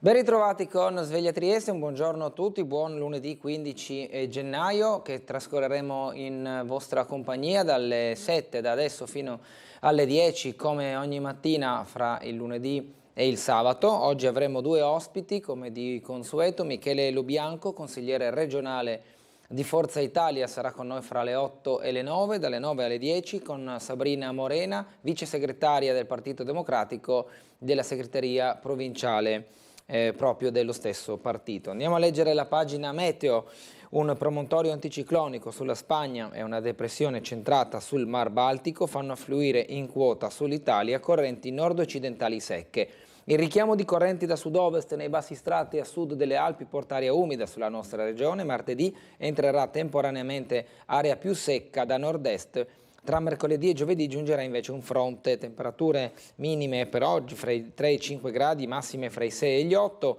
Ben ritrovati con Sveglia Trieste, un buongiorno a tutti, buon lunedì 15 gennaio che trascorreremo in vostra compagnia dalle 7 da adesso fino alle 10 come ogni mattina fra il lunedì e il sabato. Oggi avremo due ospiti come di consueto, Michele Lubianco, consigliere regionale di Forza Italia, sarà con noi fra le 8 e le 9, dalle 9 alle 10 con Sabrina Morena, vice segretaria del Partito Democratico della segreteria provinciale proprio dello stesso partito. Andiamo a leggere la pagina meteo. Un promontorio anticiclonico sulla Spagna e una depressione centrata sul Mar Baltico fanno affluire in quota sull'Italia correnti nord-occidentali secche. Il richiamo di correnti da sud-ovest nei bassi strati a sud delle Alpi porta aria umida sulla nostra regione. Martedì entrerà temporaneamente aria più secca da nord-est. Tra mercoledì e giovedì giungerà invece un fronte, temperature minime per oggi fra i 3 e i 5 gradi, massime fra i 6 e gli 8.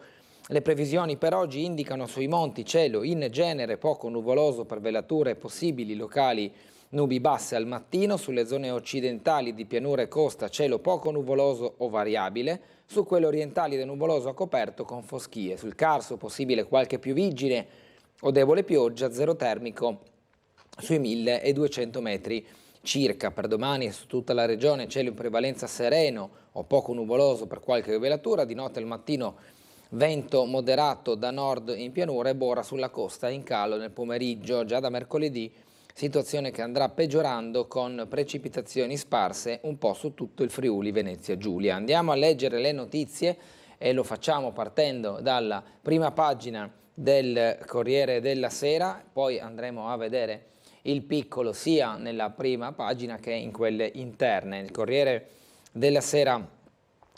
Le previsioni per oggi indicano sui monti cielo in genere poco nuvoloso per velature possibili locali nubi basse al mattino, sulle zone occidentali di pianura e costa cielo poco nuvoloso o variabile, su quelle orientali del nuvoloso a coperto con foschie, sul Carso possibile qualche piuviggine o debole pioggia, zero termico sui 1200 metri. Circa per domani su tutta la regione cielo in prevalenza sereno o poco nuvoloso per qualche velatura, di notte al mattino vento moderato da nord in pianura e bora sulla costa in calo nel pomeriggio. Già da mercoledì situazione che andrà peggiorando con precipitazioni sparse un po' su tutto il Friuli Venezia Giulia. Andiamo a leggere le notizie e lo facciamo partendo dalla prima pagina del Corriere della Sera, poi andremo a vedere il piccolo sia nella prima pagina che in quelle interne. Il Corriere della Sera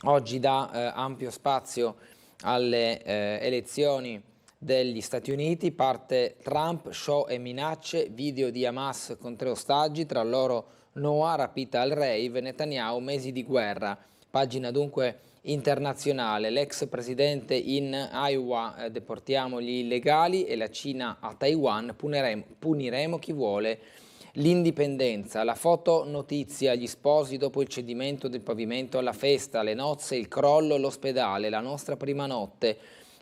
oggi dà ampio spazio alle elezioni degli Stati Uniti, parte Trump, show e minacce, video di Hamas con 3 ostaggi, tra loro Noah rapita al rave, Netanyahu mesi di guerra. Pagina dunque internazionale, l'ex presidente in Iowa, deportiamo gli illegali, e la Cina a Taiwan, puniremo chi vuole l'indipendenza. La foto notizia, gli sposi dopo il cedimento del pavimento alla festa, le nozze, il crollo, l'ospedale, la nostra prima notte.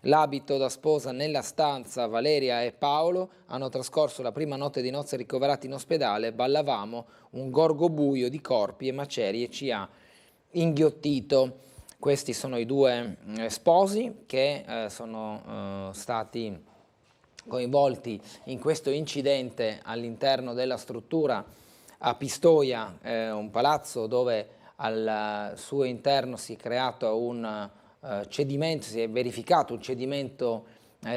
L'abito da sposa nella stanza, Valeria e Paolo hanno trascorso la prima notte di nozze ricoverati in ospedale, ballavamo, un gorgo buio di corpi e macerie ci ha inghiottito. Questi sono i due sposi che sono stati coinvolti in questo incidente all'interno della struttura a Pistoia, un palazzo dove al suo interno si è creato un cedimento, si è verificato un cedimento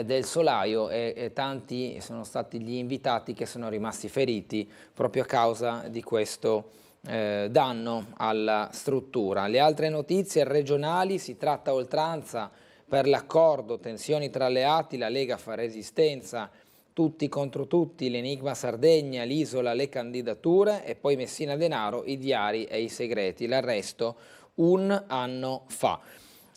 del solaio e tanti sono stati gli invitati che sono rimasti feriti proprio a causa di questo danno alla struttura. Le altre notizie regionali: si tratta a oltranza per l'accordo, tensioni tra alleati, la Lega fa resistenza, tutti contro tutti, l'enigma Sardegna, l'isola, le candidature, e poi Messina Denaro, i diari e i segreti, l'arresto un anno fa.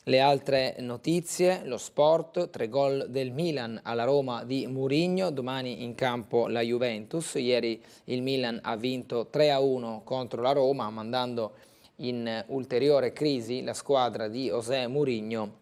Le altre notizie: lo sport, 3 gol del Milan alla Roma di Mourinho, domani in campo la Juventus. Ieri il Milan ha vinto 3-1 contro la Roma, mandando in ulteriore crisi la squadra di José Mourinho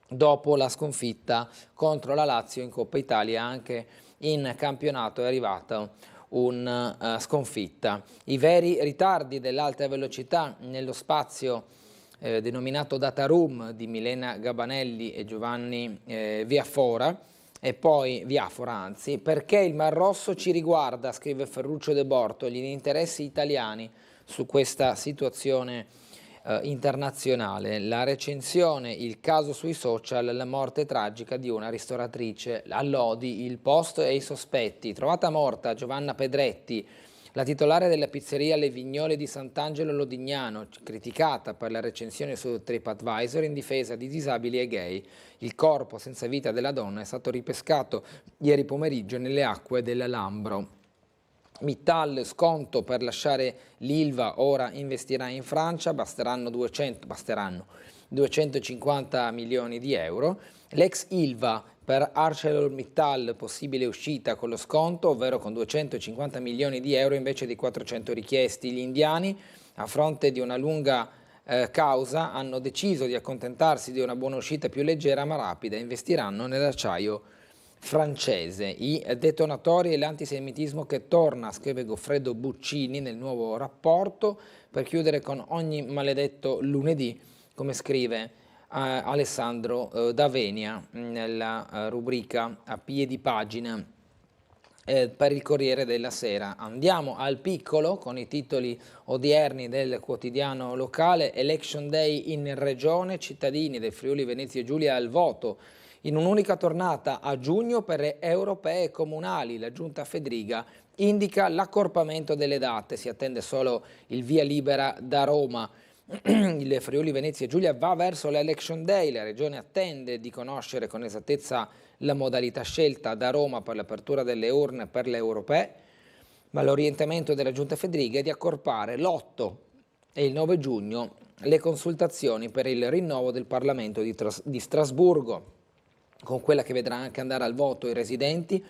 dopo la sconfitta contro la Lazio in Coppa Italia. Anche in campionato è arrivata una sconfitta. I veri ritardi dell'alta velocità nello spazio denominato Data Room di Milena Gabanelli e Giovanni Viafora, e poi Viafora anzi, perché il Mar Rosso ci riguarda, scrive Ferruccio De Bortoli, gli interessi italiani su questa situazione internazionale. La recensione, il caso sui social, la morte tragica di una ristoratrice, all'Odi, il post e i sospetti, trovata morta Giovanna Pedretti, la titolare della pizzeria Le Vignole di Sant'Angelo Lodignano, criticata per la recensione su TripAdvisor in difesa di disabili e gay. Il corpo senza vita della donna è stato ripescato ieri pomeriggio nelle acque del Lambro. Mittal, sconto per lasciare l'Ilva, ora investirà in Francia, basteranno 250 milioni di euro. L'ex Ilva per ArcelorMittal, possibile uscita con lo sconto, ovvero con 250 milioni di euro invece di 400 richiesti. Gli indiani, a fronte di una lunga causa hanno deciso di accontentarsi di una buona uscita più leggera ma rapida e investiranno nell'acciaio francese. I detonatori e l'antisemitismo che torna, scrive Goffredo Buccini nel nuovo rapporto, per chiudere con ogni maledetto lunedì, come scrive Alessandro D'Avenia nella rubrica a piedi pagina per il Corriere della Sera. Andiamo al piccolo con i titoli odierni del quotidiano locale. Election Day in regione, cittadini del Friuli Venezia Giulia al voto in un'unica tornata a giugno per le europee comunali. La giunta Fedriga indica l'accorpamento delle date, si attende solo il via libera da Roma. Il Friuli Venezia Giulia va verso l'Election Day, la regione attende di conoscere con esattezza la modalità scelta da Roma per l'apertura delle urne per le europee, ma l'orientamento della Giunta Fedriga è di accorpare l'8 e il 9 giugno le consultazioni per il rinnovo del Parlamento di Strasburgo, con quella che vedrà anche andare al voto i residenti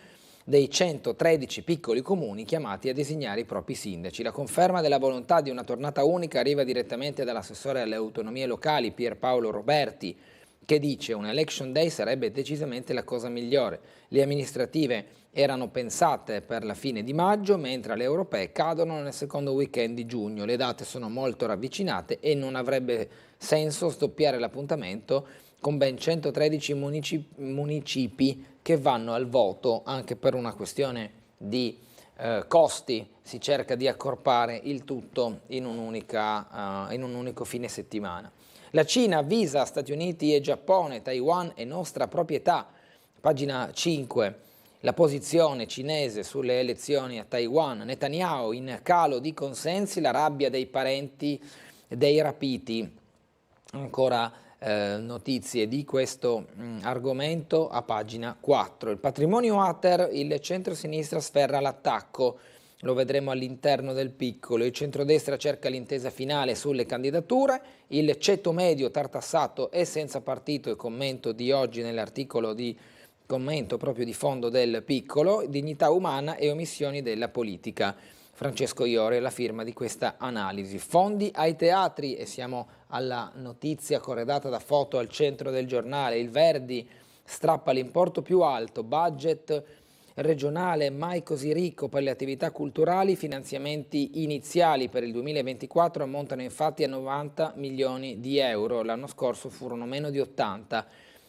dei 113 piccoli comuni chiamati a designare i propri sindaci. La conferma della volontà di una tornata unica arriva direttamente dall'assessore alle autonomie locali Pierpaolo Roberti, che dice una election day sarebbe decisamente la cosa migliore. Le amministrative erano pensate per la fine di maggio, mentre le europee cadono nel secondo weekend di giugno. Le date sono molto ravvicinate e non avrebbe senso sdoppiare l'appuntamento con ben 113 municipi che vanno al voto, anche per una questione di costi. Si cerca di accorpare il tutto in un unico fine settimana. La Cina avvisa Stati Uniti e Giappone, Taiwan è nostra proprietà. Pagina 5, la posizione cinese sulle elezioni a Taiwan. Netanyahu in calo di consensi, la rabbia dei parenti dei rapiti. Ancora notizie di questo argomento a pagina 4. Il patrimonio Ater, il centro-sinistra sferra l'attacco. Lo vedremo all'interno del piccolo. Il centrodestra cerca l'intesa finale sulle candidature. Il ceto medio tartassato e senza partito, il commento di oggi nell'articolo di commento proprio di fondo del piccolo, dignità umana e omissioni della politica. Francesco Iori è la firma di questa analisi. Fondi ai teatri, e siamo alla notizia corredata da foto al centro del giornale. Il Verdi strappa l'importo più alto, budget regionale mai così ricco per le attività culturali, i finanziamenti iniziali per il 2024 ammontano infatti a 90 milioni di euro, l'anno scorso furono meno di 80.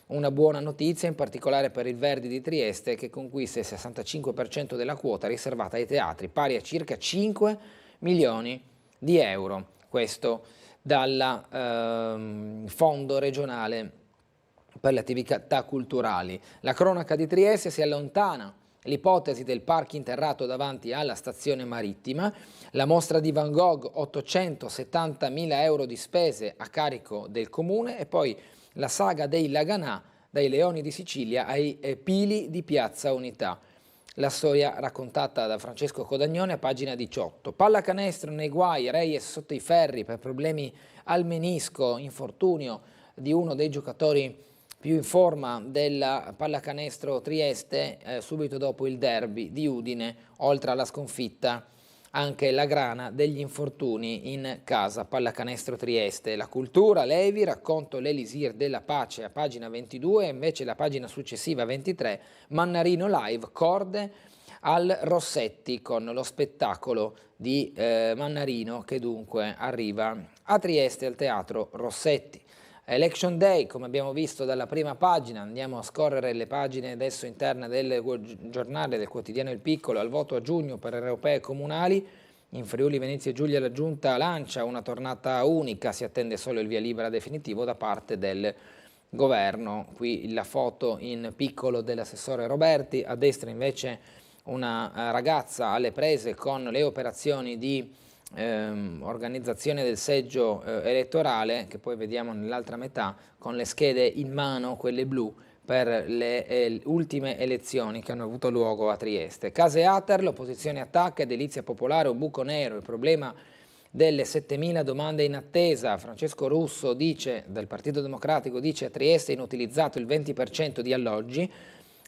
Una buona notizia in particolare per il Verdi di Trieste che conquista il 65% della quota riservata ai teatri, pari a circa 5 milioni di euro. Questo dal Fondo regionale per le attività culturali. La cronaca di Trieste si allontana. L'ipotesi del parco interrato davanti alla stazione marittima, la mostra di Van Gogh, 870.000 euro di spese a carico del comune e poi la saga dei Laganà, dai Leoni di Sicilia ai Pili di Piazza Unità. La storia raccontata da Francesco Codagnone a pagina 18. Pallacanestro nei guai, Reyes sotto i ferri per problemi al menisco, infortunio di uno dei giocatori più in forma della Pallacanestro Trieste subito dopo il derby di Udine, oltre alla sconfitta anche la grana degli infortuni in casa. Pallacanestro Trieste. La cultura, Levi, racconto l'Elisir della pace a pagina 22 e invece la pagina successiva 23, Mannarino Live, corde al Rossetti con lo spettacolo di Mannarino che dunque arriva a Trieste al Teatro Rossetti. Election Day, come abbiamo visto dalla prima pagina, andiamo a scorrere le pagine adesso interne del giornale del quotidiano Il Piccolo, al voto a giugno per le europee comunali. In Friuli Venezia Giulia la Giunta lancia una tornata unica, si attende solo il via libera definitivo da parte del governo. Qui la foto in piccolo dell'assessore Roberti, a destra invece una ragazza alle prese con le operazioni di organizzazione del seggio elettorale, che poi vediamo nell'altra metà, con le schede in mano, quelle blu, per le ultime elezioni che hanno avuto luogo a Trieste. Case Ater, l'opposizione attacca, edilizia popolare, un buco nero, il problema delle 7.000 domande in attesa. Francesco Russo dice, del Partito Democratico, dice a Trieste è inutilizzato il 20% di alloggi.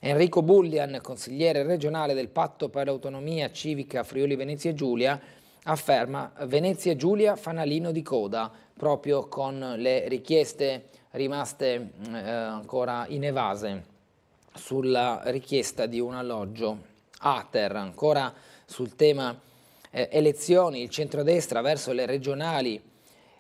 Enrico Bullian, consigliere regionale del Patto per l'autonomia civica Friuli Venezia Giulia, afferma Venezia Giulia fanalino di coda, proprio con le richieste rimaste ancora inevase sulla richiesta di un alloggio Ater. Ancora sul tema elezioni, il centrodestra verso le regionali,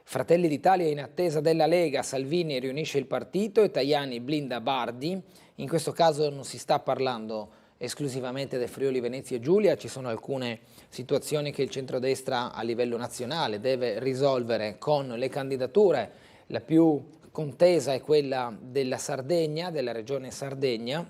Fratelli d'Italia in attesa della Lega, Salvini riunisce il partito e Tajani blinda Bardi. In questo caso non si sta parlando esclusivamente del Friuli Venezia Giulia, ci sono alcune situazioni che il centrodestra a livello nazionale deve risolvere con le candidature. La più contesa è quella della Sardegna, della regione Sardegna,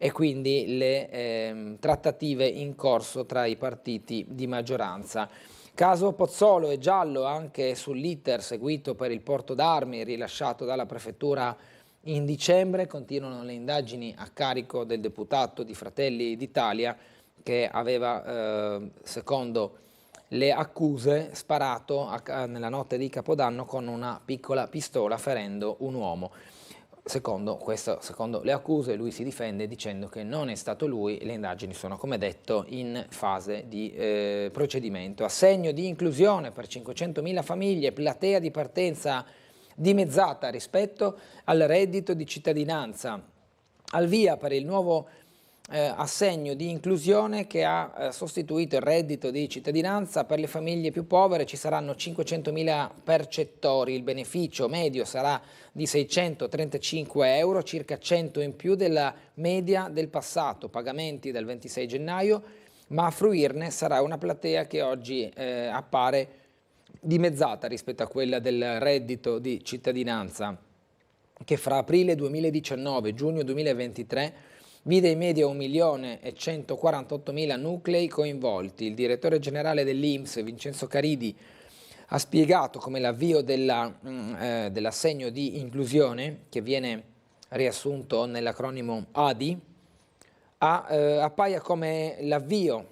e quindi le trattative in corso tra i partiti di maggioranza. Caso Pozzolo e giallo anche sull'iter seguito per il porto d'armi rilasciato dalla prefettura in dicembre. Continuano le indagini a carico del deputato di Fratelli d'Italia che aveva, secondo le accuse, sparato nella notte di Capodanno con una piccola pistola ferendo un uomo. Secondo le accuse, lui si difende dicendo che non è stato lui. Le indagini sono, come detto, in fase di procedimento. Assegno di inclusione per 500.000 famiglie, platea di partenza dimezzata rispetto al reddito di cittadinanza. Al via per il nuovo assegno di inclusione che ha sostituito il reddito di cittadinanza. Per le famiglie più povere ci saranno 500.000 percettori, il beneficio medio sarà di 635 euro, circa 100 in più della media del passato, pagamenti dal 26 gennaio, ma a fruirne sarà una platea che oggi appare dimezzata rispetto a quella del reddito di cittadinanza, che fra aprile 2019 e giugno 2023 vide in media 1.148.000 nuclei coinvolti. Il direttore generale dell'INPS, Vincenzo Caridi, ha spiegato come l'avvio dell'assegno di inclusione, che viene riassunto nell'acronimo ADI, appaia come l'avvio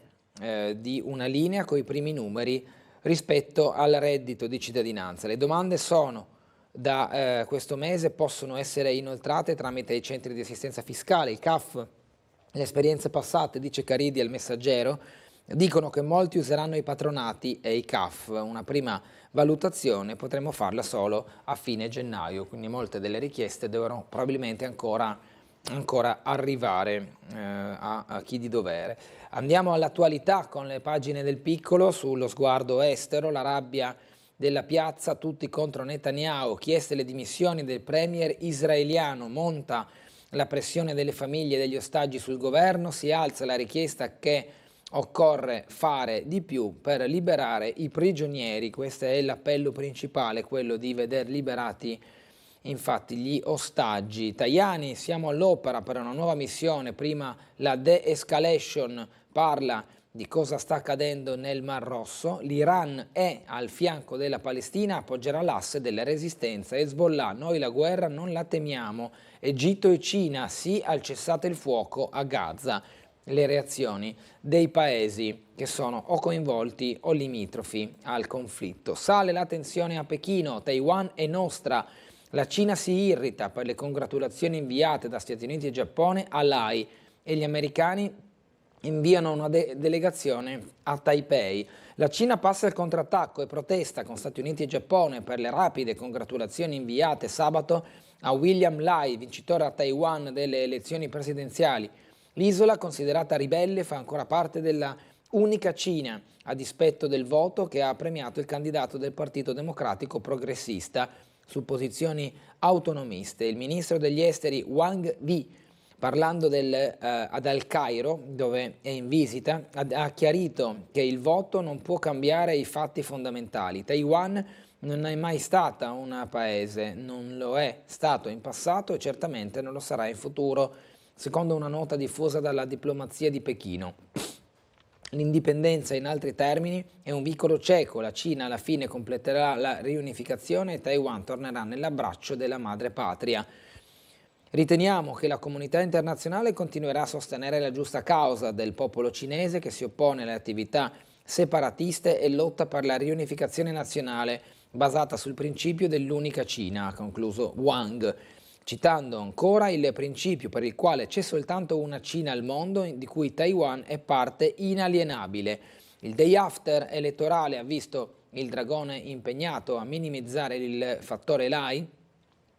di una linea con i primi numeri rispetto al reddito di cittadinanza. Le domande sono: da questo mese possono essere inoltrate tramite i centri di assistenza fiscale, il CAF. Le esperienze passate, dice Caridi al Messaggero, dicono che molti useranno i patronati e i CAF. Una prima valutazione potremo farla solo a fine gennaio, quindi molte delle richieste devono probabilmente ancora arrivare a chi di dovere. Andiamo all'attualità con le pagine del Piccolo. Sullo sguardo estero, la rabbia della piazza, tutti contro Netanyahu, chieste le dimissioni del premier israeliano, monta la pressione delle famiglie e degli ostaggi sul governo, si alza la richiesta che occorre fare di più per liberare i prigionieri. Questo è l'appello principale, quello di veder liberati infatti gli ostaggi. Tajani, siamo all'opera per una nuova missione, prima la de-escalation, parla di cosa sta accadendo nel Mar Rosso. L'Iran è al fianco della Palestina, appoggerà l'asse della resistenza. Hezbollah, noi la guerra non la temiamo. Egitto e Cina, sì al cessate il fuoco a Gaza. Le reazioni dei paesi che sono o coinvolti o limitrofi al conflitto. Sale la tensione a Pechino, Taiwan è nostra. La Cina si irrita per le congratulazioni inviate da Stati Uniti e Giappone all'AI e gli americani inviano una delegazione a Taipei. La Cina passa il contrattacco e protesta con Stati Uniti e Giappone per le rapide congratulazioni inviate sabato a William Lai, vincitore a Taiwan delle elezioni presidenziali. L'isola, considerata ribelle, fa ancora parte della unica Cina, a dispetto del voto che ha premiato il candidato del Partito Democratico Progressista su posizioni autonomiste. Il ministro degli esteri Wang Yi, parlando ad Al Cairo, dove è in visita, ha chiarito che il voto non può cambiare i fatti fondamentali. Taiwan non è mai stata un paese, non lo è stato in passato e certamente non lo sarà in futuro, secondo una nota diffusa dalla diplomazia di Pechino. L'indipendenza, in altri termini, è un vicolo cieco. La Cina alla fine completerà la riunificazione e Taiwan tornerà nell'abbraccio della madre patria. Riteniamo che la comunità internazionale continuerà a sostenere la giusta causa del popolo cinese che si oppone alle attività separatiste e lotta per la riunificazione nazionale basata sul principio dell'unica Cina, ha concluso Wang, citando ancora il principio per il quale c'è soltanto una Cina al mondo di cui Taiwan è parte inalienabile. Il day after elettorale ha visto il Dragone impegnato a minimizzare il fattore LAI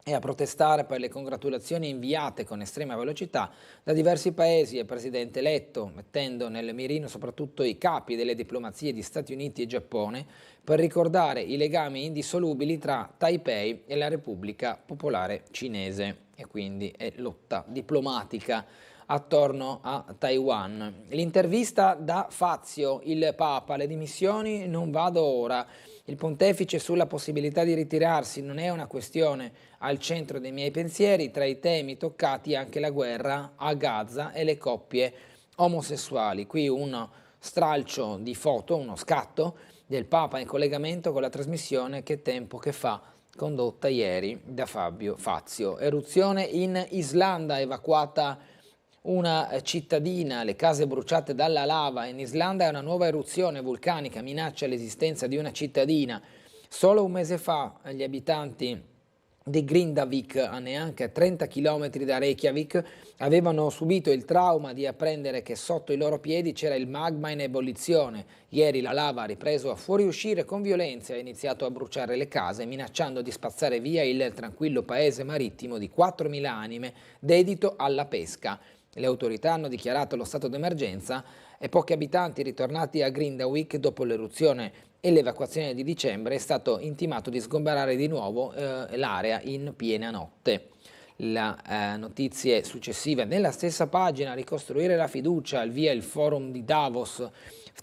e a protestare per le congratulazioni inviate con estrema velocità da diversi paesi al presidente eletto, mettendo nel mirino soprattutto i capi delle diplomazie di Stati Uniti e Giappone per ricordare i legami indissolubili tra Taipei e la Repubblica Popolare Cinese e quindi è lotta diplomatica attorno a Taiwan. L'intervista da Fazio, il Papa, le dimissioni non vado ora. Il pontefice sulla possibilità di ritirarsi non è una questione al centro dei miei pensieri, tra i temi toccati anche la guerra a Gaza e le coppie omosessuali. Qui uno stralcio di foto, uno scatto del Papa in collegamento con la trasmissione Che tempo che fa, condotta ieri da Fabio Fazio. Eruzione in Islanda, evacuata una cittadina, le case bruciate dalla lava. In Islanda è una nuova eruzione vulcanica, minaccia l'esistenza di una cittadina. Solo un mese fa gli abitanti di Grindavik, a neanche 30 km da Reykjavik, avevano subito il trauma di apprendere che sotto i loro piedi c'era il magma in ebollizione. Ieri la lava ha ripreso a fuoriuscire con violenza e ha iniziato a bruciare le case, minacciando di spazzare via il tranquillo paese marittimo di 4.000 anime dedito alla pesca. Le autorità hanno dichiarato lo stato d'emergenza e pochi abitanti ritornati a Grindavik dopo l'eruzione e l'evacuazione di dicembre è stato intimato di sgomberare di nuovo l'area in piena notte. Notizie successive nella stessa pagina: ricostruire la fiducia, al via il forum di Davos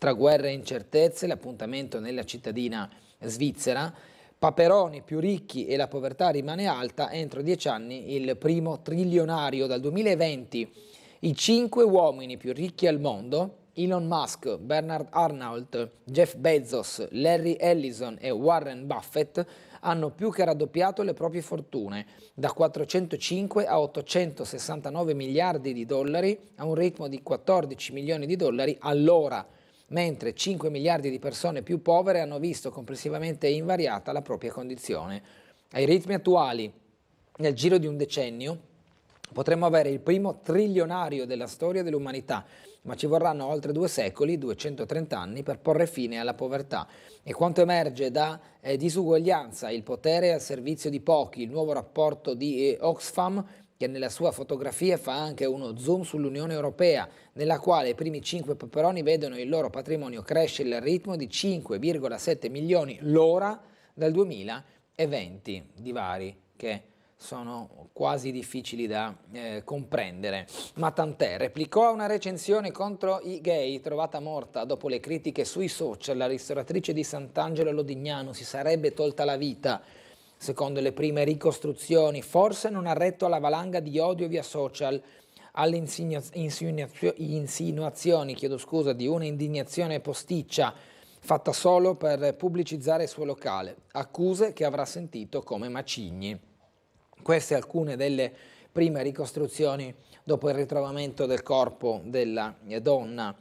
tra guerre e incertezze, l'appuntamento nella cittadina svizzera. Paperoni più ricchi e la povertà rimane alta, entro 10 anni il primo trilionario. Dal 2020 i 5 uomini più ricchi al mondo, Elon Musk, Bernard Arnault, Jeff Bezos, Larry Ellison e Warren Buffett, hanno più che raddoppiato le proprie fortune, da 405 a 869 miliardi di dollari, a un ritmo di 14 milioni di dollari all'ora, mentre 5 miliardi di persone più povere hanno visto complessivamente invariata la propria condizione. Ai ritmi attuali, nel giro di un decennio, potremmo avere il primo trilionario della storia dell'umanità, ma ci vorranno oltre 2 secoli, 230 anni, per porre fine alla povertà. E quanto emerge da disuguaglianza, il potere al servizio di pochi, il nuovo rapporto di Oxfam, che nella sua fotografia fa anche uno zoom sull'Unione Europea, nella quale i primi 5 peperoni vedono il loro patrimonio crescere al ritmo di 5,7 milioni l'ora dal 2020, divari che sono quasi difficili da comprendere. Ma tant'è, replicò a una recensione contro i gay trovata morta dopo le critiche sui social. La ristoratrice di Sant'Angelo Lodignano si sarebbe tolta la vita. Secondo le prime ricostruzioni, forse non ha retto alla valanga di odio via social, alle insinuazioni di una indignazione posticcia fatta solo per pubblicizzare il suo locale, accuse che avrà sentito come macigni. Queste alcune delle prime ricostruzioni dopo il ritrovamento del corpo della donna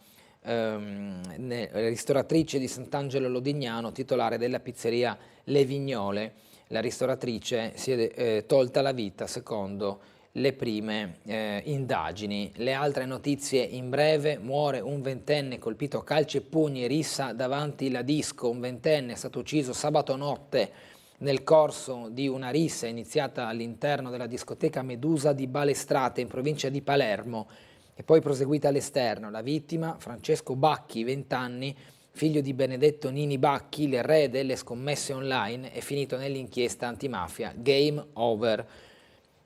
ristoratrice di Sant'Angelo Lodignano, titolare della pizzeria Le Vignole. La ristoratrice si è tolta la vita secondo le prime indagini. Le altre notizie in breve: muore un ventenne colpito a calci e pugni, rissa davanti la disco. Un ventenne è stato ucciso sabato notte nel corso di una rissa iniziata all'interno della discoteca Medusa di Balestrate in provincia di Palermo e poi proseguita all'esterno. La vittima, Francesco Bacchi, 20 anni, figlio di Benedetto Nini Bacchi, il re delle scommesse online, è finito nell'inchiesta antimafia Game Over.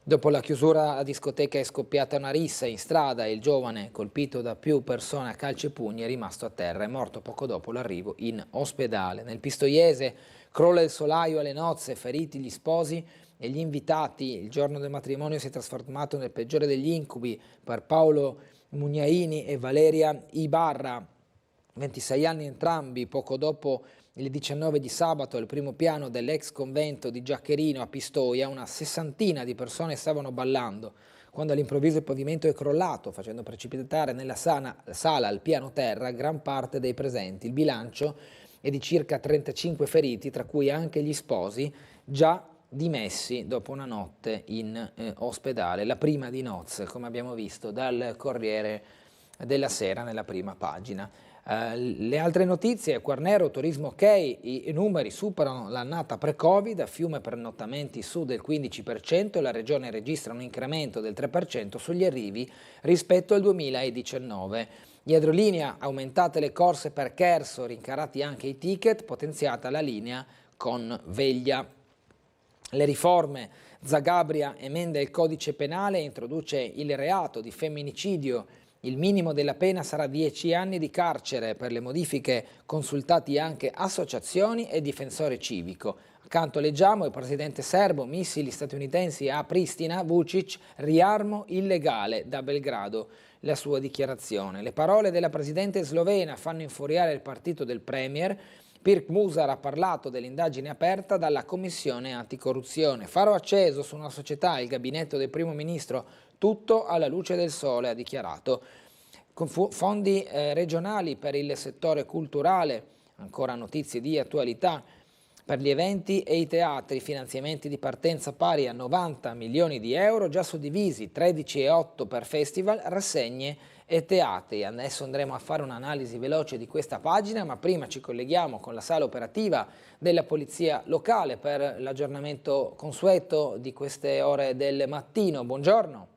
Dopo la chiusura alla discoteca è scoppiata una rissa in strada e il giovane, colpito da più persone a calci e pugni, è rimasto a terra. È morto poco dopo l'arrivo in ospedale. Nel Pistoiese crolla il solaio alle nozze, feriti gli sposi e gli invitati. Il giorno del matrimonio si è trasformato nel peggiore degli incubi per Paolo Mugnaini e Valeria Ibarra, 26 anni entrambi. Poco dopo il 19 di sabato, al primo piano dell'ex convento di Giaccherino a Pistoia, una sessantina di persone stavano ballando, quando all'improvviso il pavimento è crollato, facendo precipitare nella sala al piano terra gran parte dei presenti. Il bilancio è di circa 35 feriti, tra cui anche gli sposi, già dimessi dopo una notte in ospedale, la prima di nozze, come abbiamo visto dal Corriere della Sera nella prima pagina. Le altre notizie: Quarnero, turismo ok, i numeri superano l'annata pre-Covid, a Fiume pernottamenti su del 15%, la regione registra un incremento del 3% sugli arrivi rispetto al 2019. Iadrolinea, aumentate le corse per Cherso, rincarati anche i ticket, potenziata la linea con Veglia. Le riforme: Zagabria emenda il codice penale e introduce il reato di femminicidio. Il minimo della pena sarà 10 anni di carcere. Per le modifiche consultati anche associazioni e difensore civico. Accanto leggiamo: il presidente serbo, missili statunitensi a Pristina, Vučić, riarmo illegale da Belgrado. La sua dichiarazione. Le parole della presidente slovena fanno infuriare il partito del premier. Pirk Musar ha parlato dell'indagine aperta dalla Commissione Anticorruzione. Faro acceso su una società, il gabinetto del primo ministro, tutto alla luce del sole, ha dichiarato. Con fondi regionali per il settore culturale, ancora notizie di attualità. Per gli eventi e i teatri, finanziamenti di partenza pari a 90 milioni di euro, già suddivisi 13,8 per festival, rassegne e teatri. Adesso andremo a fare un'analisi veloce di questa pagina, ma prima ci colleghiamo con la sala operativa della Polizia Locale per l'aggiornamento consueto di queste ore del mattino. Buongiorno.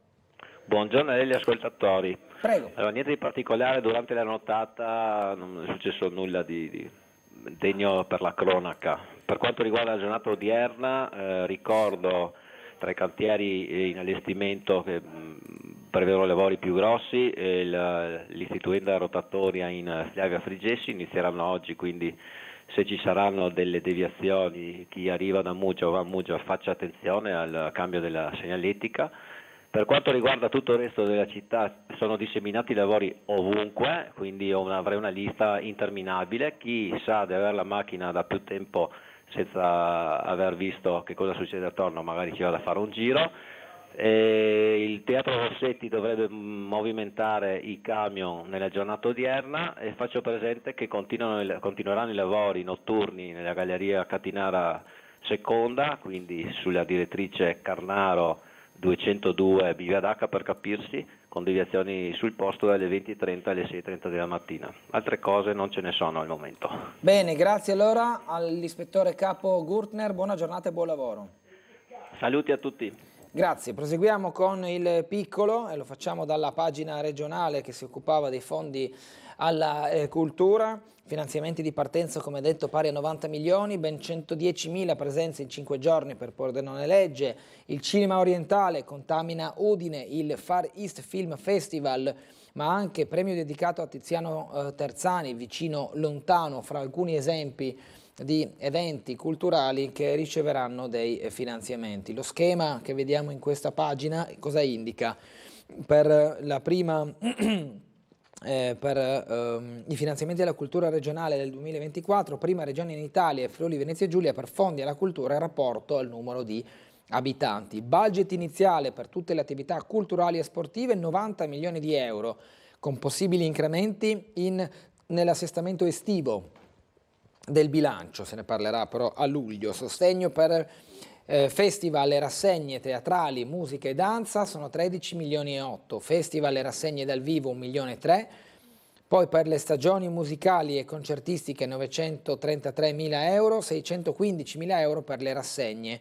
Buongiorno a lei gli ascoltatori. Prego. Allora, niente di particolare, durante la nottata non è successo nulla di degno per la cronaca. Per quanto riguarda la giornata odierna, ricordo tra i cantieri in allestimento che prevedono lavori più grossi, l'istituenda rotatoria in Slavia Frigessi inizieranno oggi, quindi se ci saranno delle deviazioni, chi arriva da Muggia o va a Muggia faccia attenzione al cambio della segnaletica. Per quanto riguarda tutto il resto della città, sono disseminati lavori ovunque, quindi avrei una lista interminabile. Chi sa di avere la macchina da più tempo senza aver visto che cosa succede attorno, magari ci vada a fare un giro. Il Teatro Rossetti dovrebbe movimentare i camion nella giornata odierna e faccio presente che continueranno i lavori notturni nella Galleria Catinara Seconda, quindi sulla direttrice Carnaro 202 Bivadacca per capirsi, con deviazioni sul posto dalle 20:30 alle 6:30 della mattina. Altre cose non ce ne sono al momento. Bene, grazie allora all'ispettore capo Gurtner, buona giornata e buon lavoro. Saluti a tutti. Grazie, proseguiamo con il piccolo e lo facciamo dalla pagina regionale che si occupava dei fondi alla cultura. Finanziamenti di partenza, come detto, pari a 90 milioni, ben 110.000 presenze in 5 giorni per Pordenone Legge. Il cinema orientale contamina Udine, il Far East Film Festival, ma anche premio dedicato a Tiziano Terzani, vicino lontano, fra alcuni esempi di eventi culturali che riceveranno dei finanziamenti. Lo schema che vediamo in questa pagina cosa indica? Per la prima... i finanziamenti alla cultura regionale del 2024, prima regione in Italia e Friuli Venezia Giulia per fondi alla cultura in rapporto al numero di abitanti. Budget iniziale per tutte le attività culturali e sportive 90 milioni di euro, con possibili incrementi nell'assestamento estivo del bilancio, se ne parlerà però a luglio. Sostegno per festival e rassegne teatrali, musica e danza sono 13 milioni e 8, festival e rassegne dal vivo 1 milione e 3, poi per le stagioni musicali e concertistiche 933 mila euro, 615 mila euro per le rassegne,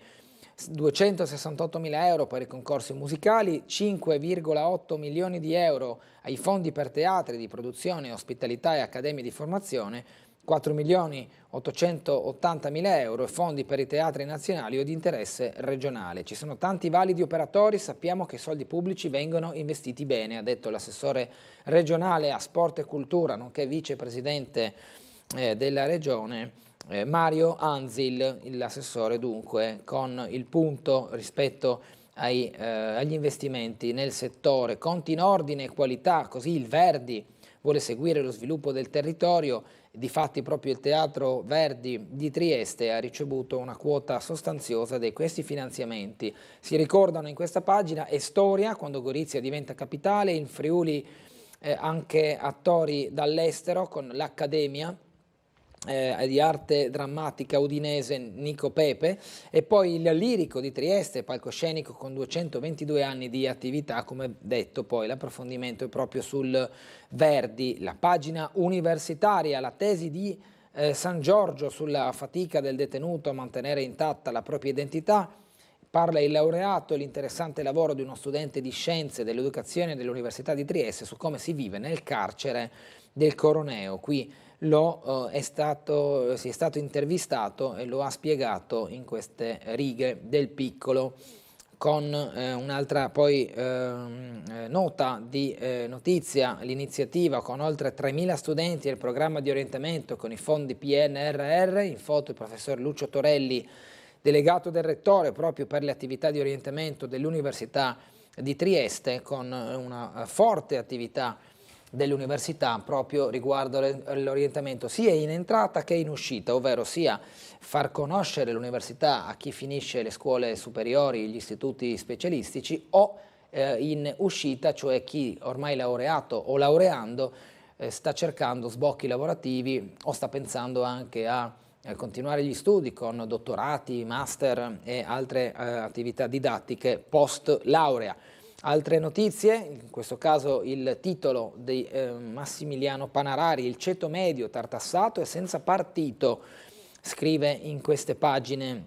268 mila euro per i concorsi musicali, 5,8 milioni di euro ai fondi per teatri di produzione, ospitalità e accademie di formazione, 4 milioni 880 mila euro e fondi per i teatri nazionali o di interesse regionale. Ci sono tanti validi operatori, sappiamo che i soldi pubblici vengono investiti bene, ha detto l'assessore regionale a sport e cultura, nonché vicepresidente della regione Mario Anzil, l'assessore dunque, con il punto rispetto agli investimenti nel settore, conti in ordine e qualità, così il Verdi vuole seguire lo sviluppo del territorio. Difatti proprio il Teatro Verdi di Trieste ha ricevuto una quota sostanziosa di questi finanziamenti. Si ricordano in questa pagina è storia quando Gorizia diventa capitale, in Friuli anche attori dall'estero con l'Accademia di arte drammatica udinese Nico Pepe, e poi il Lirico di Trieste, palcoscenico con 222 anni di attività. Come detto, poi l'approfondimento è proprio sul Verdi. La pagina universitaria, la tesi di San Giorgio sulla fatica del detenuto a mantenere intatta la propria identità. Parla il laureato, l'interessante lavoro di uno studente di scienze dell'educazione dell'Università di Trieste su come si vive nel carcere del Coroneo. Qui si è stato intervistato e lo ha spiegato in queste righe del Piccolo, con un'altra poi nota di notizia, l'iniziativa con oltre 3.000 studenti e il programma di orientamento con i fondi PNRR, in foto il professor Lucio Torelli, delegato del Rettore proprio per le attività di orientamento dell'Università di Trieste, con una forte attività dell'università proprio riguardo l'orientamento sia in entrata che in uscita, ovvero sia far conoscere l'università a chi finisce le scuole superiori, gli istituti specialistici, o in uscita, cioè chi ormai laureato o laureando sta cercando sbocchi lavorativi o sta pensando anche a continuare gli studi con dottorati, master e altre attività didattiche post laurea. Altre notizie, in questo caso il titolo di Massimiliano Panarari, il ceto medio tartassato e senza partito, scrive in questa pagina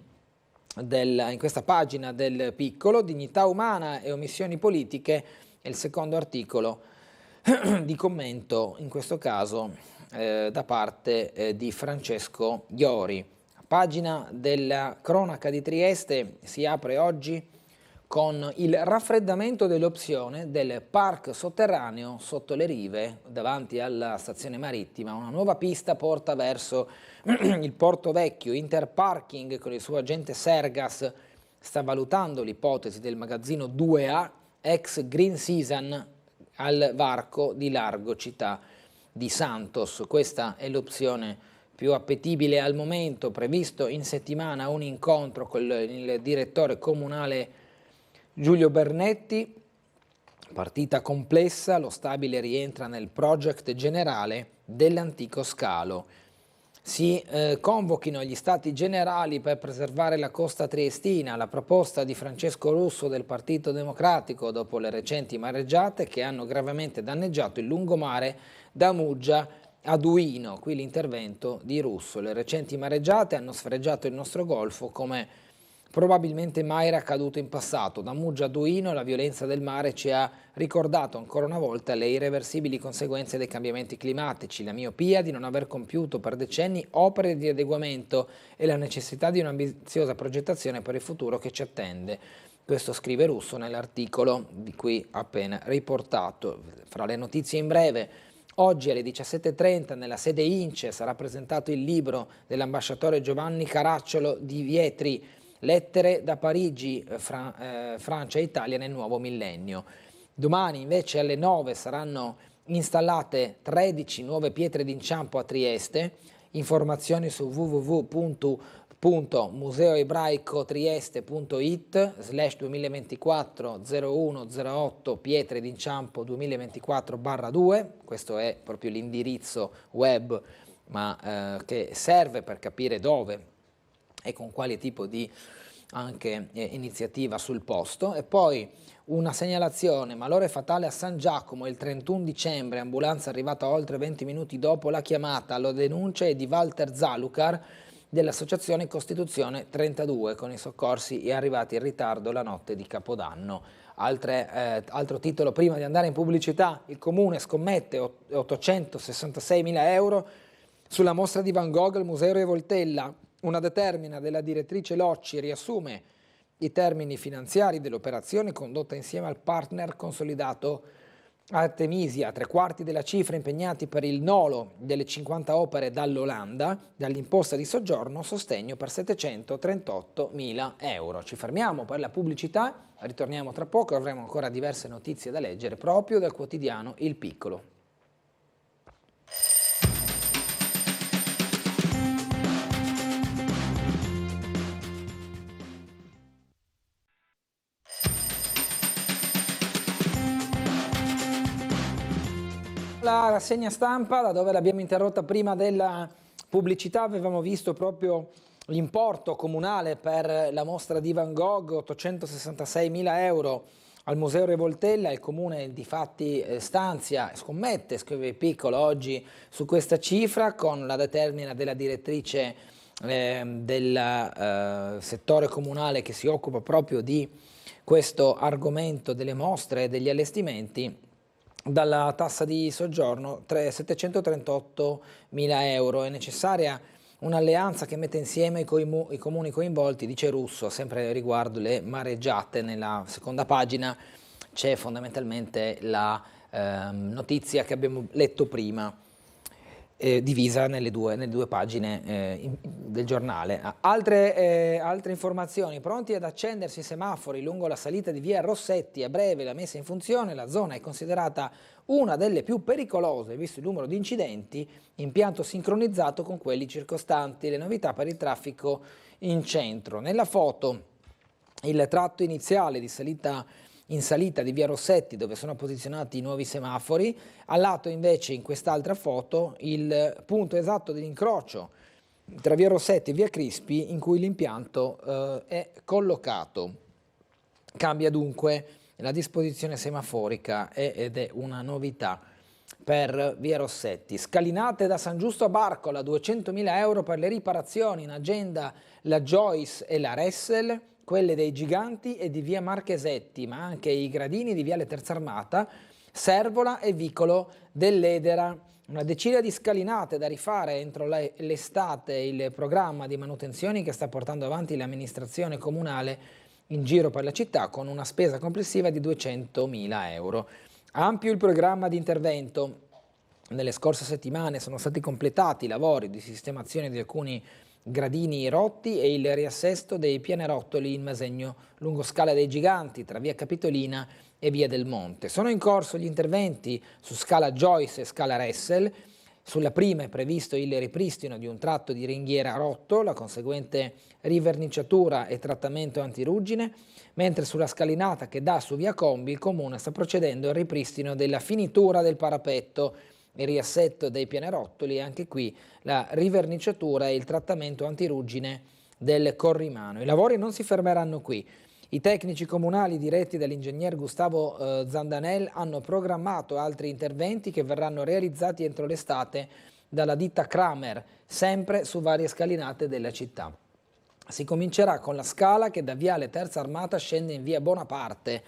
del Piccolo. Dignità umana e omissioni politiche è il secondo articolo di commento, in questo caso da parte di Francesco Iori. La pagina della cronaca di Trieste si apre oggi con il raffreddamento dell'opzione del park sotterraneo sotto le rive davanti alla stazione marittima. Una nuova pista porta verso il Porto Vecchio. Interparking con il suo agente Sergas sta valutando l'ipotesi del magazzino 2A ex Green Season al varco di Largo Città di Santos. Questa è l'opzione più appetibile al momento. Previsto in settimana un incontro con il direttore comunale Giulio Bernetti. Partita complessa, lo stabile rientra nel project generale dell'antico scalo. Si convochino gli stati generali per preservare la costa triestina, la proposta di Francesco Russo del Partito Democratico dopo le recenti mareggiate che hanno gravemente danneggiato il lungomare da Muggia a Duino. Qui l'intervento di Russo. Le recenti mareggiate hanno sfregiato il nostro golfo come probabilmente mai era accaduto in passato. Da Muggia a Duino la violenza del mare ci ha ricordato ancora una volta le irreversibili conseguenze dei cambiamenti climatici, la miopia di non aver compiuto per decenni opere di adeguamento e la necessità di un'ambiziosa progettazione per il futuro che ci attende. Questo scrive Russo nell'articolo di cui appena riportato. Fra le notizie in breve, oggi alle 17:30 nella sede INCE sarà presentato il libro dell'ambasciatore Giovanni Caracciolo di Vietri, Lettere da Parigi, Francia e Italia nel nuovo millennio. Domani invece alle 9 saranno installate 13 nuove pietre d'inciampo a Trieste. Informazioni su www.museoebraicotrieste.it/2024-0108 pietre d'inciampo 2024/2. Questo è proprio l'indirizzo web, ma che serve per capire dove e con quale tipo di anche iniziativa sul posto. E poi una segnalazione: malore fatale a San Giacomo il 31 dicembre, ambulanza arrivata oltre 20 minuti dopo la chiamata. La denuncia è di Walter Zalucar dell'associazione Costituzione 32, con i soccorsi arrivati in ritardo la notte di Capodanno. Altro titolo prima di andare in pubblicità: il comune scommette 866.000 euro sulla mostra di Van Gogh al Museo Revoltella. Una determina della direttrice Locci riassume i termini finanziari dell'operazione condotta insieme al partner consolidato Artemisia, 3/4 della cifra impegnati per il nolo delle 50 opere dall'Olanda, dall'imposta di soggiorno, sostegno per 738.000 euro. Ci fermiamo per la pubblicità, ritorniamo tra poco, avremo ancora diverse notizie da leggere proprio dal quotidiano Il Piccolo. La rassegna stampa, da dove l'abbiamo interrotta prima della pubblicità avevamo visto proprio l'importo comunale per la mostra di Van Gogh, 866.000 euro al Museo Revoltella. Il comune di fatti stanzia, scommette, scrive Piccolo oggi su questa cifra, con la determina della direttrice del settore comunale che si occupa proprio di questo argomento delle mostre e degli allestimenti, dalla tassa di soggiorno 738.000 euro. È necessaria un'alleanza che mette insieme i comuni coinvolti, dice Russo, sempre riguardo le mareggiate. Nella seconda pagina c'è fondamentalmente la notizia che abbiamo letto prima, divisa nelle due pagine del giornale. Altre informazioni: pronti ad accendersi i semafori lungo la salita di via Rossetti, a breve la messa in funzione. La zona è considerata una delle più pericolose visto il numero di incidenti, impianto sincronizzato con quelli circostanti. Le novità per il traffico in centro. Nella foto il tratto iniziale in salita di via Rossetti, dove sono posizionati i nuovi semafori. Al lato invece, in quest'altra foto, il punto esatto dell'incrocio tra via Rossetti e via Crispi, in cui l'impianto è collocato. Cambia dunque la disposizione semaforica ed è una novità per via Rossetti. Scalinate da San Giusto a Barcola, 200.000 euro per le riparazioni. In agenda la Joyce e la Ressel, quelle dei Giganti e di via Marchesetti, ma anche i gradini di viale Terza Armata, Servola e Vicolo dell'Edera. Una decina di scalinate da rifare entro l'estate. Il programma di manutenzioni che sta portando avanti l'amministrazione comunale in giro per la città, con una spesa complessiva di 200.000 euro. Ampio il programma di intervento. Nelle scorse settimane sono stati completati i lavori di sistemazione di alcuni gradini rotti e il riassesto dei pianerottoli in Masegno lungo Scala dei Giganti, tra via Capitolina e via del Monte. Sono in corso gli interventi su Scala Joyce e Scala Ressel. Sulla prima è previsto il ripristino di un tratto di ringhiera rotto, la conseguente riverniciatura e trattamento antiruggine, mentre sulla scalinata che dà su via Combi il comune sta procedendo al ripristino della finitura del parapetto, il riassetto dei pianerottoli e anche qui la riverniciatura e il trattamento antiruggine del corrimano. I lavori non si fermeranno qui. I tecnici comunali diretti dall'ingegner Gustavo Zandanel hanno programmato altri interventi che verranno realizzati entro l'estate dalla ditta Kramer, sempre su varie scalinate della città. Si comincerà con la scala che da viale Terza Armata scende in via Bonaparte.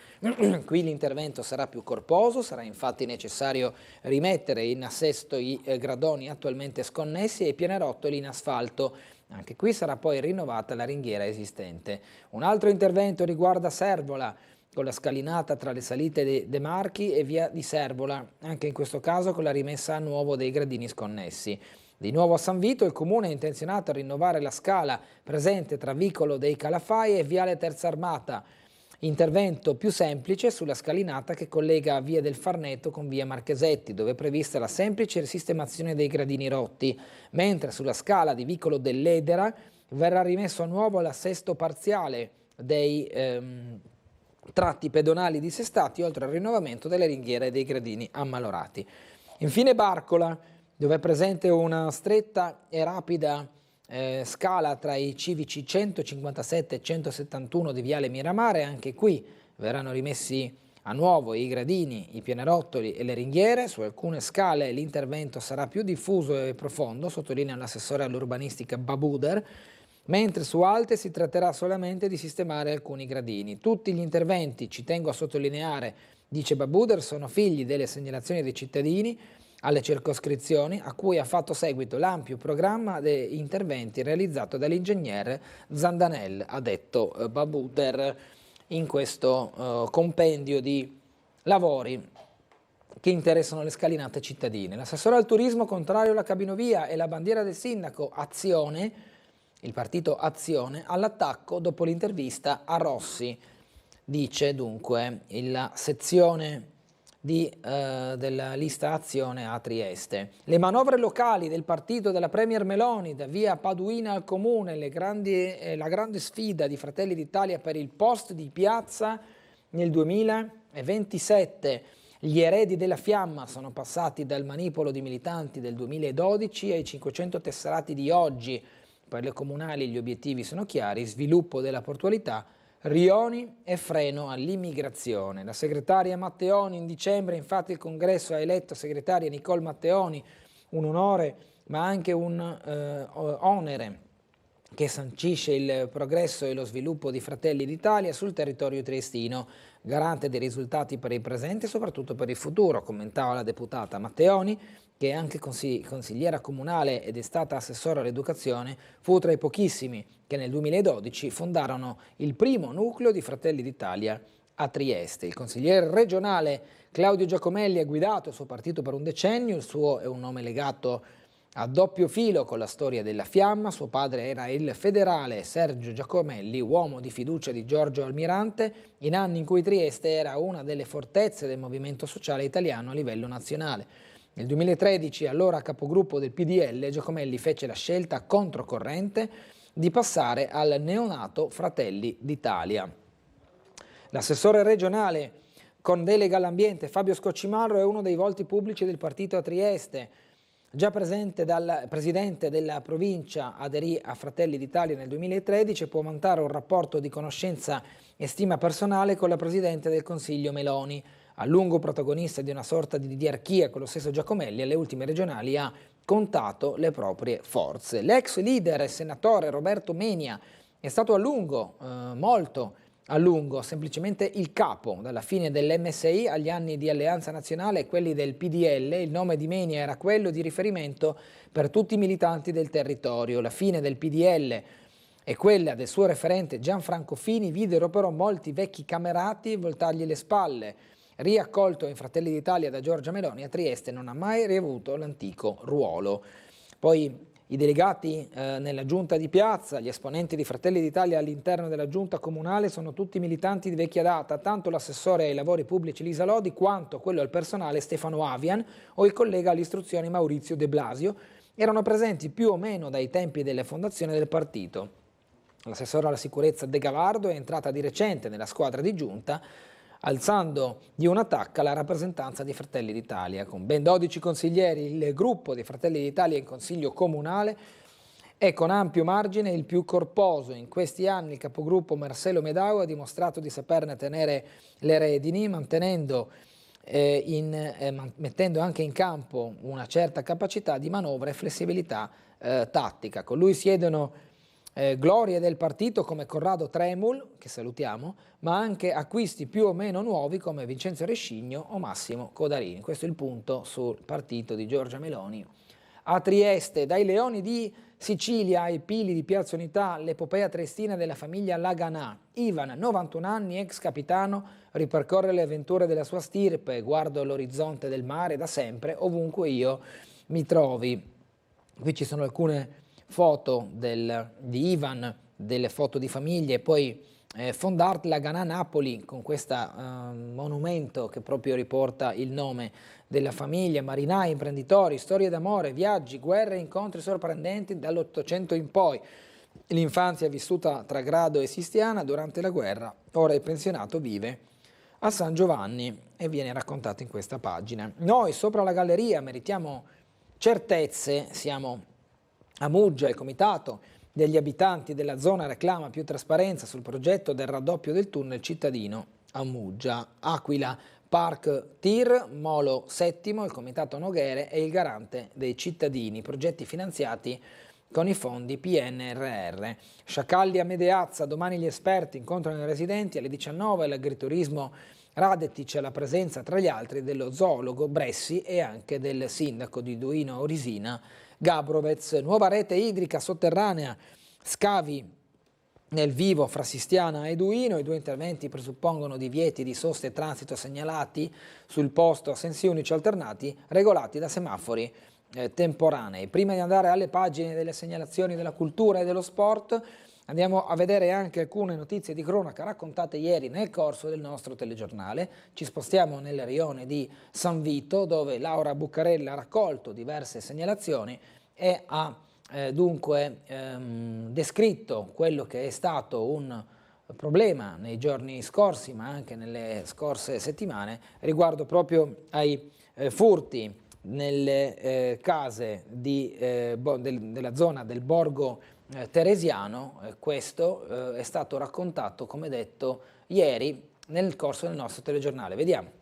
Qui l'intervento sarà più corposo, sarà infatti necessario rimettere in assesto i gradoni attualmente sconnessi e i pianerottoli in asfalto. Anche qui sarà poi rinnovata la ringhiera esistente. Un altro intervento riguarda Servola, con la scalinata tra le salite De Marchi e via di Servola, anche in questo caso con la rimessa a nuovo dei gradini sconnessi. Di nuovo a San Vito il comune è intenzionato a rinnovare la scala presente tra Vicolo dei Calafai e viale Terza Armata. Intervento più semplice sulla scalinata che collega via del Farneto con via Marchesetti, dove è prevista la semplice sistemazione dei gradini rotti, mentre sulla scala di Vicolo dell'Edera verrà rimesso a nuovo l'assesto parziale dei tratti pedonali dissestati, oltre al rinnovamento delle ringhiere e dei gradini ammalorati. Infine Barcola, dove è presente una stretta e rapida scala tra i civici 157 e 171 di viale Miramare. Anche qui verranno rimessi a nuovo i gradini, i pianerottoli e le ringhiere. Su alcune scale l'intervento sarà più diffuso e profondo, sottolinea l'assessore all'urbanistica Babuder, mentre su altre si tratterà solamente di sistemare alcuni gradini. Tutti gli interventi, ci tengo a sottolineare, dice Babuder, sono figli delle segnalazioni dei cittadini alle circoscrizioni, a cui ha fatto seguito l'ampio programma di interventi realizzato dall'ingegner Zandanel, ha detto Babuder in questo compendio di lavori che interessano le scalinate cittadine. L'assessore al turismo contrario alla cabinovia e la bandiera del sindaco Azione, il partito Azione, all'attacco dopo l'intervista a Rossi, dice dunque la sezione della lista Azione a Trieste. Le manovre locali del partito della Premier Meloni, da via Paduina al comune, la grande sfida di Fratelli d'Italia per il post di piazza nel 2027. Gli eredi della fiamma sono passati dal manipolo di militanti del 2012 ai 500 tesserati di oggi. Per le comunali gli obiettivi sono chiari: sviluppo della portualità, rioni e freno all'immigrazione. La segretaria Matteoni in dicembre, infatti, il congresso ha eletto segretaria Nicole Matteoni, un onore ma anche un onere che sancisce il progresso e lo sviluppo di Fratelli d'Italia sul territorio triestino, garante dei risultati per il presente e soprattutto per il futuro, commentava la deputata Matteoni, che è anche consigliera comunale ed è stata assessora all'educazione. Fu tra i pochissimi che nel 2012 fondarono il primo nucleo di Fratelli d'Italia a Trieste. Il consigliere regionale Claudio Giacomelli ha guidato il suo partito per un decennio, il suo è un nome legato a doppio filo con la storia della fiamma. Suo padre era il federale Sergio Giacomelli, uomo di fiducia di Giorgio Almirante, in anni in cui Trieste era una delle fortezze del movimento sociale italiano a livello nazionale. Nel 2013, allora capogruppo del PDL, Giacomelli fece la scelta controcorrente di passare al neonato Fratelli d'Italia. L'assessore regionale con delega all'ambiente Fabio Scoccimarro è uno dei volti pubblici del partito a Trieste. Già presente dal presidente della provincia, aderì a Fratelli d'Italia nel 2013 e può vantare un rapporto di conoscenza e stima personale con la presidente del Consiglio Meloni. A lungo protagonista di una sorta di diarchia con lo stesso Giacomelli, alle ultime regionali ha contato le proprie forze. L'ex leader e senatore Roberto Menia è stato a lungo, molto a lungo, semplicemente il capo. Dalla fine dell'MSI agli anni di Alleanza Nazionale e quelli del PDL, il nome di Menia era quello di riferimento per tutti i militanti del territorio. La fine del PDL e quella del suo referente Gianfranco Fini videro però molti vecchi camerati voltargli le spalle. Riaccolto in Fratelli d'Italia da Giorgia Meloni, a Trieste non ha mai riavuto l'antico ruolo. Poi i delegati nella giunta di piazza, gli esponenti di Fratelli d'Italia all'interno della giunta comunale sono tutti militanti di vecchia data, tanto l'assessore ai lavori pubblici Lisa Lodi quanto quello al personale Stefano Avian o il collega all'istruzione Maurizio De Blasio erano presenti più o meno dai tempi delle fondazioni del partito. L'assessore alla sicurezza De Gavardo è entrata di recente nella squadra di giunta, alzando di una tacca la rappresentanza di Fratelli d'Italia. Con ben 12 consiglieri, il gruppo di Fratelli d'Italia in Consiglio Comunale è con ampio margine il più corposo. In questi anni il capogruppo Marcello Medau ha dimostrato di saperne tenere le redini, mettendo anche in campo una certa capacità di manovra e flessibilità tattica. Con lui siedono glorie del partito come Corrado Tremul, che salutiamo, ma anche acquisti più o meno nuovi come Vincenzo Rescigno o Massimo Codarini. Questo è il punto sul partito di Giorgia Meloni. A Trieste, dai Leoni di Sicilia ai Pili di Piazza Unità, l'epopea triestina della famiglia Laganà. Ivan, 91 anni, ex capitano, ripercorre le avventure della sua stirpe. Guardo l'orizzonte del mare da sempre, ovunque io mi trovi. Qui ci sono alcune foto di Ivan, delle foto di famiglie, e poi Fondart Laganà Napoli con questo monumento che proprio riporta il nome della famiglia, marinai, imprenditori, storie d'amore, viaggi, guerre, incontri sorprendenti dall'800 in poi. L'infanzia vissuta tra Grado e Sistiana durante la guerra, ora il pensionato vive a San Giovanni e viene raccontato in questa pagina. Noi sopra la galleria meritiamo certezze, siamo a Muggia, il comitato degli abitanti della zona reclama più trasparenza sul progetto del raddoppio del tunnel cittadino a Muggia. Aquila, Park Tir, Molo Settimo, il comitato Noghere è il garante dei cittadini, progetti finanziati con i fondi PNRR. Sciacalli a Medeazza, domani gli esperti incontrano i residenti alle 19, l'agriturismo Radetic alla presenza tra gli altri dello zoologo Bressi e anche del sindaco di Duino Orisina Gabrovez. Nuova rete idrica sotterranea, scavi nel vivo fra Sistiana e Duino. I due interventi presuppongono divieti di sosta e transito segnalati sul posto a sensi unici alternati regolati da semafori temporanei. Prima di andare alle pagine delle segnalazioni della cultura e dello sport, andiamo a vedere anche alcune notizie di cronaca raccontate ieri nel corso del nostro telegiornale. Ci spostiamo nel rione di San Vito, dove Laura Buccarella ha raccolto diverse segnalazioni e ha dunque descritto quello che è stato un problema nei giorni scorsi, ma anche nelle scorse settimane, riguardo proprio ai furti nelle case della zona del Borgo Teresiano. Questo è stato raccontato, come detto, ieri nel corso del nostro telegiornale. Vediamo.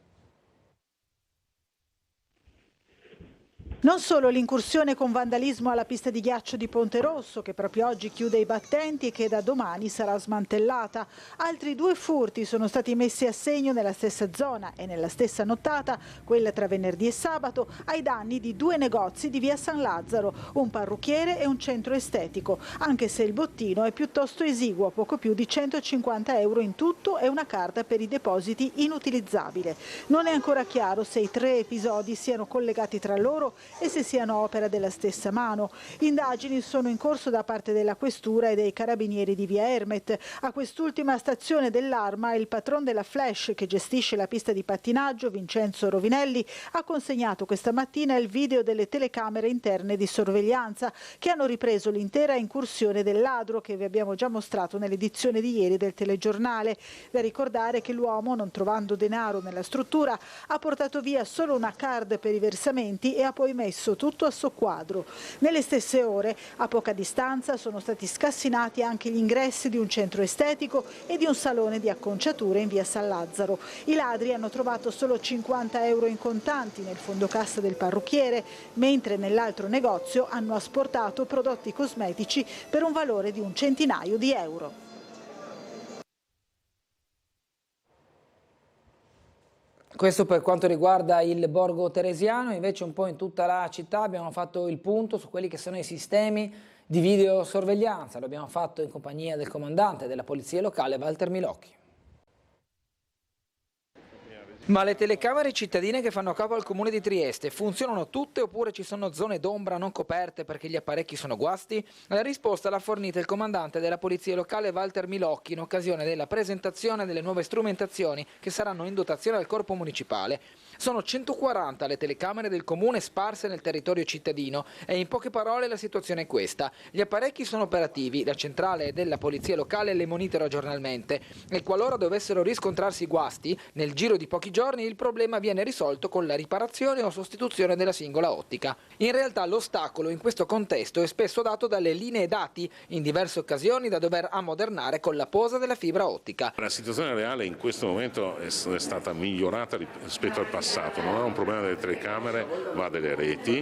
Non solo l'incursione con vandalismo alla pista di ghiaccio di Ponte Rosso, che proprio oggi chiude i battenti e che da domani sarà smantellata. Altri 2 furti sono stati messi a segno nella stessa zona e nella stessa nottata, quella tra venerdì e sabato, ai danni di 2 negozi di via San Lazzaro, un parrucchiere e un centro estetico, anche se il bottino è piuttosto esiguo, poco più di 150 euro in tutto e una carta per i depositi inutilizzabile. Non è ancora chiaro se i 3 episodi siano collegati tra loro e se siano opera della stessa mano. Indagini sono in corso da parte della Questura e dei Carabinieri di via Ermet. A quest'ultima stazione dell'Arma il patron della Flash, che gestisce la pista di pattinaggio, Vincenzo Rovinelli, ha consegnato questa mattina il video delle telecamere interne di sorveglianza che hanno ripreso l'intera incursione del ladro, che vi abbiamo già mostrato nell'edizione di ieri del telegiornale. Da ricordare che l'uomo, non trovando denaro nella struttura, ha portato via solo una card per i versamenti e ha poi messo tutto a soqquadro. Nelle stesse ore, a poca distanza, sono stati scassinati anche gli ingressi di un centro estetico e di un salone di acconciature in via San Lazzaro. I ladri hanno trovato solo 50 euro in contanti nel fondo cassa del parrucchiere, mentre nell'altro negozio hanno asportato prodotti cosmetici per un valore di un centinaio di euro. Questo per quanto riguarda il Borgo Teresiano. Invece un po' in tutta la città abbiamo fatto il punto su quelli che sono i sistemi di videosorveglianza. Lo abbiamo fatto in compagnia del comandante della polizia locale Walter Milocchi. Ma le telecamere cittadine che fanno capo al comune di Trieste funzionano tutte oppure ci sono zone d'ombra non coperte perché gli apparecchi sono guasti? La risposta l'ha fornita il comandante della polizia locale Walter Milocchi in occasione della presentazione delle nuove strumentazioni che saranno in dotazione al corpo municipale. Sono 140 le telecamere del comune sparse nel territorio cittadino e in poche parole la situazione è questa. Gli apparecchi sono operativi, la centrale della polizia locale le monitora giornalmente e qualora dovessero riscontrarsi guasti, nel giro di pochi giorni il problema viene risolto con la riparazione o sostituzione della singola ottica. In realtà l'ostacolo in questo contesto è spesso dato dalle linee dati, in diverse occasioni da dover ammodernare con la posa della fibra ottica. La situazione reale in questo momento è stata migliorata rispetto al passato. Non è un problema delle telecamere ma delle reti,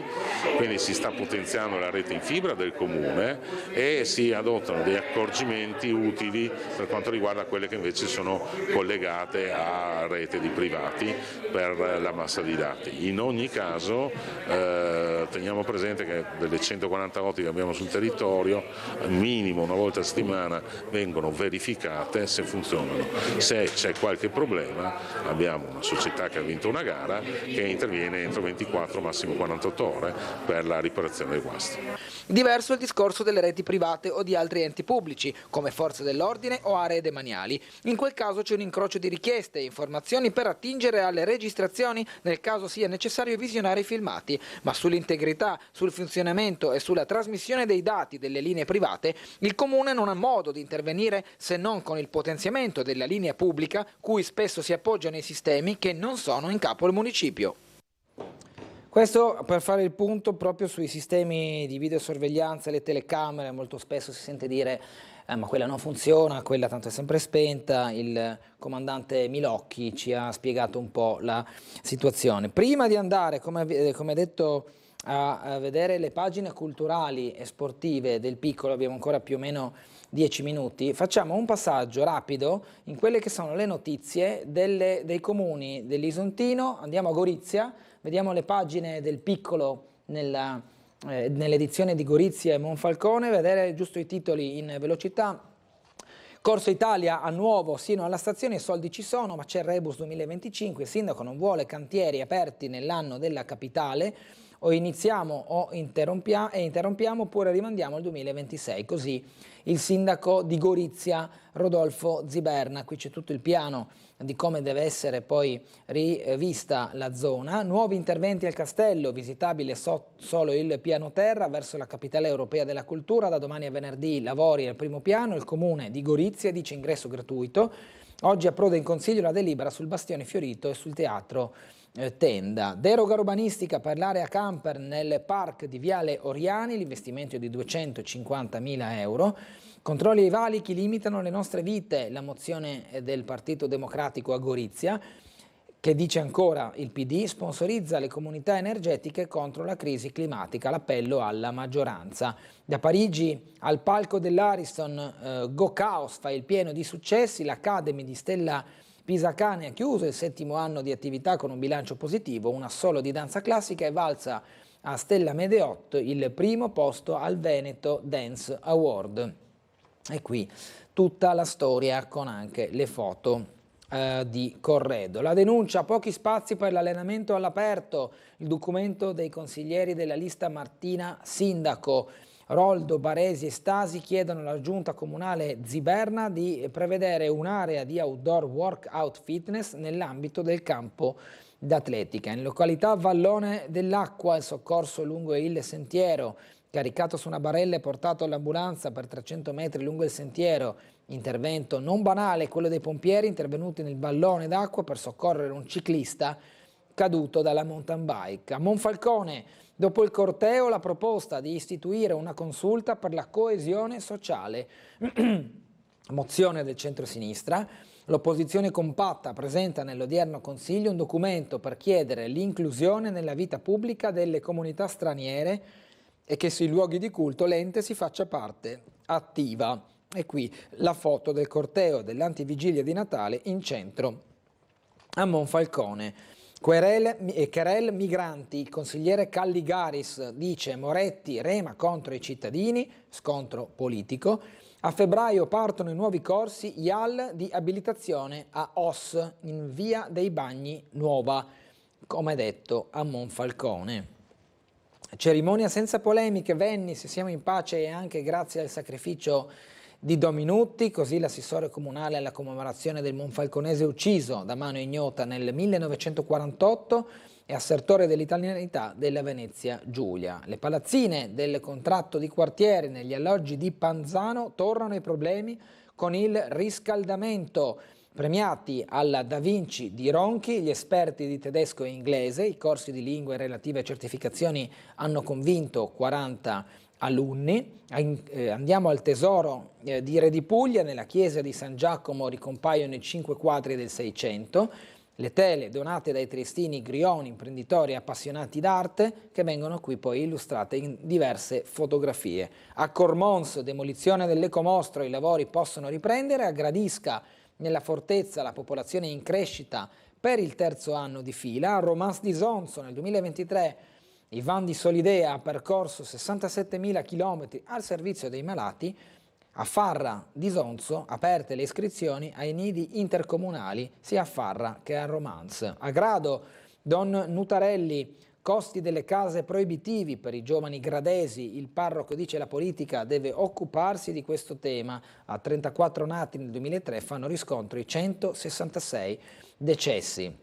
quindi si sta potenziando la rete in fibra del comune e si adottano degli accorgimenti utili per quanto riguarda quelle che invece sono collegate a rete di privati per la massa di dati. In ogni caso teniamo presente che delle 140 ottiche che abbiamo sul territorio, minimo una volta a settimana vengono verificate se funzionano. Se c'è qualche problema abbiamo una società che ha vinto una gara che interviene entro 24, massimo 48 ore per la riparazione del guasto. Diverso il discorso delle reti private o di altri enti pubblici, come forze dell'ordine o aree demaniali. In quel caso c'è un incrocio di richieste e informazioni per attingere alle registrazioni nel caso sia necessario visionare i filmati, ma sull'integrità, sul funzionamento e sulla trasmissione dei dati delle linee private il Comune non ha modo di intervenire se non con il potenziamento della linea pubblica, cui spesso si appoggiano i sistemi che non sono in capo al municipio. Questo per fare il punto proprio sui sistemi di videosorveglianza e le telecamere. Molto spesso si sente dire ma quella non funziona, quella tanto è sempre spenta. Il comandante Milocchi ci ha spiegato un po' la situazione. Prima di andare, come detto, a vedere le pagine culturali e sportive del Piccolo, abbiamo ancora più o meno 10 minuti, facciamo un passaggio rapido in quelle che sono le notizie dei comuni dell'Isontino. Andiamo a Gorizia, vediamo le pagine del Piccolo nell'edizione di Gorizia e Monfalcone, vedere giusto i titoli in velocità. Corso Italia a nuovo sino alla stazione, i soldi ci sono ma c'è il rebus 2025, il sindaco non vuole cantieri aperti nell'anno della capitale. o iniziamo o interrompiamo oppure rimandiamo al 2026, così il sindaco di Gorizia Rodolfo Ziberna. Qui c'è tutto il piano di come deve essere poi rivista la zona. Nuovi interventi al castello, visitabile solo il piano terra verso la capitale europea della cultura. Da domani a venerdì lavori al primo piano. Il comune di Gorizia dice ingresso gratuito. Oggi approda in consiglio la delibera sul Bastione Fiorito e sul teatro Tenda. Deroga urbanistica per l'area camper nel park di Viale Oriani, l'investimento è di 250.000 euro. Controlli ai valichi limitano le nostre vite, la mozione del Partito Democratico a Gorizia, che dice ancora il PD, sponsorizza le comunità energetiche contro la crisi climatica, l'appello alla maggioranza. Da Parigi al palco dell'Ariston, Go Chaos fa il pieno di successi, l'Academy di Stella Pisacane ha chiuso il 7° anno di attività con un bilancio positivo, una solo di danza classica e valsa a Stella Medeot il primo posto al Veneto Dance Award. E qui tutta la storia con anche le foto di Corredo. La denuncia, pochi spazi per l'allenamento all'aperto, il documento dei consiglieri della lista Martina Sindaco. Roldo, Baresi e Stasi chiedono alla giunta comunale Ziberna di prevedere un'area di outdoor workout fitness nell'ambito del campo d'atletica. In località Vallone dell'Acqua il soccorso lungo il sentiero, caricato su una barella e portato all'ambulanza per 300 metri lungo il sentiero. Intervento non banale, quello dei pompieri intervenuti nel ballone d'acqua per soccorrere un ciclista caduto dalla mountain bike. A Monfalcone, dopo il corteo, la proposta di istituire una consulta per la coesione sociale. Mozione del centro-sinistra. L'opposizione compatta presenta nell'odierno Consiglio un documento per chiedere l'inclusione nella vita pubblica delle comunità straniere e che sui luoghi di culto l'ente si faccia parte attiva. E qui la foto del corteo dell'antivigilia di Natale in centro a Monfalcone. Querel migranti, il consigliere Calligaris dice Moretti rema contro i cittadini, scontro politico. A febbraio partono i nuovi corsi IAL di abilitazione a OS in via dei Bagni Nuova, come detto a Monfalcone. Cerimonia senza polemiche, Venni, se siamo in pace e anche grazie al sacrificio di Dominutti, così l'assessore comunale alla commemorazione del monfalconese ucciso da mano ignota nel 1948 e assertore dell'italianità della Venezia Giulia. Le palazzine del contratto di quartiere negli alloggi di Panzano tornano ai problemi con il riscaldamento. Premiati alla Da Vinci di Ronchi, gli esperti di tedesco e inglese, i corsi di lingua e relative certificazioni hanno convinto 40 alunni. Andiamo al tesoro di Re di Puglia, nella chiesa di San Giacomo ricompaiono i 5 quadri del 600, le tele donate dai triestini Grioni, imprenditori appassionati d'arte, che vengono qui poi illustrate in diverse fotografie. A Cormons, demolizione dell'ecomostro, i lavori possono riprendere. A Gradisca, nella fortezza, la popolazione è in crescita per il 3° anno di fila. A Romans di Sonzo, nel 2023, Ivan di Solidea ha percorso 67.000 km al servizio dei malati. A Farra di Sonzo, aperte le iscrizioni ai nidi intercomunali sia a Farra che a Romans. A Grado, Don Nutarelli, costi delle case proibitivi per i giovani gradesi. Il parroco dice la politica deve occuparsi di questo tema. A 34 nati nel 2003 fanno riscontro i 166 decessi.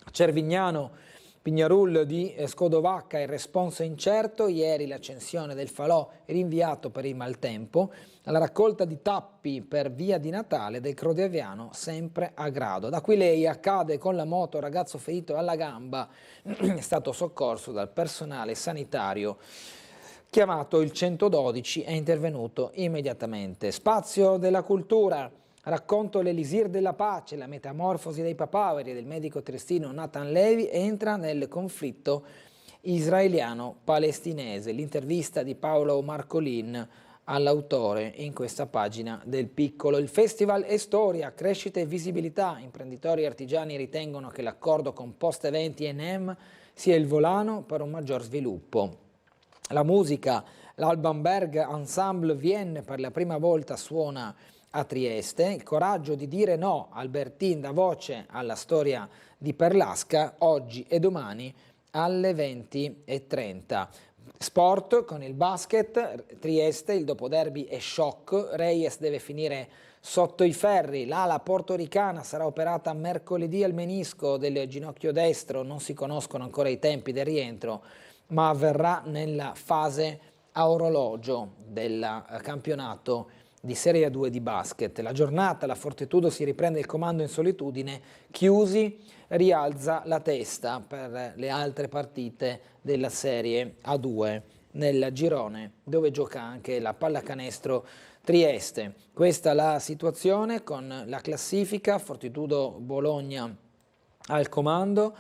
A Cervignano, Pignarul di Scodovacca, il responso incerto. Ieri l'accensione del falò rinviato per il maltempo. Alla raccolta di tappi per via di Natale del Crodeviano, sempre a Grado. Da Aquileia accade con la moto, ragazzo ferito alla gamba, è stato soccorso dal personale sanitario. Chiamato il 112 è intervenuto immediatamente. Spazio della cultura. Racconto l'Elisir della pace, la metamorfosi dei papaveri del medico triestino Nathan Levi entra nel conflitto israeliano-palestinese. L'intervista di Paolo Marcolin all'autore in questa pagina del Piccolo. Il festival è storia, crescita e visibilità. Imprenditori e artigiani ritengono che l'accordo con Post Eventi e NEM sia il volano per un maggior sviluppo. La musica, l'Alban Berg Ensemble Vienne per la prima volta suona a Trieste. Il coraggio di dire no, Albertin dà voce alla storia di Perlasca oggi e domani alle 20:30. Sport con il basket, Trieste, il dopoderby è shock, Reyes deve finire sotto i ferri, l'ala portoricana sarà operata mercoledì al menisco del ginocchio destro, non si conoscono ancora i tempi del rientro, ma avverrà nella fase a orologio del campionato di Serie A2 di basket. La giornata, la Fortitudo si riprende il comando in solitudine, Chiusi rialza la testa per le altre partite della Serie A2 nel girone dove gioca anche la Pallacanestro Trieste. Questa è la situazione con la classifica, Fortitudo Bologna al comando,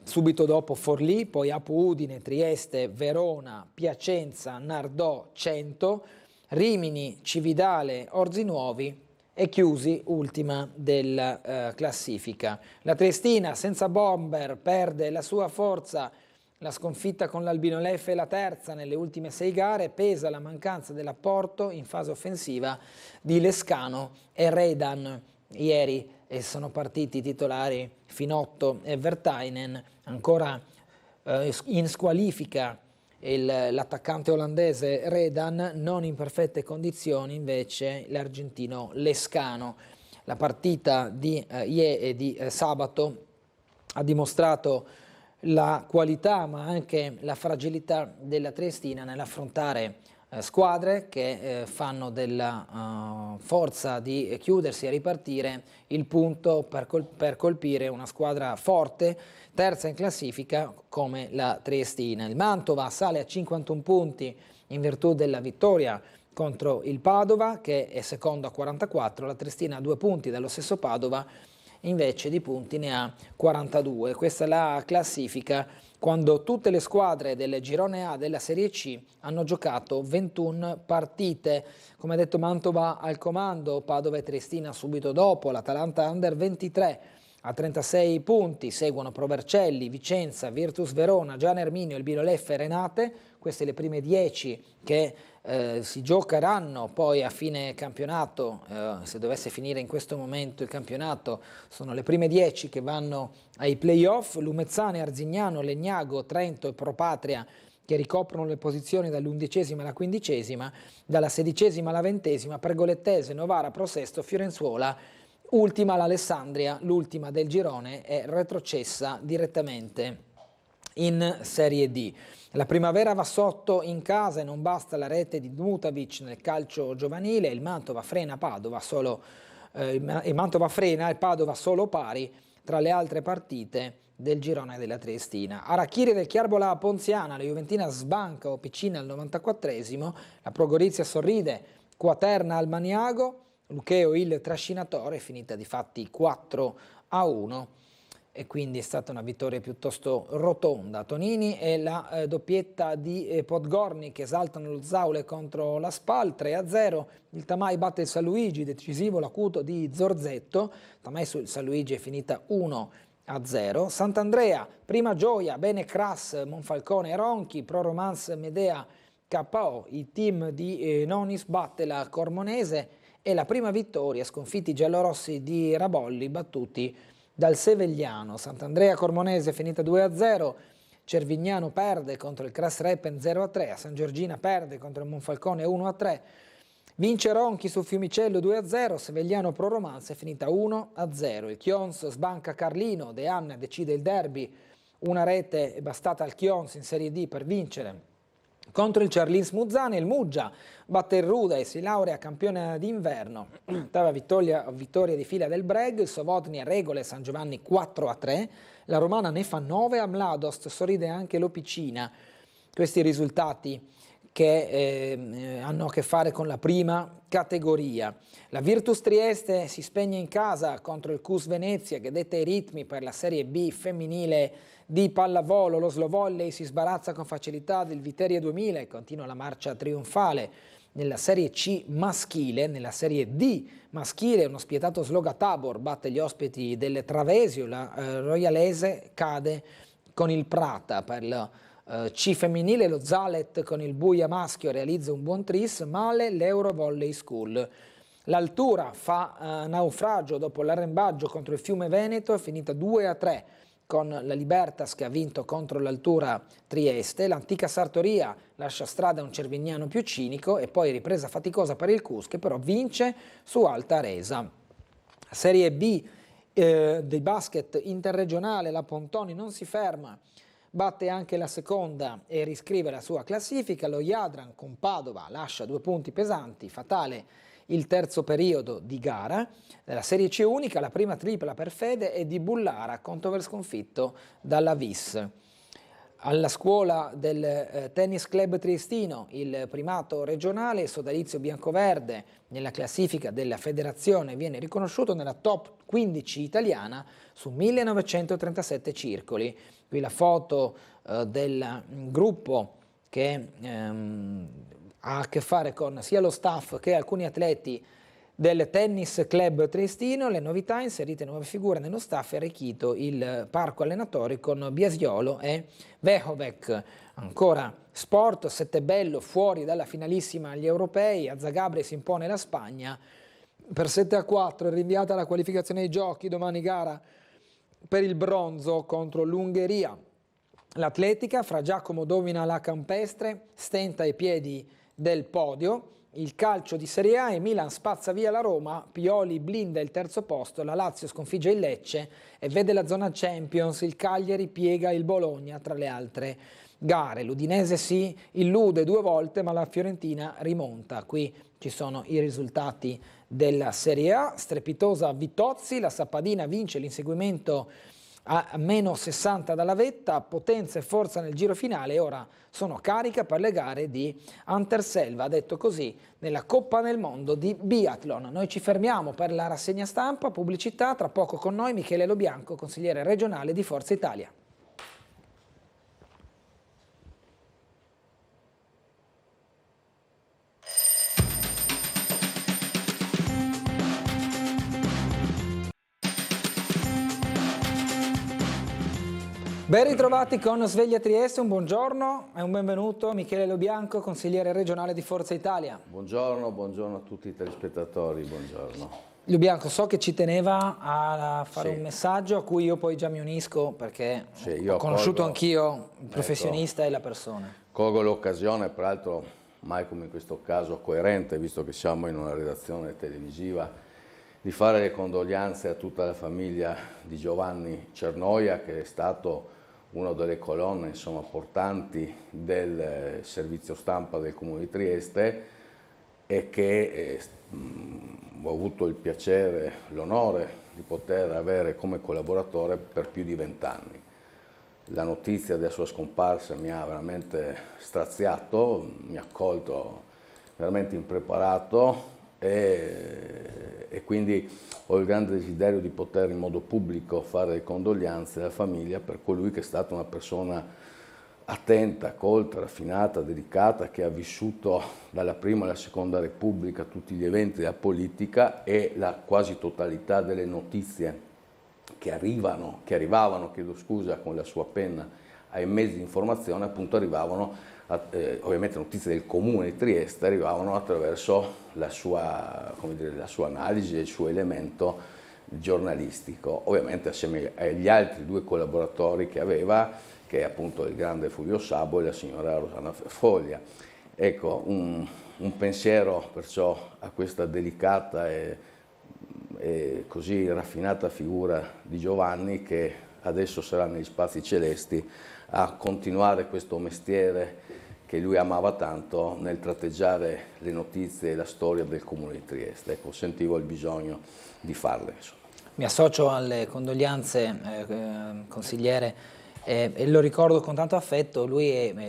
subito dopo Forlì, poi Apu Udine, Trieste, Verona, Piacenza, Nardò, Cento, Rimini, Cividale, Orzinuovi e Chiusi, ultima della classifica. La Triestina senza bomber perde la sua forza, la sconfitta con l'Albino Leffe è la terza nelle ultime 6 gare, pesa la mancanza dell'apporto in fase offensiva di Lescano e Redan. Ieri sono partiti i titolari Finotto e Vertainen, ancora in squalifica l'attaccante olandese Redan, non in perfette condizioni invece l'argentino Lescano. La partita di sabato ha dimostrato la qualità ma anche la fragilità della Triestina nell'affrontare squadre che fanno della forza di chiudersi e ripartire il punto per colpire una squadra forte, terza in classifica come la Triestina. Il Mantova sale a 51 punti in virtù della vittoria contro il Padova che è secondo a 44, la Triestina ha 2 punti dallo stesso Padova, invece di punti ne ha 42. Questa è la classifica quando tutte le squadre del girone A della Serie C hanno giocato 21 partite. Come detto, Mantova al comando, Padova e Triestina subito dopo, l'Atalanta Under 23 a 36 punti, seguono Provercelli, Vicenza, Virtus Verona, Gian Erminio, Albino Leffe e Renate. Queste le prime 10 che si giocheranno poi a fine campionato, se dovesse finire in questo momento il campionato, sono le prime 10 che vanno ai playoff. Lumezzane, Arzignano, Legnago, Trento e Propatria che ricoprono le posizioni dall'11ª alla 15ª, dalla 16ª alla 20ª, Pergolettese, Novara, Prosesto, Fiorenzuola, ultima l'Alessandria, l'ultima del girone, è retrocessa direttamente in Serie D. La Primavera va sotto in casa e non basta la rete di Dmutavic nel calcio giovanile, il Mantova frena il Padova solo pari tra le altre partite del girone della Triestina. Arachiri del Chiarbola Ponziana, la Juventina sbanca Opicina al 94esimo, la Progorizia sorride, Quaterna al Maniago, Lucheo il trascinatore, finita di fatti 4-1 e quindi è stata una vittoria piuttosto rotonda. Tonini e la doppietta di Podgorny che esaltano lo Zaule contro la Spal, 3-0, il Tamai batte il San Luigi, decisivo l'acuto di Zorzetto, Tamai sul San Luigi è finita 1-0, Sant'Andrea, prima gioia, bene Crass, Monfalcone e Ronchi, Pro Romance Medea KO, il team di Nonis batte la Cormonese e la prima vittoria, sconfitti i giallorossi di Rabolli battuti dal Sevegliano. Sant'Andrea Cormonese finita 2-0, Cervignano perde contro il Crass Repen 0-3, a San Giorgina perde contro il Monfalcone 1-3, vince Ronchi su Fiumicello 2-0, Sevegliano Pro Romance è finita 1-0, il Chions sbanca Carlino, De Anne decide il derby, una rete è bastata al Chions in Serie D per vincere contro il Cerlins Muzzane, il Muggia batte il Ruda e si laurea campione d'inverno, ottava vittoria di fila del Breg, il Sovotnia regole San Giovanni 4-3, la Romana ne fa 9, a Mladost sorride anche l'Opicina. Questi risultati che hanno a che fare con la prima categoria. La Virtus Trieste si spegne in casa contro il Cus Venezia che detta i ritmi per la Serie B femminile di pallavolo, lo Slovolley si sbarazza con facilità del Viteria 2000 e continua la marcia trionfale nella Serie C maschile. Nella Serie D maschile uno spietato Sloga Tabor batte gli ospiti del Travesio, la Royalese cade con il Prata. Per la C femminile lo Zalet con il Buia maschio realizza un buon tris, male l'Euro Volley School. L'Altura fa naufragio dopo l'arrembaggio contro il Fiume Veneto, è finita 2-3 con la Libertas che ha vinto contro l'Altura Trieste, l'antica Sartoria lascia strada un Cervignano più cinico e poi ripresa faticosa per il Cus che però vince su alta resa. Serie B del basket interregionale, la Pontoni non si ferma, batte anche la seconda e riscrive la sua classifica. Lo Jadran con Padova lascia 2 punti pesanti, fatale il terzo periodo di gara. Nella Serie C unica la prima tripla per Fede è di Bullara contro aver sconfitto dalla Vis. Alla scuola del Tennis Club Triestino il primato regionale, sodalizio biancoverde nella classifica della federazione viene riconosciuto nella top 15 italiana su 1937 circoli. Qui la foto del gruppo che ha a che fare con sia lo staff che alcuni atleti del Tennis Club Triestino. Le novità: inserite nuove figure nello staff e arricchito il parco allenatori con Biasiolo e Vehovec. Ancora sport, Settebello fuori dalla finalissima agli europei, a Zagabria si impone la Spagna per 7-4, è rinviata la qualificazione ai giochi, domani gara per il bronzo contro l'Ungheria. L'atletica, Fra Giacomo domina la campestre, stenta ai piedi del podio. Il calcio di Serie A e Milan spazza via la Roma, Pioli blinda il terzo posto, la Lazio sconfigge il Lecce e vede la zona Champions, il Cagliari piega il Bologna tra le altre gare. L'Udinese si illude 2 volte ma la Fiorentina rimonta. Qui ci sono i risultati della Serie A, strepitosa Vitozzi, la Sappadina vince l'inseguimento a meno 60 dalla vetta, potenza e forza nel giro finale e ora sono carica per le gare di Anterselva, detto così, nella Coppa del Mondo di Biathlon. Noi ci fermiamo per la rassegna stampa, pubblicità, tra poco con noi Michele Lobianco, consigliere regionale di Forza Italia. Ben ritrovati con Sveglia Trieste, un buongiorno e un benvenuto Michele Lobianco, consigliere regionale di Forza Italia. Buongiorno, buongiorno a tutti i telespettatori, buongiorno. Lobianco, so che ci teneva a fare un messaggio a cui io poi già mi unisco perché ho conosciuto anch'io il professionista e la persona. Colgo l'occasione, peraltro mai come in questo caso coerente, visto che siamo in una redazione televisiva, di fare le condoglianze a tutta la famiglia di Giovanni Cernoia, che è stato una delle colonne portanti del servizio stampa del Comune di Trieste e che ho avuto il piacere, l'onore di poter avere come collaboratore per più di 20 anni. La notizia della sua scomparsa mi ha veramente straziato, mi ha colto veramente impreparato e quindi ho il grande desiderio di poter in modo pubblico fare le condoglianze alla famiglia per colui che è stata una persona attenta, colta, raffinata, dedicata, che ha vissuto dalla prima alla seconda Repubblica tutti gli eventi della politica e la quasi totalità delle notizie che arrivavano, con la sua penna ai mezzi di informazione, appunto arrivavano, ovviamente notizie del Comune di Trieste, arrivavano attraverso la sua analisi e il suo elemento giornalistico, ovviamente assieme agli altri 2 collaboratori che aveva, che è appunto il grande Fulvio Sabo e la signora Rosanna Foglia. Ecco, un pensiero perciò a questa delicata e così raffinata figura di Giovanni, che adesso sarà negli spazi celesti a continuare questo mestiere che lui amava tanto nel tratteggiare le notizie e la storia del Comune di Trieste. Ecco, sentivo il bisogno di farle. Mi associo alle condoglianze, consigliere, e lo ricordo con tanto affetto.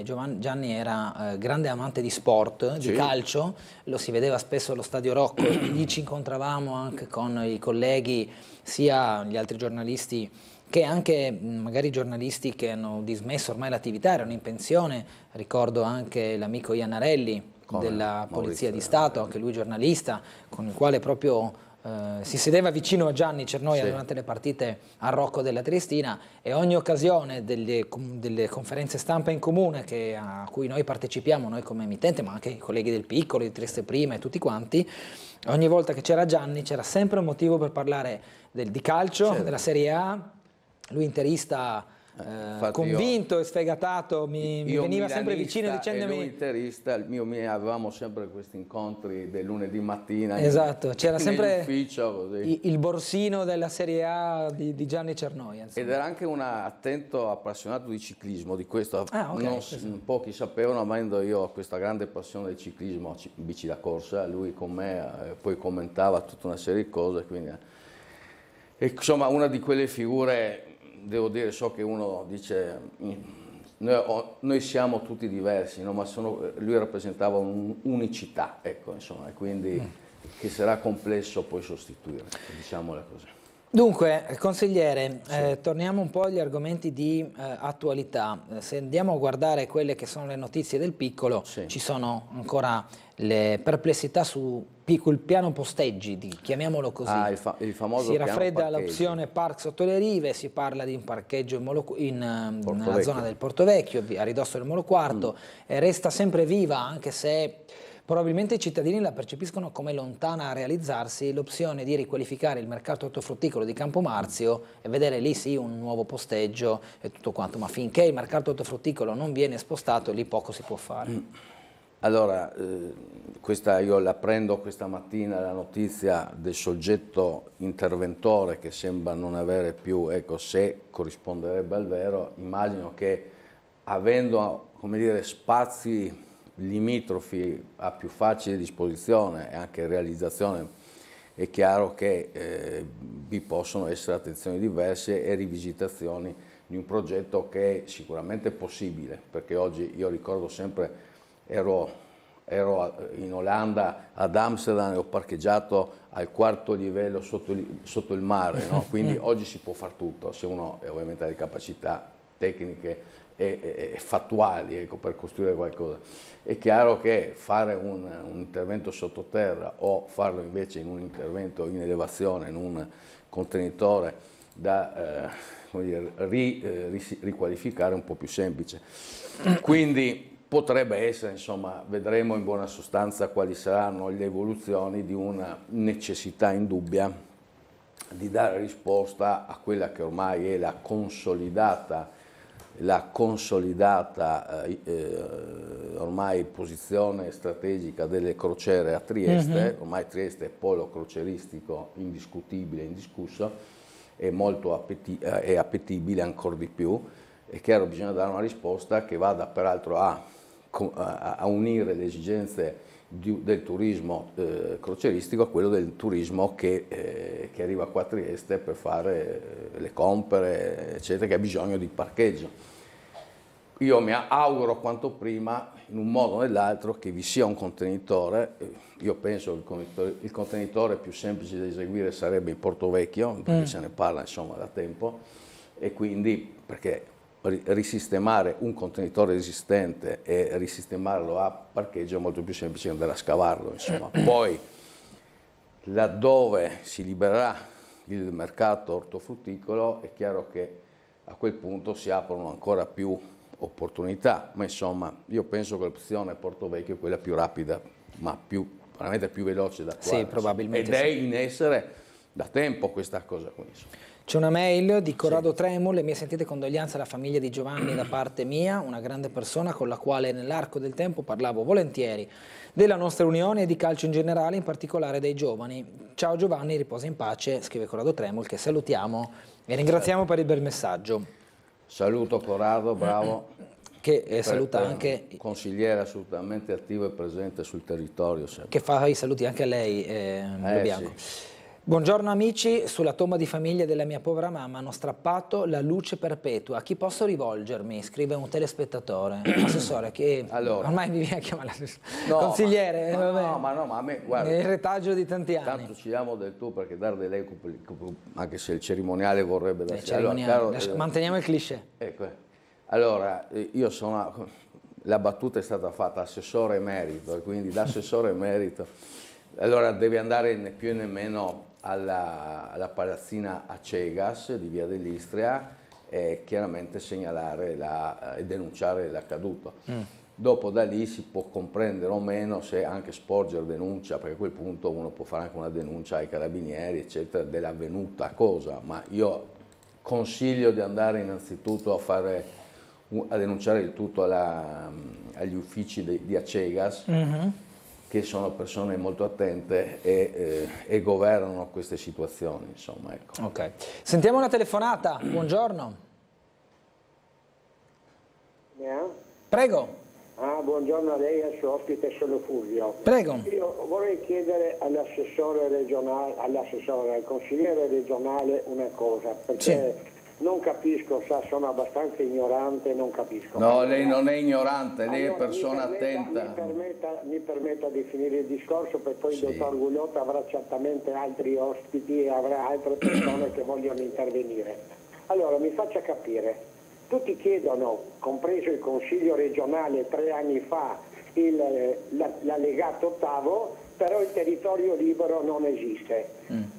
Gianni era grande amante di sport, di calcio, lo si vedeva spesso allo Stadio Rocco, lì ci incontravamo anche con i colleghi, sia gli altri giornalisti che anche magari giornalisti che hanno dismesso ormai l'attività, erano in pensione. Ricordo anche l'amico Iannarelli della Polizia di Stato, anche lui giornalista, con il quale proprio si sedeva vicino a Gianni Cernoia durante le partite al Rocco della Triestina, e ogni occasione delle conferenze stampa in comune a cui noi partecipiamo, noi come emittente, ma anche i colleghi del Piccolo, di Trieste Prima e tutti quanti, ogni volta che c'era Gianni c'era sempre un motivo per parlare di calcio, della Serie A, lui interista convinto e sfegatato, mi veniva sempre vicino dicendomi... Lui interista, avevamo sempre questi incontri del lunedì mattina. Esatto, c'era sempre così. Il borsino della Serie A di Gianni Cernoia. Ed era anche un attento appassionato di ciclismo, di questo pochi sapevano, ma io ho questa grande passione del ciclismo, bici da corsa, lui con me poi commentava tutta una serie di cose, quindi insomma una di quelle figure. Devo dire, so che uno dice, noi siamo tutti diversi, no? Ma lui rappresentava un'unicità, ecco, insomma, e quindi che sarà complesso poi sostituire, diciamola così. Dunque, consigliere, torniamo un po' agli argomenti di attualità. Se andiamo a guardare quelle che sono le notizie del piccolo, ci sono ancora le perplessità su il piano posteggi, chiamiamolo così. Il famoso si raffredda piano l'opzione park sotto le rive, si parla di un parcheggio nella zona del Porto Vecchio, a ridosso del Molo Quarto, resta sempre viva, anche se probabilmente i cittadini la percepiscono come lontana a realizzarsi, l'opzione di riqualificare il mercato ortofrutticolo di Campomarzio e vedere lì sì un nuovo posteggio e tutto quanto, ma finché il mercato ortofrutticolo non viene spostato lì poco si può fare. Allora, io la prendo questa mattina la notizia del soggetto interventore che sembra non avere più, ecco, se corrisponderebbe al vero, immagino che avendo, come dire, spazi limitrofi a più facile disposizione e anche realizzazione, è chiaro che vi possono essere attenzioni diverse e rivisitazioni di un progetto che è sicuramente possibile, perché oggi io ricordo sempre ero in Olanda, ad Amsterdam, e ho parcheggiato al 4° livello sotto il mare, no? Quindi oggi si può fare tutto, se uno ovviamente ha le capacità tecniche e fattuali, ecco, per costruire qualcosa. È chiaro che fare un intervento sottoterra o farlo invece in un intervento in elevazione, in un contenitore da riqualificare, è un po' più semplice. Quindi potrebbe essere, insomma, vedremo in buona sostanza quali saranno le evoluzioni di una necessità indubbia di dare risposta a quella che ormai è la consolidata ormai posizione strategica delle crociere a Trieste. Ormai Trieste è polo croceristico indiscutibile, indiscusso, è molto appetibile ancora di più. È chiaro, bisogna dare una risposta che vada peraltro a unire le esigenze del turismo croceristico a quello del turismo che arriva qua a Trieste per fare le compere, eccetera, che ha bisogno di parcheggio. Io mi auguro quanto prima, in un modo o nell'altro, che vi sia un contenitore. Io penso che il contenitore più semplice da eseguire sarebbe il Porto Vecchio, perché se ne parla, insomma, da tempo, e quindi perché risistemare un contenitore esistente e risistemarlo a parcheggio è molto più semplice che andare a scavarlo, insomma. Poi, laddove si libererà il mercato ortofrutticolo, è chiaro che a quel punto si aprono ancora più opportunità, ma insomma io penso che l'opzione Porto Vecchio è quella più rapida, ma veramente più veloce da attuare. Sì, probabilmente. Ed è in essere da tempo questa cosa qui. C'è una mail di Corrado Tremul, le mie sentite condoglianze alla famiglia di Giovanni da parte mia, una grande persona con la quale nell'arco del tempo parlavo volentieri della nostra unione e di calcio in generale, in particolare dei giovani. Ciao Giovanni, riposa in pace, scrive Corrado Tremul, che salutiamo e ringraziamo per il bel messaggio. Saluto Corrado, bravo. Che saluta anche... Consigliere assolutamente attivo e presente sul territorio. Sempre. Che fa i saluti anche a lei, Bianco. Sì. Buongiorno amici, sulla tomba di famiglia della mia povera mamma hanno strappato la luce perpetua. A chi posso rivolgermi? Scrive un telespettatore. Assessore, che allora, ormai mi viene a chiamare consigliere. Ma a me, guarda, è il retaggio di tanti anni. Tanto ci diamo del tu, perché dare di lei, anche se il cerimoniale vorrebbe darci. Manteniamo il cliché. Ecco, allora, la battuta è stata fatta assessore emerito, e quindi l'assessore emerito, allora deve andare né più né meno alla palazzina a Cegas di via dell'Istria e chiaramente segnalare e denunciare l'accaduto. Dopo da lì si può comprendere o meno se anche sporgere denuncia, perché a quel punto uno può fare anche una denuncia ai carabinieri, eccetera, dell'avvenuta cosa, ma io consiglio di andare innanzitutto a denunciare il tutto agli uffici di Acegas, che sono persone molto attente e governano queste situazioni, insomma, ecco. Ok. Sentiamo una telefonata, buongiorno. Prego. Buongiorno a lei e al suo ospite, sono Fulvio. Prego. Io vorrei chiedere all'assessore regionale, al consigliere regionale una cosa, perché non capisco, sono abbastanza ignorante, non capisco. No, lei non è ignorante, lei è persona attenta. Mi permetta di finire il discorso, perché poi il dottor Gugliotta avrà certamente altri ospiti e avrà altre persone che vogliono intervenire. Allora, mi faccia capire. Tutti chiedono, compreso il Consiglio regionale 3 anni fa, l'allegato ottavo, però il territorio libero non esiste.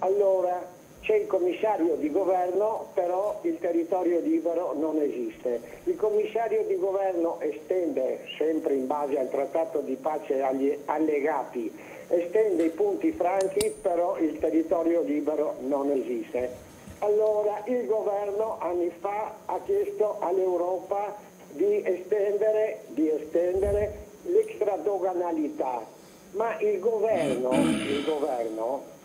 Allora c'è il commissario di governo, però il territorio libero non esiste. Il commissario di governo estende, sempre in base al trattato di pace agli allegati, estende i punti franchi, però il territorio libero non esiste. Allora il governo anni fa ha chiesto all'Europa di estendere l'extradoganalità, ma il governo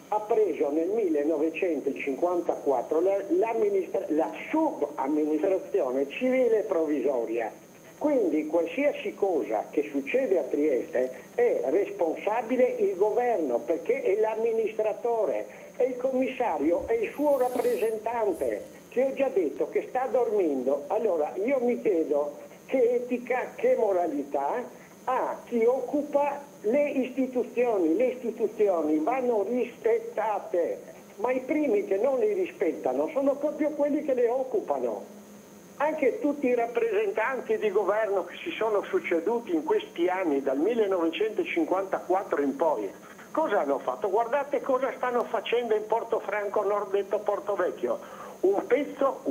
ha preso nel 1954 la subamministrazione civile provvisoria. Quindi qualsiasi cosa che succede a Trieste è responsabile il governo, perché è l'amministratore, e il commissario è il suo rappresentante, che ho già detto che sta dormendo. Allora io mi chiedo che etica, che moralità ha chi occupa le istituzioni. Le istituzioni vanno rispettate, ma i primi che non le rispettano sono proprio quelli che le occupano. Anche tutti i rappresentanti di governo che si sono succeduti in questi anni, dal 1954 in poi, cosa hanno fatto? Guardate cosa stanno facendo in Portofranco, Nordetto, Portovecchio. Un pezzo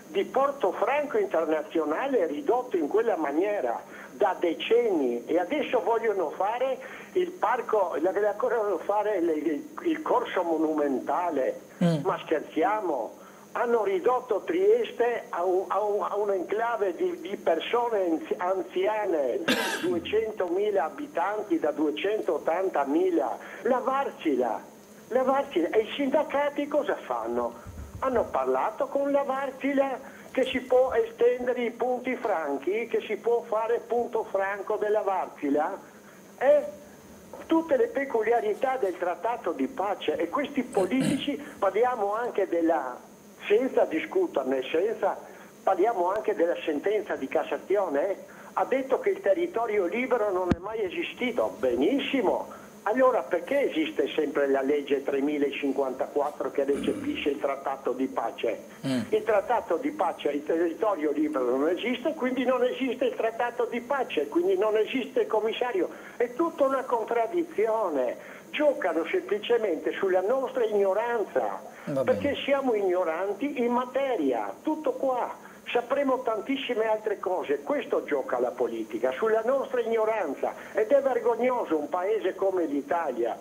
di Portofranco internazionale ridotto in quella maniera da decenni, e adesso vogliono fare il parco, vogliono fare il corso monumentale. Ma scherziamo? Hanno ridotto Trieste a un enclave di persone anziane, 200.000 abitanti da 280.000. Lavarsila. E i sindacati cosa fanno? Hanno parlato con Lavarsila che si può estendere i punti franchi, che si può fare punto franco della Varsila? Tutte le peculiarità del trattato di pace, e questi politici parliamo anche senza discuterne, parliamo anche della sentenza di Cassazione, ha detto che il territorio libero non è mai esistito. Benissimo, allora perché esiste sempre la legge 3054 che recepisce il trattato di pace? Il trattato di pace, il territorio libero non esiste, quindi non esiste il trattato di pace, quindi non esiste il commissario. È tutta una contraddizione, giocano semplicemente sulla nostra ignoranza. Perché siamo ignoranti in materia, tutto qua. Sapremo tantissime altre cose, questo gioca la politica, sulla nostra ignoranza, ed è vergognoso un paese come l'Italia,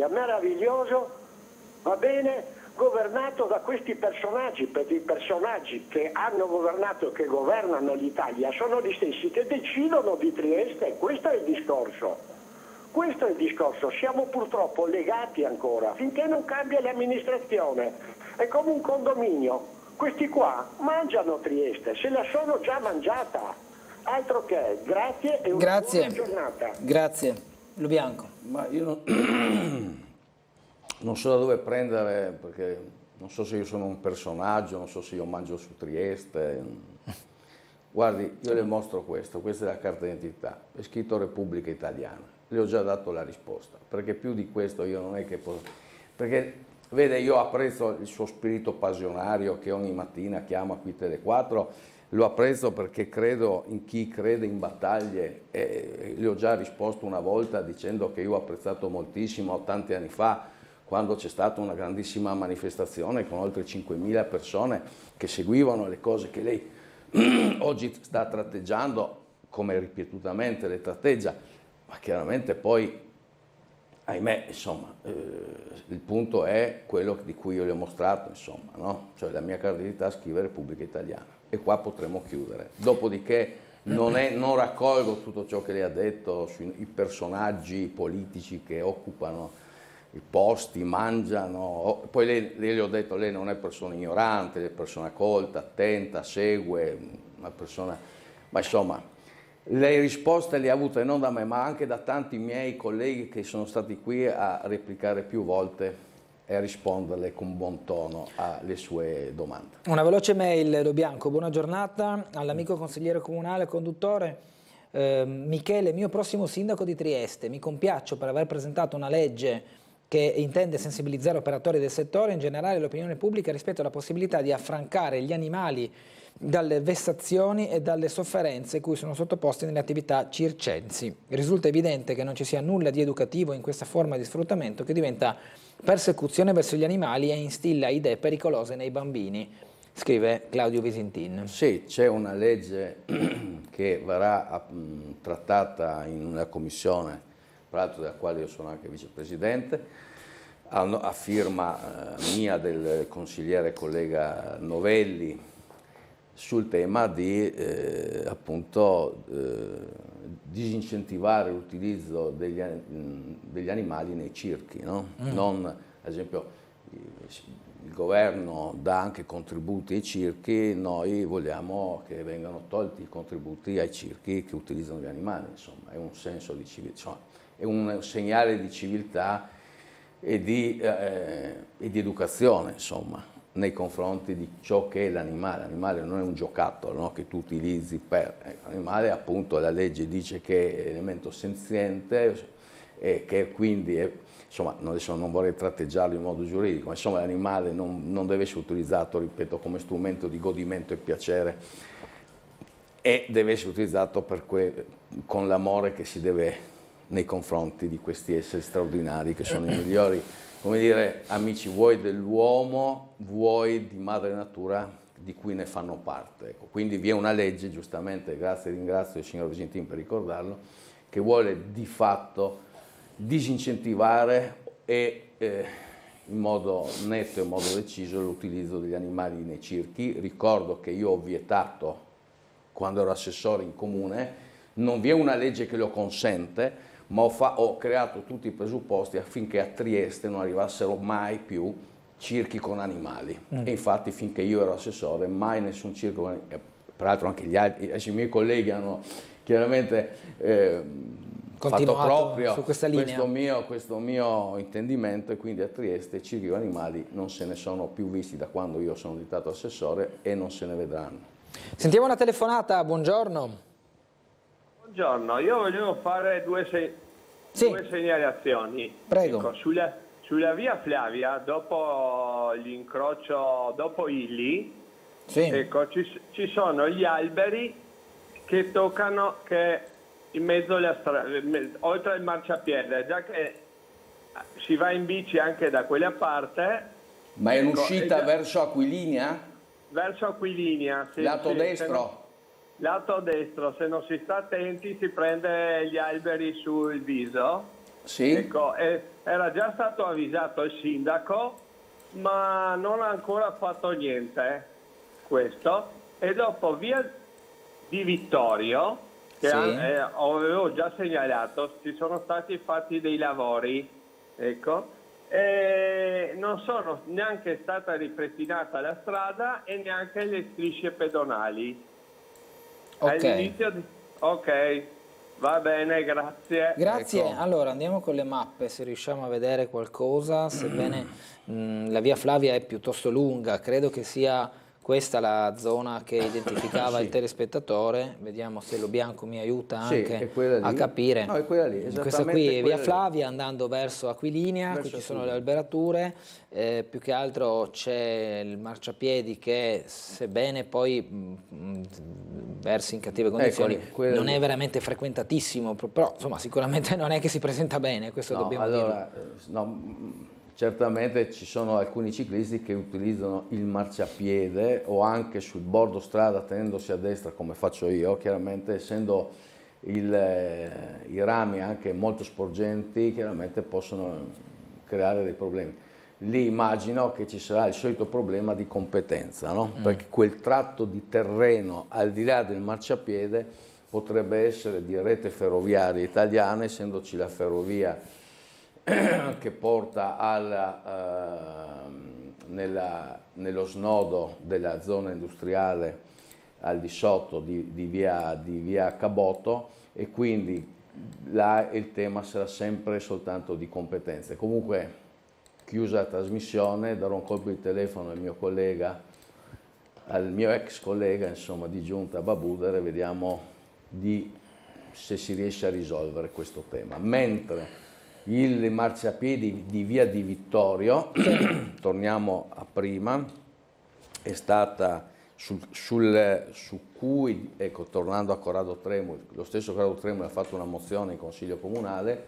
meraviglioso, va bene, governato da questi personaggi, perché i personaggi che hanno governato e che governano l'Italia sono gli stessi che decidono di Trieste, questo è il discorso. Siamo purtroppo legati ancora, finché non cambia l'amministrazione, è come un condominio. Questi qua mangiano Trieste, se la sono già mangiata, altro che. Grazie e una buona giornata. Grazie. Lubianco. Ma io non so da dove prendere, perché non so se io sono un personaggio, non so se io mangio su Trieste. Guardi, io le mostro questa è la carta d'identità, è scritto Repubblica Italiana. Le ho già dato la risposta, perché più di questo io non è che posso... Perché, vede, io apprezzo il suo spirito passionario che ogni mattina chiama qui Tele4, lo apprezzo perché credo in chi crede in battaglie, e le ho già risposto una volta dicendo che io ho apprezzato moltissimo tanti anni fa, quando c'è stata una grandissima manifestazione con oltre 5.000 persone che seguivano le cose che lei oggi sta tratteggiando, come ripetutamente le tratteggia, ma chiaramente poi ahimè, insomma, il punto è quello di cui io le ho mostrato, insomma, no? Cioè la mia carta d'identità scrive Repubblica Italiana e qua potremo chiudere. Dopodiché non raccolgo tutto ciò che lei ha detto sui personaggi politici che occupano i posti, mangiano, poi lei le ho detto, lei non è persona ignorante, è persona colta, attenta, segue, una persona, ma insomma, le risposte le ha avute non da me, ma anche da tanti miei colleghi che sono stati qui a replicare più volte e a risponderle con buon tono alle sue domande. Una veloce mail, Lo Bianco, buona giornata all'amico consigliere comunale, conduttore. Michele, mio prossimo sindaco di Trieste, mi compiaccio per aver presentato una legge che intende sensibilizzare operatori del settore, in generale l'opinione pubblica rispetto alla possibilità di affrancare gli animali dalle vessazioni e dalle sofferenze cui sono sottoposti nelle attività circensi. Risulta evidente che non ci sia nulla di educativo in questa forma di sfruttamento che diventa persecuzione verso gli animali e instilla idee pericolose nei bambini, scrive Claudio Visintin. Sì, c'è una legge che verrà trattata in una commissione, peraltro della quale io sono anche vicepresidente, a firma mia del consigliere collega Novelli, sul tema di appunto disincentivare l'utilizzo degli animali nei circhi, no? Non, ad esempio, il governo dà anche contributi ai circhi, noi vogliamo che vengano tolti i contributi ai circhi che utilizzano gli animali, insomma, è un senso di civiltà, insomma, è un segnale di civiltà e di educazione, insomma, nei confronti di ciò che è l'animale. L'animale non è un giocattolo, no? Che tu utilizzi per... L'animale, appunto, la legge dice che è elemento senziente e che quindi è, insomma, adesso non vorrei tratteggiarlo in modo giuridico, ma insomma l'animale non deve essere utilizzato, ripeto, come strumento di godimento e piacere, e deve essere utilizzato con l'amore che si deve nei confronti di questi esseri straordinari che sono i migliori, come dire, amici, vuoi dell'uomo, vuoi di madre natura, di cui ne fanno parte. Ecco, quindi vi è una legge, giustamente, ringrazio il signor Visintin per ricordarlo, che vuole di fatto disincentivare in modo netto e in modo deciso l'utilizzo degli animali nei circhi. Ricordo che io ho vietato, quando ero assessore in comune, non vi è una legge che lo consente, ma ho creato tutti i presupposti affinché a Trieste non arrivassero mai più circhi con animali. E infatti finché io ero assessore mai nessun circo con animali. Peraltro anche i miei colleghi hanno chiaramente fatto proprio su questa linea. questo mio intendimento, e quindi a Trieste circhi con animali non se ne sono più visti da quando io sono diventato assessore e non se ne vedranno. Sentiamo una telefonata, buongiorno. Buongiorno, io volevo fare due segnalazioni. Prego. Ecco, sulla via Flavia, dopo l'incrocio, dopo Illy, sì. Ecco, ci sono gli alberi che toccano, che in mezzo alla strada, oltre il marciapiede, già che si va in bici anche da quella parte. Ma è un'uscita verso Aquilinea? Verso Aquilinea, sì. Lato destro? Lato destro, se non si sta attenti si prende gli alberi sul viso. Sì. Ecco, era già stato avvisato il sindaco, ma non ha ancora fatto niente questo. E dopo via di Vittorio, che sì, avevo già segnalato, ci sono stati fatti dei lavori, ecco, e non sono neanche stata ripristinata la strada e neanche le strisce pedonali. Ok, va bene, grazie. Grazie, Ecco. Allora andiamo con le mappe se riusciamo a vedere qualcosa, sebbene la via Flavia è piuttosto lunga, credo che sia questa la zona che identificava sì, il telespettatore, vediamo se Lo Bianco mi aiuta anche a capire. No, è quella lì, Questa qui è via Flavia andando verso Aquilinea, qui ci sono le alberature, più che altro c'è il marciapiedi che, sebbene poi versi in cattive condizioni, non è veramente frequentatissimo, però insomma sicuramente non è che si presenta bene, questo dobbiamo dirlo. Certamente ci sono alcuni ciclisti che utilizzano il marciapiede o anche sul bordo strada tenendosi a destra come faccio io, chiaramente essendo i rami anche molto sporgenti chiaramente possono creare dei problemi. Lì immagino che ci sarà il solito problema di competenza, no? Perché quel tratto di terreno al di là del marciapiede potrebbe essere di rete ferroviaria italiana, essendoci la ferrovia che porta nello snodo della zona industriale al di sotto di via Caboto, e quindi là il tema sarà sempre soltanto di competenze. Comunque, chiusa la trasmissione, darò un colpo di telefono al mio ex collega, insomma, di giunta Babudere, vediamo se si riesce a risolvere questo tema. Mentre il marciapiedi di via di Vittorio, torniamo a prima, è stata su cui, ecco, tornando a Corrado Tremoli, lo stesso Corrado Tremoli ha fatto una mozione in Consiglio Comunale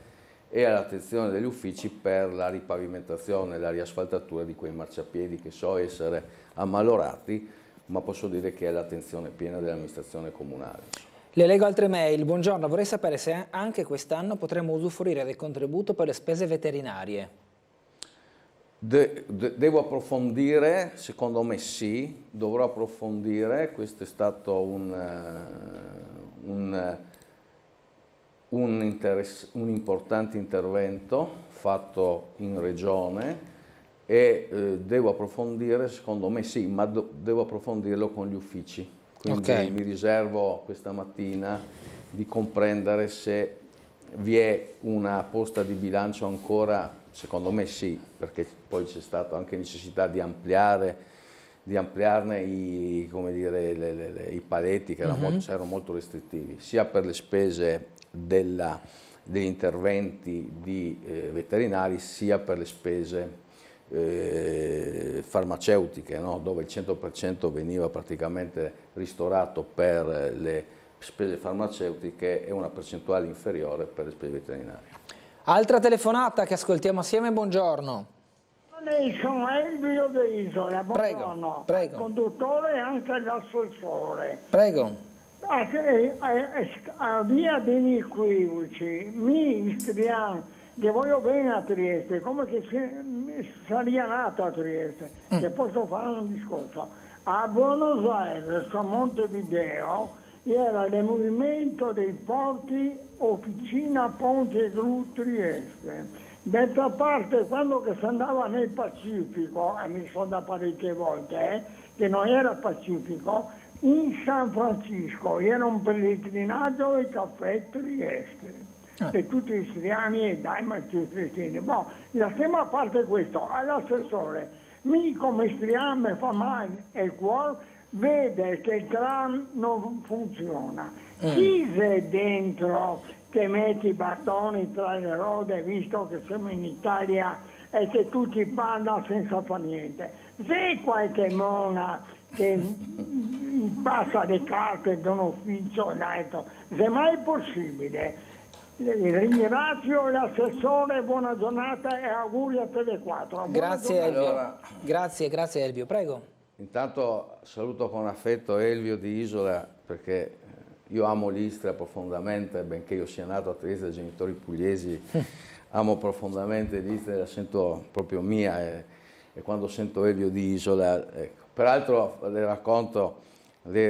e all'attenzione degli uffici per la ripavimentazione e la riasfaltatura di quei marciapiedi che so essere ammalorati, ma posso dire che è l'attenzione piena dell'amministrazione comunale. Le leggo altre mail. Buongiorno, vorrei sapere se anche quest'anno potremo usufruire del contributo per le spese veterinarie. Devo approfondire, secondo me sì, dovrò approfondire, questo è stato un importante intervento fatto in regione e devo approfondire, secondo me sì, ma devo approfondirlo con gli uffici, quindi mi riservo questa mattina di comprendere se vi è una posta di bilancio ancora. Secondo me sì, perché poi c'è stata anche necessità di ampliarne i paletti che erano molto restrittivi, sia per le spese degli interventi veterinari, sia per le spese farmaceutiche, no? Dove il 100% veniva praticamente ristorato per le spese farmaceutiche e una percentuale inferiore per le spese veterinarie. Altra telefonata che ascoltiamo assieme, buongiorno. Sono Elvio De Isola, buongiorno. Prego. Conduttore e anche l'assessore. Prego. A via degli equivoci, mi istriamo, che voglio bene a Trieste, come che saria nato a Trieste, che posso fare un discorso. A Buenos Aires, a Montevideo, era il movimento dei porti Officina Ponte Gru Trieste. D'altra parte, quando che si andava nel Pacifico, e mi sono da parecchie volte, che non era Pacifico, in San Francisco era un pellegrinaggio del caffè Trieste, per tutti gli istriani e dai triestini. Boh, lasciamo a parte questo, all'assessore, mi come istriano mi fa male il cuore, vede che il tram non funziona. Chi c'è dentro che mette i bastoni tra le rode, visto che siamo in Italia e che tutti parlano senza fare niente? Se qualche mona che passa le carte da un ufficio all'altro, se mai possibile, ringrazio l'assessore, buona giornata e auguri a Tele4. Grazie Elvio. Grazie Elvio, prego. Intanto saluto con affetto Elvio di Isola, perché io amo l'Istria profondamente, benché io sia nato a Trieste da genitori pugliesi, amo profondamente l'Istria, la sento proprio mia e quando sento Elvio di Isola, ecco. Peraltro lei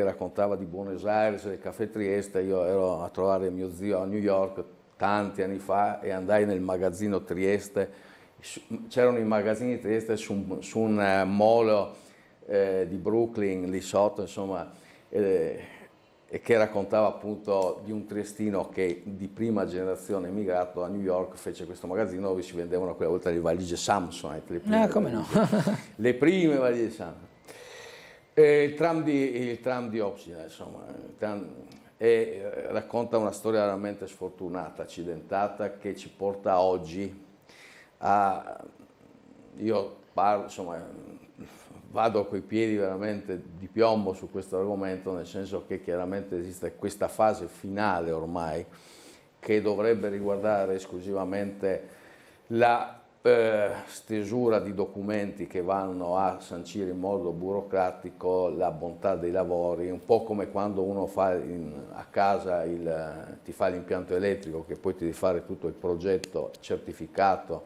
raccontava di Buenos Aires, del caffè Trieste, io ero a trovare mio zio a New York tanti anni fa e andai nel magazzino Trieste, c'erano i magazzini Trieste su un molo di Brooklyn lì sotto, insomma, e che raccontava appunto di un triestino che di prima generazione emigrato a New York fece questo magazzino dove si vendevano quella volta le valigie Samsonite, le prime valigie Samsonite. Il tram di Oxygen, insomma, e racconta una storia veramente sfortunata, accidentata, che ci porta oggi io parlo, insomma, vado coi piedi veramente di piombo su questo argomento, nel senso che chiaramente esiste questa fase finale ormai che dovrebbe riguardare esclusivamente la stesura di documenti che vanno a sancire in modo burocratico la bontà dei lavori, un po' come quando uno fa a casa ti fa l'impianto elettrico, che poi ti devi fare tutto il progetto certificato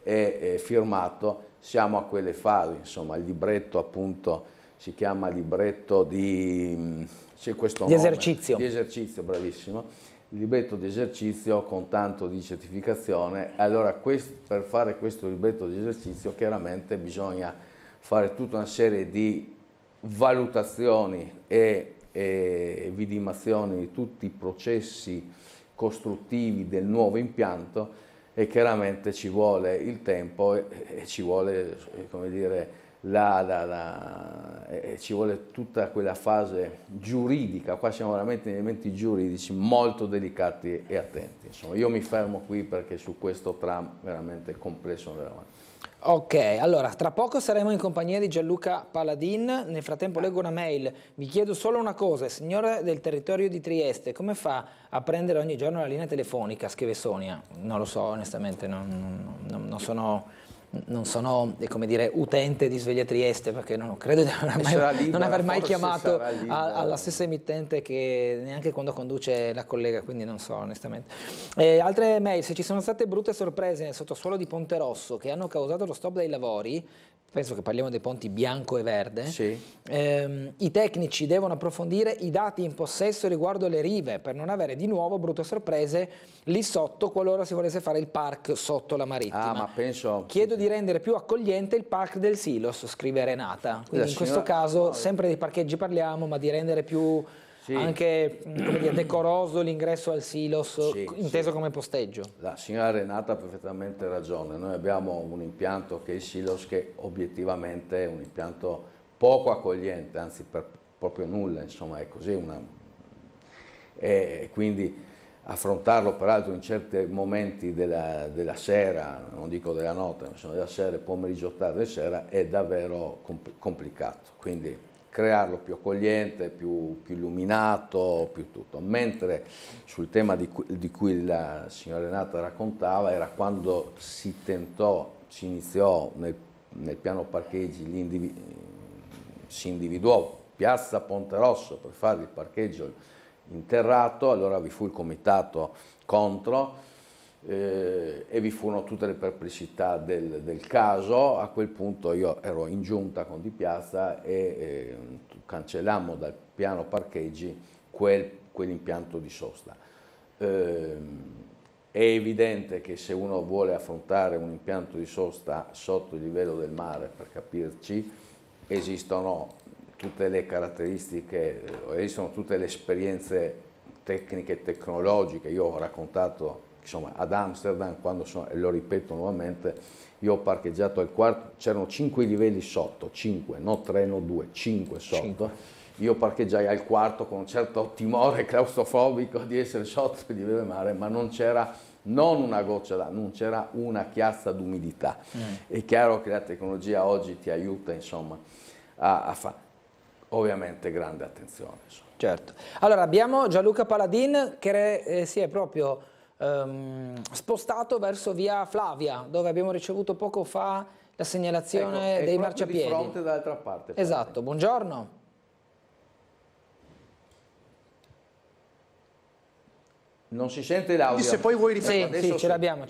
e firmato. Siamo a quelle fasi, insomma. Il libretto appunto si chiama libretto di esercizio. Di esercizio, bravissimo. Il libretto di esercizio con tanto di certificazione. Allora, per fare questo libretto di esercizio chiaramente bisogna fare tutta una serie di valutazioni e vidimazioni di tutti i processi costruttivi del nuovo impianto, e chiaramente ci vuole il tempo e ci vuole, come dire, ci vuole tutta quella fase giuridica. Qua siamo veramente in elementi giuridici molto delicati e attenti. Insomma, io mi fermo qui perché su questo tram veramente complesso andremo avanti. Ok, allora tra poco saremo in compagnia di Gianluca Paladin. Nel frattempo leggo una mail. Vi chiedo solo una cosa, signore del territorio di Trieste, come fa a prendere ogni giorno la linea telefonica? Scrive Sonia. Non lo so, onestamente, non sono come dire, utente di Sveglia Trieste, perché non credo di non aver mai chiamato alla stessa emittente, che neanche quando conduce la collega, quindi non so onestamente. Altre mail: se ci sono state brutte sorprese nel sottosuolo di Ponte Rosso che hanno causato lo stop dei lavori, penso che parliamo dei ponti bianco e verde, sì. I tecnici devono approfondire i dati in possesso riguardo le rive per non avere di nuovo brutte sorprese lì sotto qualora si volesse fare il park sotto la Marittima. Ma penso... Chiedo di rendere più accogliente il park del Silos, scrive Renata. Quindi in questo caso sempre di parcheggi parliamo, ma di rendere più anche come dire, decoroso l'ingresso al Silos, inteso come posteggio. La signora Renata ha perfettamente ragione. Noi abbiamo un impianto che è il Silos, che obiettivamente è un impianto poco accogliente, anzi per proprio nulla, insomma è così. Quindi affrontarlo peraltro in certi momenti della sera, non dico della notte, ma della sera, pomeriggio, tardi sera, è davvero complicato. Quindi crearlo più accogliente, più illuminato, più tutto. Mentre sul tema di cui la signora Renata raccontava, era quando si iniziò nel piano parcheggi, si individuò Piazza Ponte Rosso per fare il parcheggio interrato, allora vi fu il comitato contro e vi furono tutte le perplessità del caso. A quel punto io ero in giunta con Di Piazza e cancellammo dal piano parcheggi quell'impianto di sosta. È evidente che se uno vuole affrontare un impianto di sosta sotto il livello del mare, per capirci, esistono tutte le caratteristiche, esistono tutte le esperienze tecniche e tecnologiche. Io ho raccontato, insomma, ad Amsterdam, lo ripeto nuovamente, io ho parcheggiato al quarto, c'erano 5 livelli sotto, 5, non 3, non 2, 5 sotto. 5. Io parcheggiai al quarto con un certo timore claustrofobico di essere sotto il livello del mare, ma non c'era una goccia d'acqua, non c'era una chiazza d'umidità. È chiaro che la tecnologia oggi ti aiuta, insomma, a fare. Ovviamente grande attenzione. Insomma. Certo. Allora abbiamo Gianluca Paladin che si è proprio spostato verso via Flavia, dove abbiamo ricevuto poco fa la segnalazione dei marciapiedi. Di fronte dall'altra parte. Esatto, buongiorno. Non si sente l'audio. Se poi vuoi ripetere. Sì, ce l'abbiamo.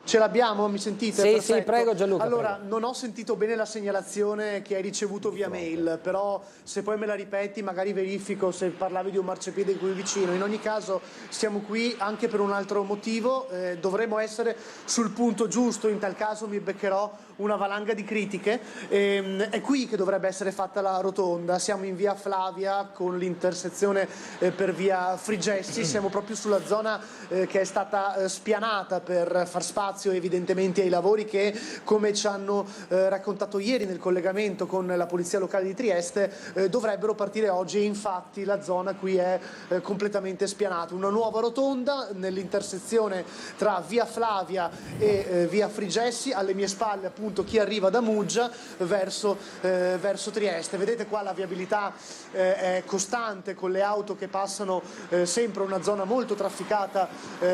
Ce l'abbiamo? Mi sentite? Sì, perfetto. Sì, prego Gianluca. Allora, prego. non ho sentito bene la segnalazione che hai ricevuto via mail, però se poi me la ripeti magari verifico se parlavi di un marciapiede qui vicino. In ogni caso siamo qui anche per un altro motivo, dovremo essere sul punto giusto, in tal caso mi beccherò una valanga di critiche. È qui che dovrebbe essere fatta la rotonda, siamo in via Flavia con l'intersezione per via Frigessi, siamo proprio sulla zona che è stata spianata per far spazio spazio evidentemente ai lavori che, come ci hanno raccontato ieri nel collegamento con la Polizia Locale di Trieste, dovrebbero partire oggi, e infatti la zona qui è completamente spianata. Una nuova rotonda nell'intersezione tra via Flavia e via Frigessi, alle mie spalle appunto chi arriva da Muggia verso Trieste. Vedete qua la viabilità è costante, con le auto che passano sempre, una zona molto trafficata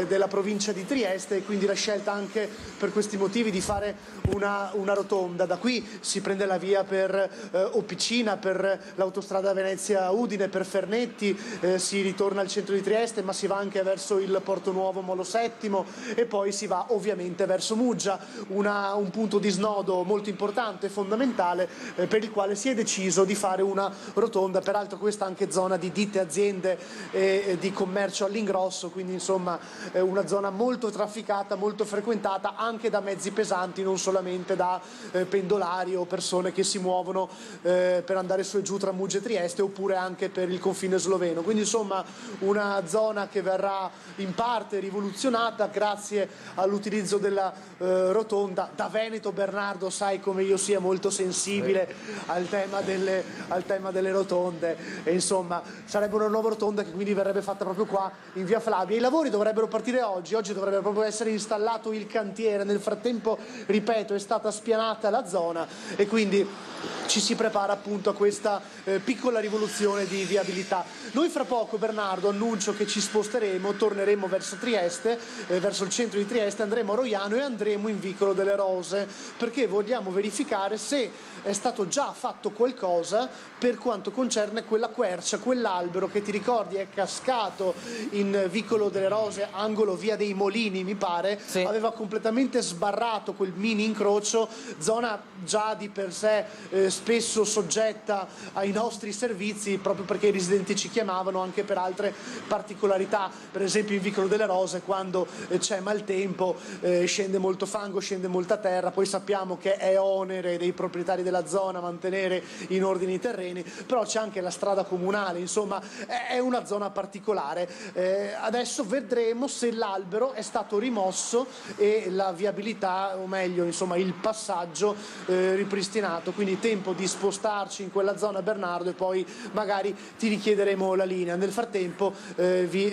della provincia di Trieste, e quindi la scelta anche per questi motivi di fare una rotonda. Da qui si prende la via per Opicina, per l'autostrada Venezia-Udine, per Fernetti, si ritorna al centro di Trieste, ma si va anche verso il Porto Nuovo Molo Settimo e poi si va ovviamente verso Muggia, un punto di snodo molto importante e fondamentale, per il quale si è deciso di fare una rotonda, peraltro questa anche zona di ditte, aziende e di commercio all'ingrosso, quindi insomma una zona molto trafficata, molto frequentata anche da mezzi pesanti, non solamente da pendolari o persone che si muovono per andare su e giù tra Muggia e Trieste, oppure anche per il confine sloveno. Quindi insomma una zona che verrà in parte rivoluzionata grazie all'utilizzo della rotonda. Da Veneto, Bernardo, sai come io sia molto sensibile al tema delle rotonde, e insomma sarebbe una nuova rotonda che quindi verrebbe fatta proprio qua in via Flavia. I lavori dovrebbero partire oggi dovrebbe proprio essere installato il cantiere. Nel frattempo, ripeto, è stata spianata la zona e quindi ci si prepara appunto a questa piccola rivoluzione di viabilità. Noi fra poco, Bernardo, annuncio che ci sposteremo, torneremo verso Trieste, verso il centro di Trieste, andremo a Roiano e andremo in Vicolo delle Rose, perché vogliamo verificare se è stato già fatto qualcosa per quanto concerne quella quercia, quell'albero che, ti ricordi, è cascato in Vicolo delle Rose, angolo via dei Molini mi pare, sì. Aveva completamente sbarrato quel mini incrocio, zona già di per sé spesso soggetta ai nostri servizi, proprio perché i residenti ci chiamavano anche per altre particolarità. Per esempio in Vicolo delle Rose, quando c'è maltempo, scende molto fango, scende molta terra, poi sappiamo che è onere dei proprietari della zona mantenere in ordine i terreni, però c'è anche la strada comunale, insomma è una zona particolare. Adesso vedremo se l'albero è stato rimosso e la viabilità, o meglio insomma il passaggio ripristinato, quindi tempo di spostarci in quella zona, Bernardo, e poi magari ti richiederemo la linea. Nel frattempo vi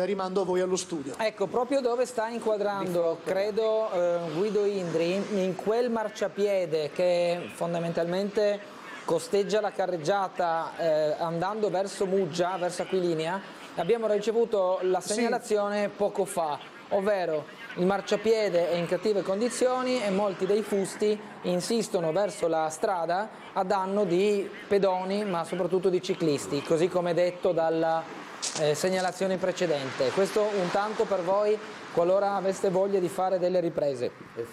rimando a voi allo studio. Ecco, proprio dove sta inquadrando, credo, Guido Indri, in quel marciapiede che fondamentalmente costeggia la carreggiata andando verso Muggia, verso Aquilinea, abbiamo ricevuto la segnalazione poco fa, ovvero il marciapiede è in cattive condizioni e molti dei fusti insistono verso la strada a danno di pedoni, ma soprattutto di ciclisti, così come detto dalla segnalazione precedente. Questo un tanto per voi, qualora aveste voglia di fare delle riprese. E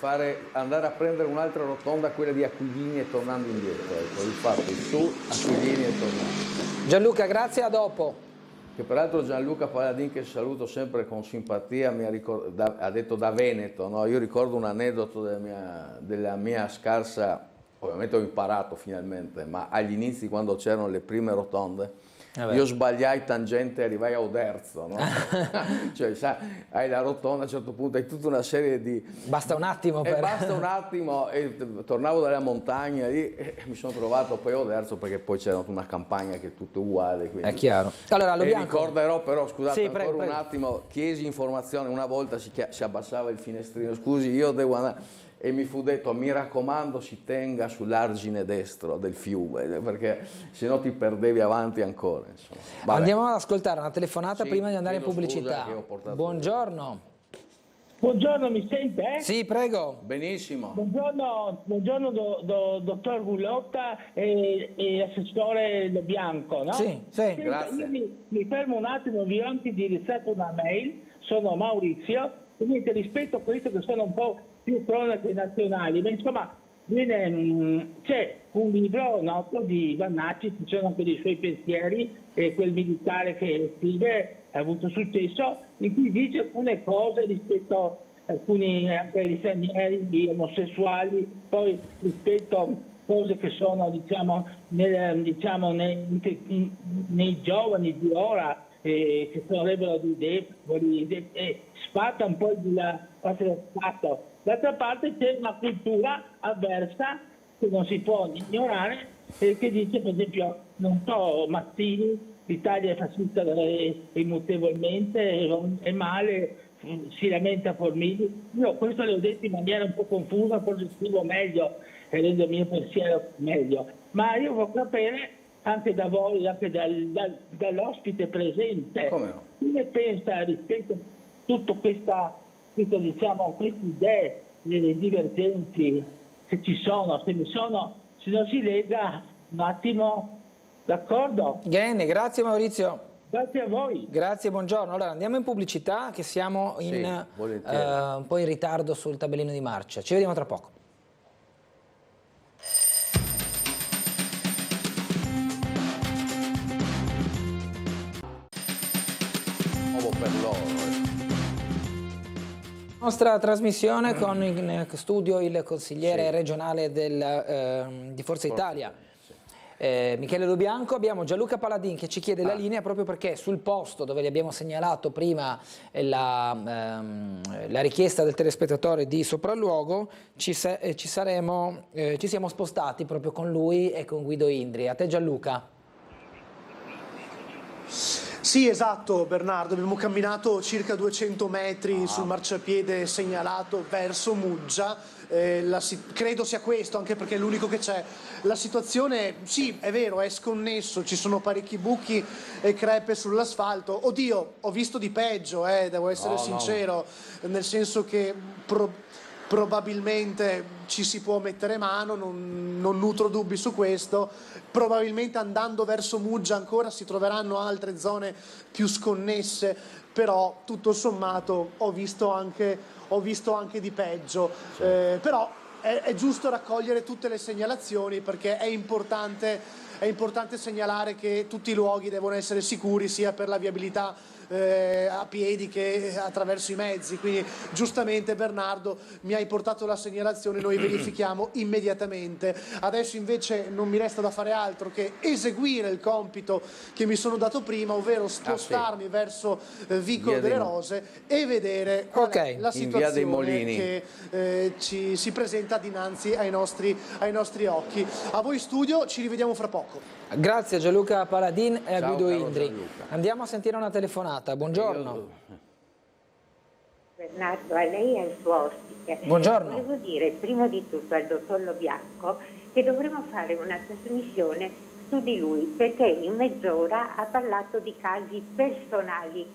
andare a prendere un'altra rotonda, quella di Aquilini, e tornando indietro. Ecco, infatti su Aquilini e tornando. Gianluca, grazie, a dopo. Che peraltro Gianluca Paladin, che saluto sempre con simpatia, ha detto da Veneto, no? Io ricordo un aneddoto della mia scarsa, ovviamente ho imparato finalmente, ma agli inizi, quando c'erano le prime rotonde, io sbagliai tangente e arrivai a Oderzo, no? Cioè, sai, hai la rotonda, a un certo punto hai tutta una serie di... Basta un attimo per... Basta un attimo, e tornavo dalla montagna lì e mi sono trovato poi a Oderzo, perché poi c'era una campagna che è tutto uguale. Quindi... È chiaro. Allora, ricorderò però, scusate, sì, ancora un attimo, chiesi informazione, una volta si abbassava il finestrino, scusi, io devo andare... E mi fu detto, mi raccomando, si tenga sull'argine destro del fiume, perché se no ti perdevi avanti ancora. Andiamo ad ascoltare una telefonata prima di andare in pubblicità. Buongiorno. Buongiorno, mi sente? Sì, prego. Benissimo. Buongiorno dottor Gullotta e assessore Lo Bianco, no? Sì, sì. Grazie. Mi fermo un attimo, vi ho anche indirizzato una mail, sono Maurizio, e niente, rispetto a questo che sono un po' più cronache nazionali, ma insomma c'è un libro noto di Vannacci, ci sono anche dei suoi pensieri, e quel militare che scrive ha avuto successo, in cui dice alcune cose rispetto a alcuni anche stranieri, di omosessuali, poi rispetto a cose che sono nei giovani di ora, che sono rebeli di deboli, spatta un po' la parte dello Stato. D'altra parte c'è una cultura avversa che non si può ignorare, che dice, per esempio, non so, Mazzini, l'Italia è fascista immutevolmente, è male, si lamenta Formigli. Io questo l'ho detto in maniera un po' confusa, forse scrivo meglio e rendo il mio pensiero meglio, ma io voglio sapere anche da voi, anche dall'ospite presente, come pensa rispetto a tutto queste idee, le divergenze, se ci sono, se non si lega un attimo, d'accordo? Bene, grazie Maurizio. Grazie a voi. Grazie, buongiorno. Allora andiamo in pubblicità, che siamo un po' in ritardo sul tabellino di marcia. Ci vediamo tra poco. Per loro. Nostra trasmissione con in studio il consigliere regionale di Forza Italia, Michele Lo Bianco. Abbiamo Gianluca Paladin che ci chiede la linea proprio perché sul posto dove gli abbiamo segnalato prima la richiesta del telespettatore di sopralluogo ci siamo spostati proprio con lui e con Guido Indri. A te Gianluca. Sì, esatto Bernardo, abbiamo camminato circa 200 metri sul marciapiede segnalato verso Muggia, credo sia questo, anche perché è l'unico che c'è. La situazione, sì, è vero, è sconnesso, ci sono parecchi buchi e crepe sull'asfalto. Oddio, ho visto di peggio, devo essere sincero, nel senso che probabilmente ci si può mettere mano, non nutro dubbi su questo. Probabilmente andando verso Muggia ancora si troveranno altre zone più sconnesse, però tutto sommato ho visto anche di peggio. Però è giusto raccogliere tutte le segnalazioni, perché è importante segnalare che tutti i luoghi devono essere sicuri sia per la viabilità a piedi che attraverso i mezzi, quindi giustamente Bernardo mi hai portato la segnalazione, noi verifichiamo immediatamente. Adesso invece non mi resta da fare altro che eseguire il compito che mi sono dato prima, ovvero spostarmi verso Vicolo delle Rose e vedere qual è la situazione che si presenta dinanzi ai nostri occhi. A voi studio, ci rivediamo fra poco. Grazie a Gianluca Paladin e a Guido Indri. Andiamo a sentire una telefonata. Buongiorno. Bernardo, a lei e al suo ospite. Buongiorno. Volevo dire prima di tutto al dottor Lo Bianco che dovremmo fare una trasmissione su di lui, perché in mezz'ora ha parlato di casi personali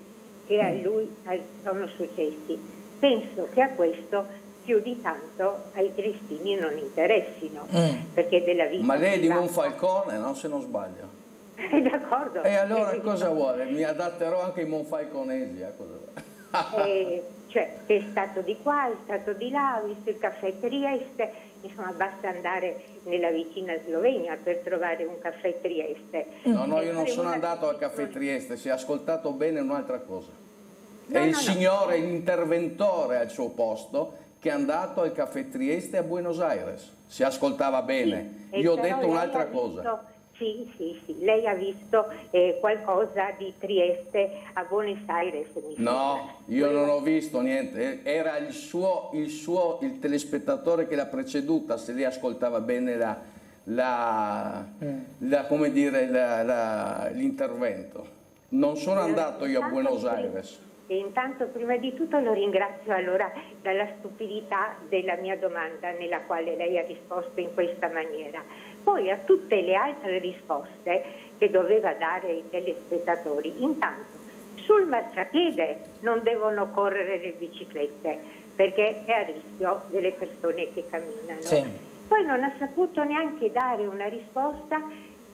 che a lui sono successi. Penso che a questo più di tanto ai cristini non interessino, perché della vita... Ma lei è di Monfalcone, no? Se non sbaglio. D'accordo. E allora cosa vuole? Mi adatterò anche ai monfalconesi. Cioè, è stato di qua, è stato di là, ha visto il caffè Trieste, insomma basta andare nella vicina Slovenia per trovare un caffè Trieste. No, io non sono andato al caffè Trieste, si è ascoltato bene un'altra cosa. È il signore interventore al suo posto che è andato al caffè Trieste a Buenos Aires, si ascoltava bene. Sì, io ho detto un'altra cosa. Sì, lei ha visto qualcosa di Trieste a Buenos Aires? No, io non ho visto niente, era il telespettatore che l'ha preceduta, se lei ascoltava bene l'intervento. Non sono andato io a Buenos Aires. E intanto prima di tutto lo ringrazio allora dalla stupidità della mia domanda nella quale lei ha risposto in questa maniera. Poi a tutte le altre risposte che doveva dare ai telespettatori, intanto sul marciapiede non devono correre le biciclette perché è a rischio delle persone che camminano. Sì. Poi non ha saputo neanche dare una risposta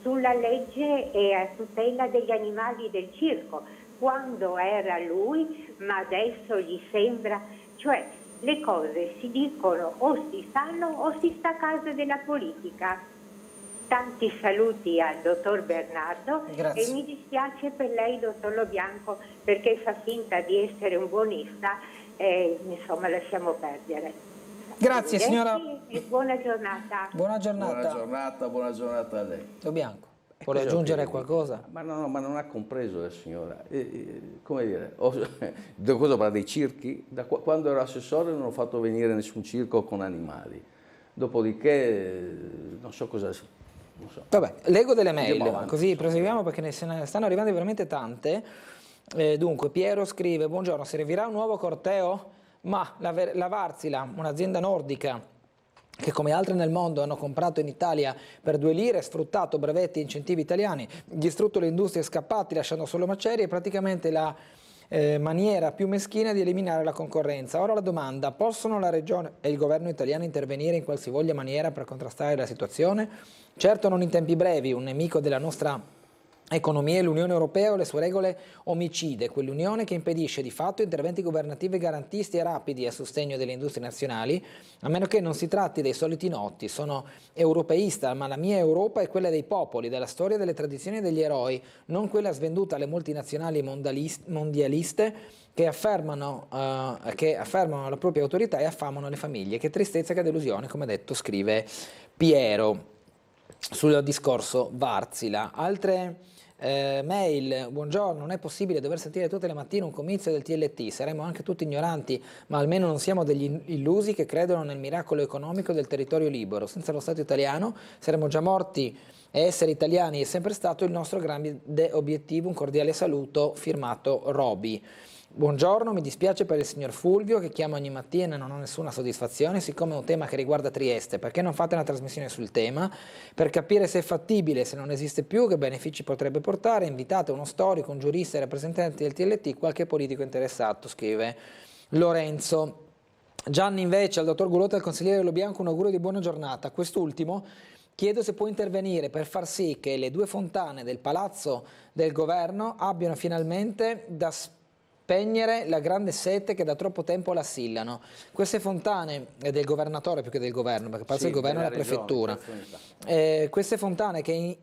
sulla legge e a tutela degli animali del circo, quando era lui, ma adesso gli sembra, cioè le cose si dicono o si sanno o si sta a casa della politica. Tanti saluti al dottor Bernardo. Grazie. E mi dispiace per lei, dottor Lo Bianco, perché fa finta di essere un buonista e insomma lasciamo perdere. Grazie signora. E buona giornata. Buona giornata. Buona giornata a lei. Lo Bianco. Vuole aggiungere qualcosa? Ma no, ma non ha compreso la signora. Come dire, devo parlare dei circhi? Quando ero assessore non ho fatto venire nessun circo con animali. Dopodiché non so cosa... Non so. Vabbè, leggo delle mail, così proseguiamo perché ne stanno arrivando veramente tante. Dunque, Piero scrive: buongiorno, servirà un nuovo corteo? Ma la Wärtsilä, un'azienda nordica che come altre nel mondo hanno comprato in Italia per 2 lire, sfruttato brevetti e incentivi italiani, distrutto le industrie scappati lasciando solo macerie, è praticamente la maniera più meschina di eliminare la concorrenza. Ora la domanda: possono la Regione e il governo italiano intervenire in qualsivoglia maniera per contrastare la situazione? Certo non in tempi brevi, un nemico della nostra economia è l'Unione Europea o le sue regole omicide, quell'Unione che impedisce di fatto interventi governativi garantisti e rapidi a sostegno delle industrie nazionali, a meno che non si tratti dei soliti noti. Sono europeista, ma la mia Europa è quella dei popoli, della storia, delle tradizioni e degli eroi, non quella svenduta alle multinazionali mondialiste che affermano la propria autorità e affamano le famiglie. Che tristezza, che delusione, come detto, scrive Piero sul discorso Wärtsilä. Altre mail: buongiorno, non è possibile dover sentire tutte le mattine un comizio del TLT, saremo anche tutti ignoranti, ma almeno non siamo degli illusi che credono nel miracolo economico del territorio libero. Senza lo Stato italiano saremmo già morti e essere italiani è sempre stato il nostro grande obiettivo. Un cordiale saluto, firmato Roby. Buongiorno, mi dispiace per il signor Fulvio che chiama ogni mattina e non ho nessuna soddisfazione, siccome è un tema che riguarda Trieste. Perché non fate una trasmissione sul tema? Per capire se è fattibile, se non esiste più, che benefici potrebbe portare, invitate uno storico, un giurista, rappresentanti del TLT, qualche politico interessato, scrive Lorenzo. Gianni invece, al dottor Gulotta e al consigliere Lo Bianco un augurio di buona giornata. Quest'ultimo chiedo se può intervenire per far sì che le 2 fontane del Palazzo del Governo abbiano finalmente da spegnere la grande sete che da troppo tempo la assillano. Queste fontane del governatore più che del governo, perché passa il governo e la prefettura, queste fontane che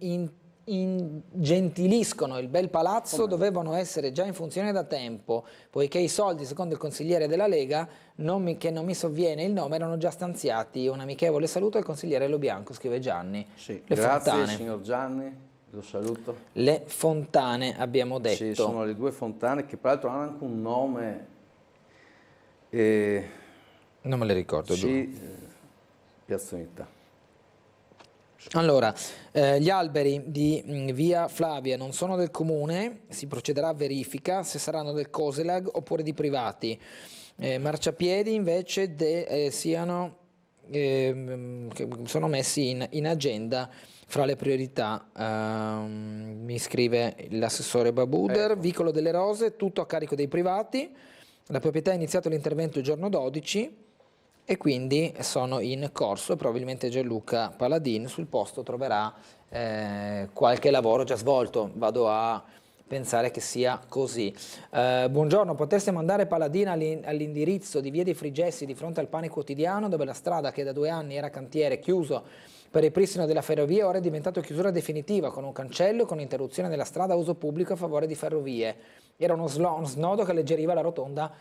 ingentiliscono il bel palazzo dovevano essere già in funzione da tempo, poiché i soldi, secondo il consigliere della Lega, che non mi sovviene il nome, erano già stanziati. Un amichevole saluto al consigliere Lo Bianco, scrive Gianni. Sì, le grazie fontane. Signor Gianni. Lo saluto. Le fontane, abbiamo detto. Sì, sono le 2 fontane che peraltro hanno anche un nome. Non me le ricordo. Sì, Piazza Unità. Allora, gli alberi di via Flavia non sono del comune, si procederà a verifica se saranno del Coselag oppure di privati. Marciapiedi invece sono messi in agenda fra le priorità, mi scrive l'assessore Babuder. Vicolo delle Rose, tutto a carico dei privati, la proprietà ha iniziato l'intervento il giorno 12 e quindi sono in corso e probabilmente Gianluca Paladin sul posto troverà qualche lavoro già svolto, vado a pensare che sia così. Buongiorno, potreste mandare Paladin all'indirizzo di via dei Frigessi di fronte al Pane Quotidiano, dove la strada che da 2 anni era cantiere chiuso per il ripristino della ferrovia ora è diventato chiusura definitiva, con un cancello e con interruzione della strada a uso pubblico a favore di ferrovie. Era uno snodo che alleggeriva la rotonda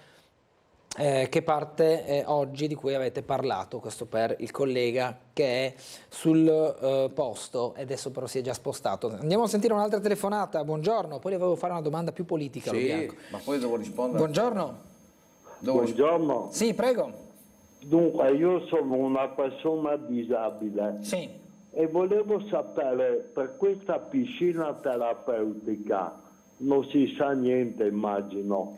che parte oggi, di cui avete parlato, questo per il collega che è sul posto e adesso però si è già spostato. Andiamo a sentire un'altra telefonata. Buongiorno, poi le volevo fare una domanda più politica. Sì, ma poi devo rispondere. Buongiorno. Buongiorno. Sì, prego. Dunque, io sono una persona disabile. Sì. E volevo sapere, per questa piscina terapeutica non si sa niente, immagino.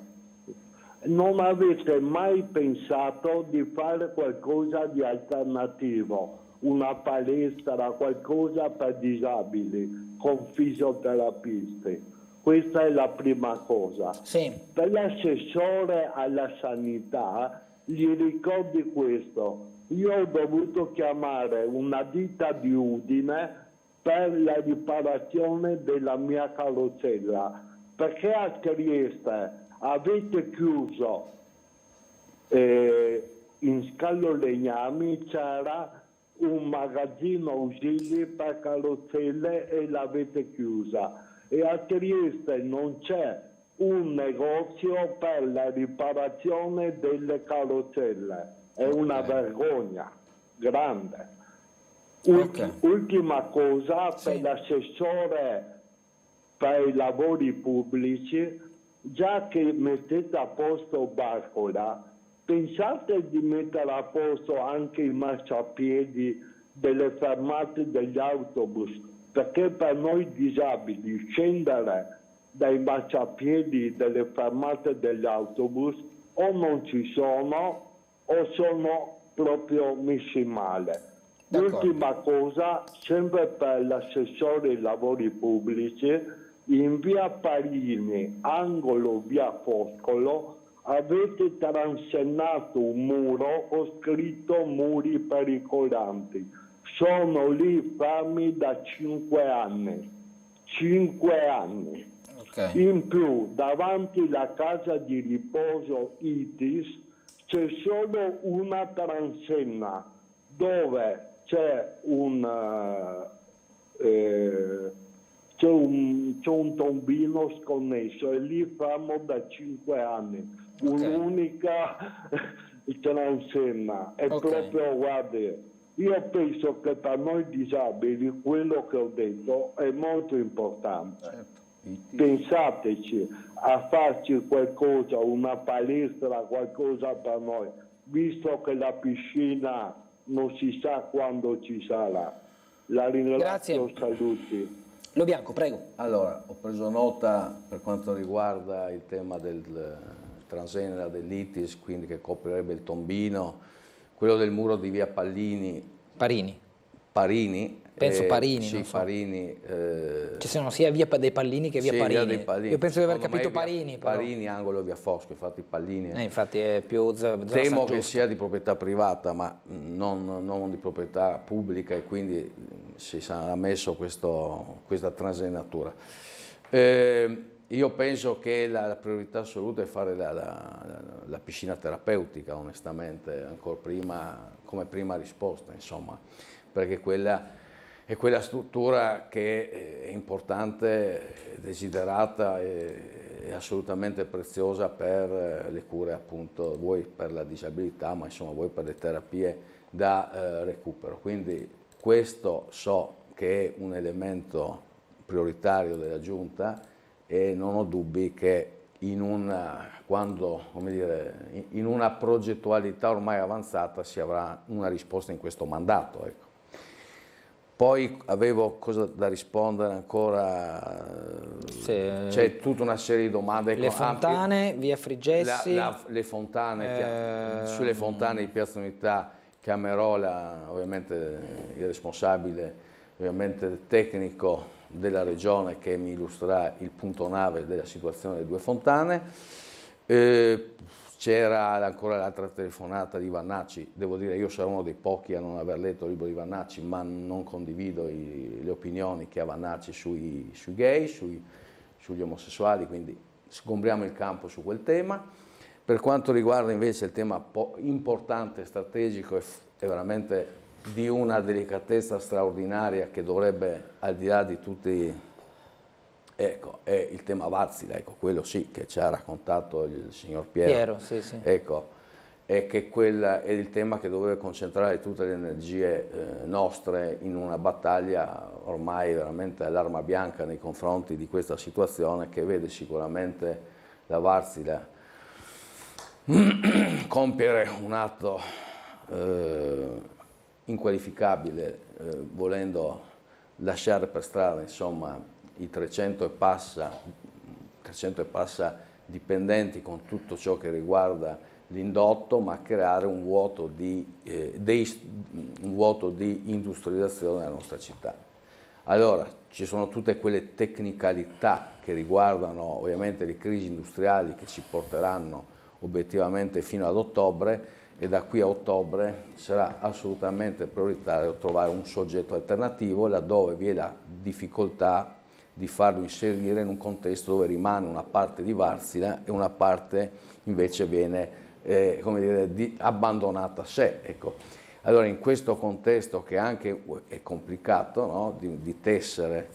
Non avete mai pensato di fare qualcosa di alternativo, una palestra, qualcosa per disabili, con fisioterapisti? Questa è la prima cosa. Sì. Per l'assessore alla sanità gli ricordi questo. Io ho dovuto chiamare una ditta di Udine per la riparazione della mia carrozzella, perché a Trieste avete chiuso in Scalo Legnami c'era un magazzino ausili per carrozzelle e l'avete chiusa, e a Trieste non c'è un negozio per la riparazione delle carrozzelle. È una vergogna grande. Ultima cosa, per l'assessore per i lavori pubblici, già che mettete a posto Baccola, pensate di mettere a posto anche i marciapiedi delle fermate degli autobus, perché per noi disabili scendere dai marciapiedi delle fermate degli autobus o non ci sono o sono proprio messi male. L'ultima cosa, sempre per l'assessore ai lavori pubblici, in via Parini, angolo via Foscolo, avete transennato un muro con scritto muri pericolanti. Sono lì fermi da 5 anni. 5 anni. In più, davanti alla casa di riposo ITIS c'è solo una transenna dove c'è un tombino sconnesso e lì fermo da 5 anni. Un'unica transenna. È proprio, guardi, io penso che per noi disabili quello che ho detto è molto importante. Pensateci a farci qualcosa, una palestra, qualcosa per noi, visto che la piscina non si sa quando ci sarà. La ringrazio, saluti. Lo Bianco, prego. Allora, ho preso nota per quanto riguarda il tema del transenne dell'ITIS, quindi che coprirebbe il tombino, quello del muro di via Parini. Penso Parini. Sì, non so. Parini. Ci sono sia via dei Pallini che via sì, Parini. Via dei Pallini. Io penso di aver Secondo capito me Parini. Però. Parini, angolo via Fosco, infatti Pallini. Infatti è più zona Temo che Giusto. sia di proprietà privata, ma non di proprietà pubblica, e quindi si sarà messo questa transennatura. Io penso che la priorità assoluta è fare la piscina terapeutica, onestamente, ancora prima, come prima risposta, insomma, perché quella è quella struttura che è importante, desiderata e assolutamente preziosa per le cure, appunto, voi per la disabilità, ma insomma voi per le terapie da recupero. Quindi questo so che è un elemento prioritario della Giunta e non ho dubbi che in una progettualità ormai avanzata si avrà una risposta in questo mandato. Ecco. Poi avevo cosa da rispondere ancora, c'è tutta una serie di domande. Le fontane, via Frigessi. Le fontane, sulle fontane di Piazza Unità chiamerò ovviamente il responsabile, ovviamente tecnico della regione, che mi illustrerà il punto nave della situazione delle due fontane. C'era ancora l'altra telefonata di Vannacci. Devo dire, io sarò uno dei pochi a non aver letto il libro di Vannacci, ma non condivido le opinioni che ha Vannacci sui gay, sugli omosessuali, quindi sgombriamo il campo su quel tema. Per quanto riguarda invece il tema importante, strategico, è veramente di una delicatezza straordinaria che dovrebbe, al di là di tutti, ecco, è il tema Wärtsilä, ecco, quello sì che ci ha raccontato il signor Piero, sì. Ecco, è che quella è il tema che dovrebbe concentrare tutte le energie nostre in una battaglia ormai veramente all'arma bianca nei confronti di questa situazione, che vede sicuramente la Wärtsilä compiere un atto inqualificabile, volendo lasciare per strada, insomma, i 300 e passa dipendenti con tutto ciò che riguarda l'indotto, ma creare un vuoto di industrializzazione nella nostra città. Allora, ci sono tutte quelle tecnicalità che riguardano ovviamente le crisi industriali che ci porteranno obiettivamente fino ad ottobre, e da qui a ottobre sarà assolutamente prioritario trovare un soggetto alternativo laddove vi è la difficoltà di farlo inserire in un contesto dove rimane una parte di Wärtsilä e una parte invece viene abbandonata a sé. Ecco. Allora, in questo contesto, che anche è complicato, no? di tessere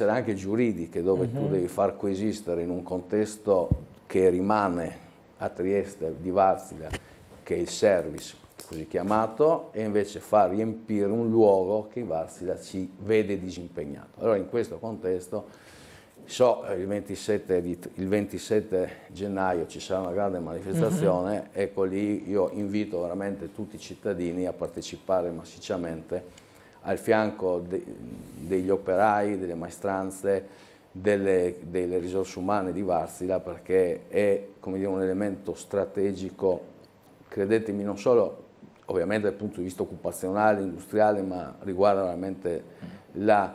anche giuridiche, dove tu devi far coesistere in un contesto che rimane a Trieste di Wärtsilä, che è il service, così chiamato, e invece fa riempire un luogo che Varsila ci vede disimpegnato. Allora in questo contesto il 27 gennaio ci sarà una grande manifestazione, ecco lì io invito veramente tutti i cittadini a partecipare massicciamente al fianco degli operai, delle maestranze, delle risorse umane di Varsila, perché è, come dire, un elemento strategico, credetemi, non solo ovviamente dal punto di vista occupazionale, industriale, ma riguarda veramente la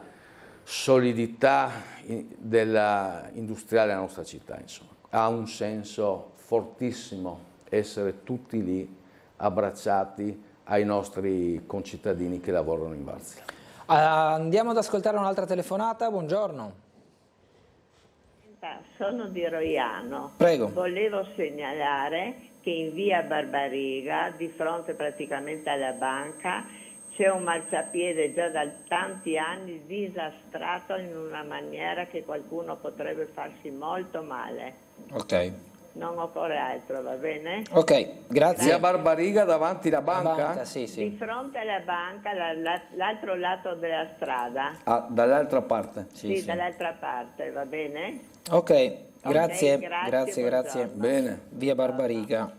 solidità industriale della nostra città. Insomma. Ha un senso fortissimo essere tutti lì abbracciati ai nostri concittadini che lavorano in Varsila. Andiamo ad ascoltare un'altra telefonata, buongiorno. Sono di Roiano. Prego. Volevo segnalare che in via Barbariga, di fronte praticamente alla banca, c'è un marciapiede già da tanti anni disastrato in una maniera che qualcuno potrebbe farsi molto male. Ok. Non occorre altro, va bene? Ok, grazie. Via Barbariga davanti alla banca? La banca, sì, sì. Di fronte alla banca, l'altro lato della strada. Ah, dall'altra parte? Sì, dall'altra parte, va bene? Ok, grazie, Okay, grazie. Bene. Via Barbariga.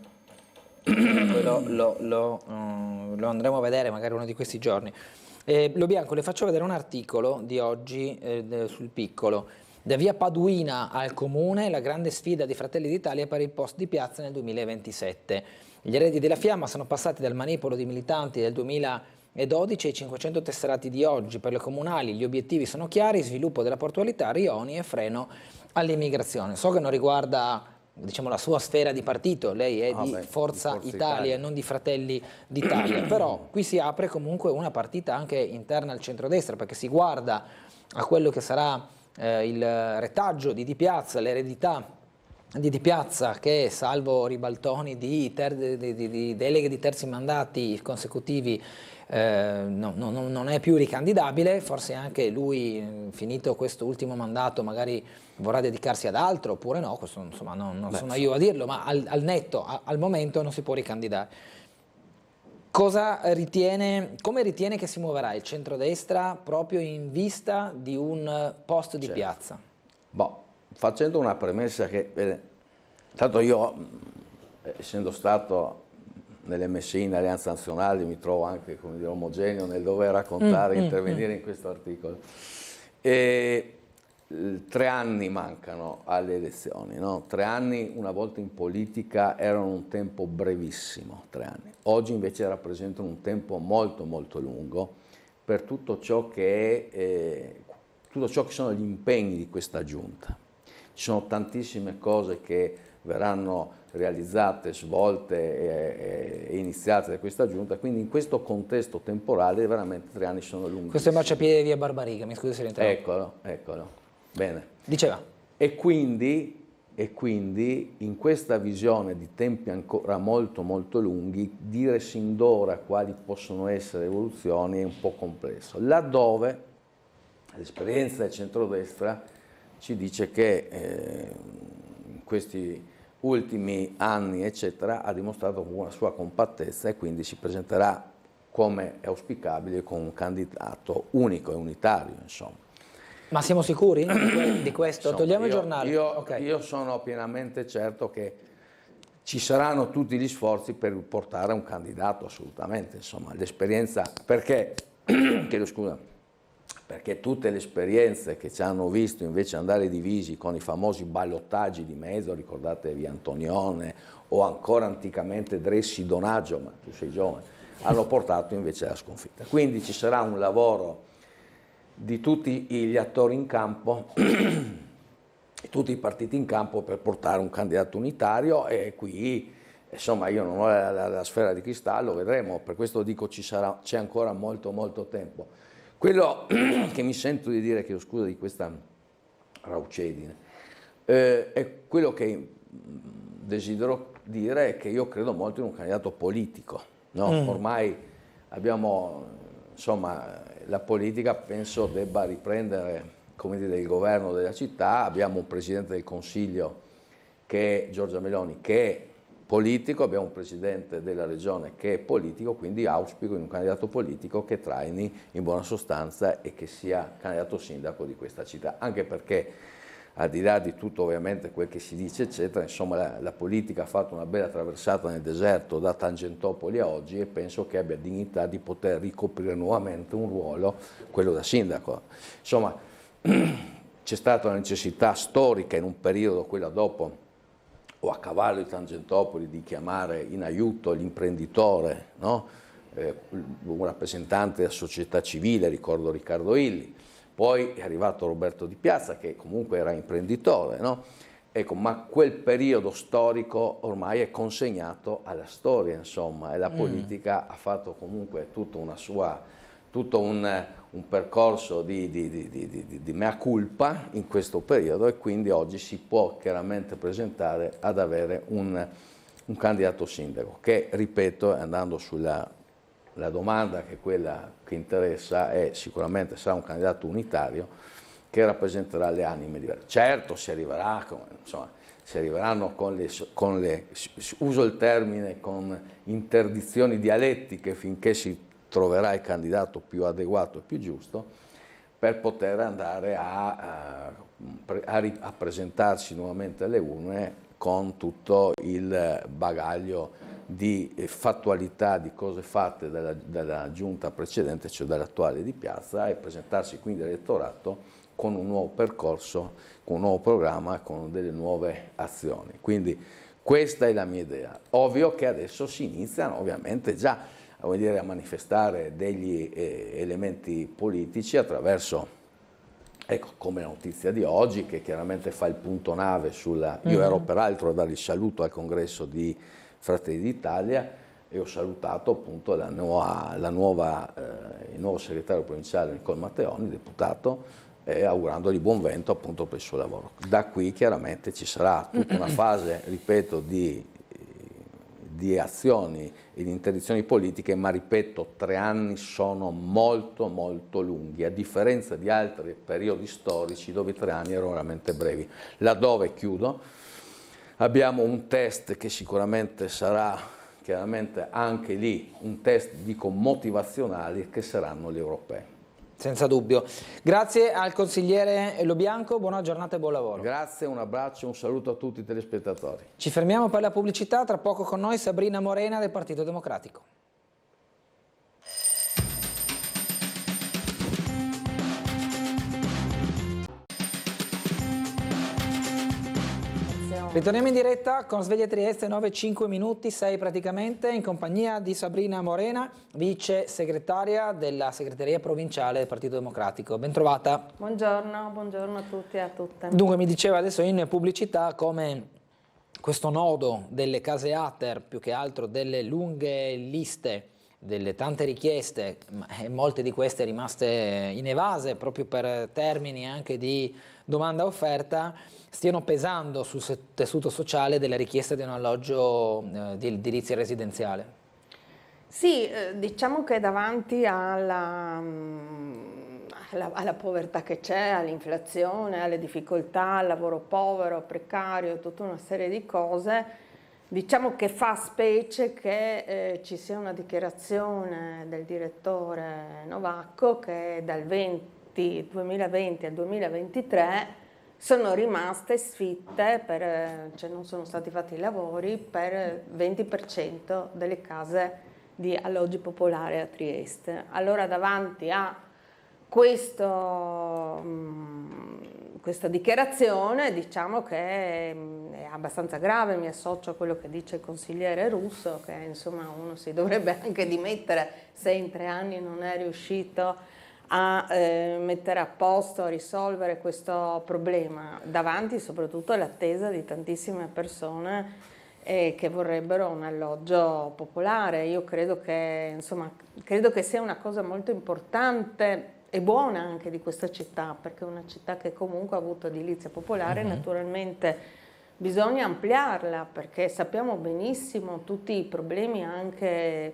Lo andremo a vedere magari uno di questi giorni. Lo Bianco, le faccio vedere un articolo di oggi sul Piccolo. Da via Paduina al Comune, la grande sfida di Fratelli d'Italia per il post di piazza nel 2027. Gli eredi della fiamma sono passati dal manipolo di militanti del 2012 ai 500 tesserati di oggi. Per le comunali gli obiettivi sono chiari: sviluppo della portualità, rioni e freno all'immigrazione. So che non riguarda, diciamo, la sua sfera di partito, lei è di Forza Italia e non di Fratelli d'Italia, però qui si apre comunque una partita anche interna al centrodestra, perché si guarda a quello che sarà il retaggio di Di Piazza, l'eredità di Di Piazza, che salvo ribaltoni di deleghe di terzi mandati consecutivi non è più ricandidabile. Forse anche lui, finito questo ultimo mandato, magari vorrà dedicarsi ad altro oppure no, questo insomma non sono io a dirlo, ma al netto, al momento non si può ricandidare. Come ritiene che si muoverà il centrodestra proprio in vista di un post di piazza? Facendo una premessa che, tanto io, essendo stato nell'MSI, in Alleanza Nazionale, mi trovo anche, come dire, omogeneo nel dover raccontare e intervenire in questo articolo. 3 anni mancano alle elezioni, no? 3 anni una volta in politica erano un tempo brevissimo, 3 anni. Oggi invece rappresentano un tempo molto molto lungo per tutto ciò che sono gli impegni di questa giunta. Ci sono tantissime cose che verranno realizzate, svolte e iniziate da questa giunta, quindi in questo contesto temporale veramente 3 anni sono lunghi. Questo è il marciapiede di via Barbariga, mi scusi se l'interrompo. Eccolo. Bene. Diceva. E quindi in questa visione di tempi ancora molto molto lunghi, dire sin d'ora quali possono essere evoluzioni è un po' complesso, laddove l'esperienza del centrodestra ci dice che in questi ultimi anni eccetera ha dimostrato una sua compattezza e quindi si presenterà, come è auspicabile, con un candidato unico e unitario, insomma. Ma siamo sicuri di questo? Insomma, togliamo il giornale. Io sono pienamente certo che ci saranno tutti gli sforzi per portare un candidato, assolutamente, insomma, l'esperienza, perché tutte le esperienze che ci hanno visto invece andare divisi con i famosi ballottaggi di mezzo, ricordatevi Antonione o ancora anticamente Dressi Donaggio, ma tu sei giovane, hanno portato invece alla sconfitta. Quindi ci sarà un lavoro di tutti gli attori in campo, tutti i partiti in campo per portare un candidato unitario e qui, insomma, io non ho la sfera di cristallo, vedremo, per questo dico c'è ancora molto molto tempo. Quello che mi sento di dire, chiedo scusa di questa raucedine, è quello che desidero dire è che io credo molto in un candidato politico, no? Ormai abbiamo, insomma, la politica penso debba riprendere, come dire, il governo della città. Abbiamo un Presidente del Consiglio che è Giorgia Meloni, che politico, abbiamo un presidente della regione che è politico, quindi auspico in un candidato politico che traini in buona sostanza e che sia candidato sindaco di questa città, anche perché al di là di tutto ovviamente quel che si dice eccetera, insomma la politica ha fatto una bella traversata nel deserto da Tangentopoli a oggi e penso che abbia dignità di poter ricoprire nuovamente un ruolo, quello da sindaco. Insomma c'è stata una necessità storica in un periodo, quella dopo o a cavallo di Tangentopoli, di chiamare in aiuto l'imprenditore, no? Un rappresentante della società civile, ricordo Riccardo Illi. Poi è arrivato Roberto Di Piazza, che comunque era imprenditore, no? Ecco, ma quel periodo storico ormai è consegnato alla storia, insomma, e la politica ha fatto comunque tutto un percorso di mea culpa in questo periodo e quindi oggi si può chiaramente presentare ad avere un candidato sindaco che, ripeto, andando sulla domanda che è quella che interessa, è sicuramente sarà un candidato unitario che rappresenterà le anime diverse. Certo si arriveranno con le, uso il termine, con interdizioni dialettiche finché si troverà il candidato più adeguato e più giusto per poter andare a presentarsi nuovamente alle urne con tutto il bagaglio di fattualità di cose fatte dalla giunta precedente, cioè dall'attuale Di Piazza, e presentarsi quindi all'elettorato con un nuovo percorso, con un nuovo programma, con delle nuove azioni. Quindi questa è la mia idea. Ovvio che adesso si iniziano ovviamente già a manifestare degli elementi politici attraverso, ecco, come la notizia di oggi, che chiaramente fa il punto nave sulla... Io ero peraltro a dare il saluto al congresso di Fratelli d'Italia e ho salutato appunto il nuovo segretario provinciale Nicole Matteoni, deputato, augurandogli buon vento appunto per il suo lavoro. Da qui chiaramente ci sarà tutta una fase, ripeto, di azioni e di interdizioni politiche, ma ripeto, 3 anni sono molto molto lunghi, a differenza di altri periodi storici dove i 3 anni erano veramente brevi. Laddove, chiudo, abbiamo un test che sicuramente sarà chiaramente anche lì un test, dico, motivazionali, che saranno le europee. Senza dubbio. Grazie al consigliere Lobianco, buona giornata e buon lavoro. Grazie, un abbraccio, un saluto a tutti i telespettatori. Ci fermiamo per la pubblicità, tra poco con noi Sabrina Morena del Partito Democratico. Ritorniamo in diretta con Sveglia Trieste, 9:05 minuti, 6 praticamente, in compagnia di Sabrina Morena, vice segretaria della segreteria provinciale del Partito Democratico. Bentrovata. Buongiorno, buongiorno a tutti e a tutte. Dunque, mi diceva adesso in pubblicità come questo nodo delle case ATER, più che altro delle lunghe liste, delle tante richieste, e molte di queste rimaste inevase proprio per termini anche di domanda-offerta, stiano pesando sul tessuto sociale delle richieste di un alloggio di edilizia residenziale. Sì, diciamo che davanti alla povertà che c'è, all'inflazione, alle difficoltà, al lavoro povero, precario, tutta una serie di cose, diciamo che fa specie che ci sia una dichiarazione del direttore Novacco che dal 2020 al 2023 sono rimaste sfitte, cioè non sono stati fatti i lavori per 20% delle case di alloggi popolari a Trieste. Allora davanti a questa dichiarazione diciamo che è abbastanza grave, mi associo a quello che dice il consigliere Russo, che insomma uno si dovrebbe anche dimettere se in 3 anni non è riuscito a mettere a posto, a risolvere questo problema, davanti soprattutto all'attesa di tantissime persone che vorrebbero un alloggio popolare. Io credo che, insomma, credo che sia una cosa molto importante e buona anche di questa città, perché è una città che comunque ha avuto edilizia popolare. Naturalmente bisogna ampliarla, perché sappiamo benissimo tutti i problemi anche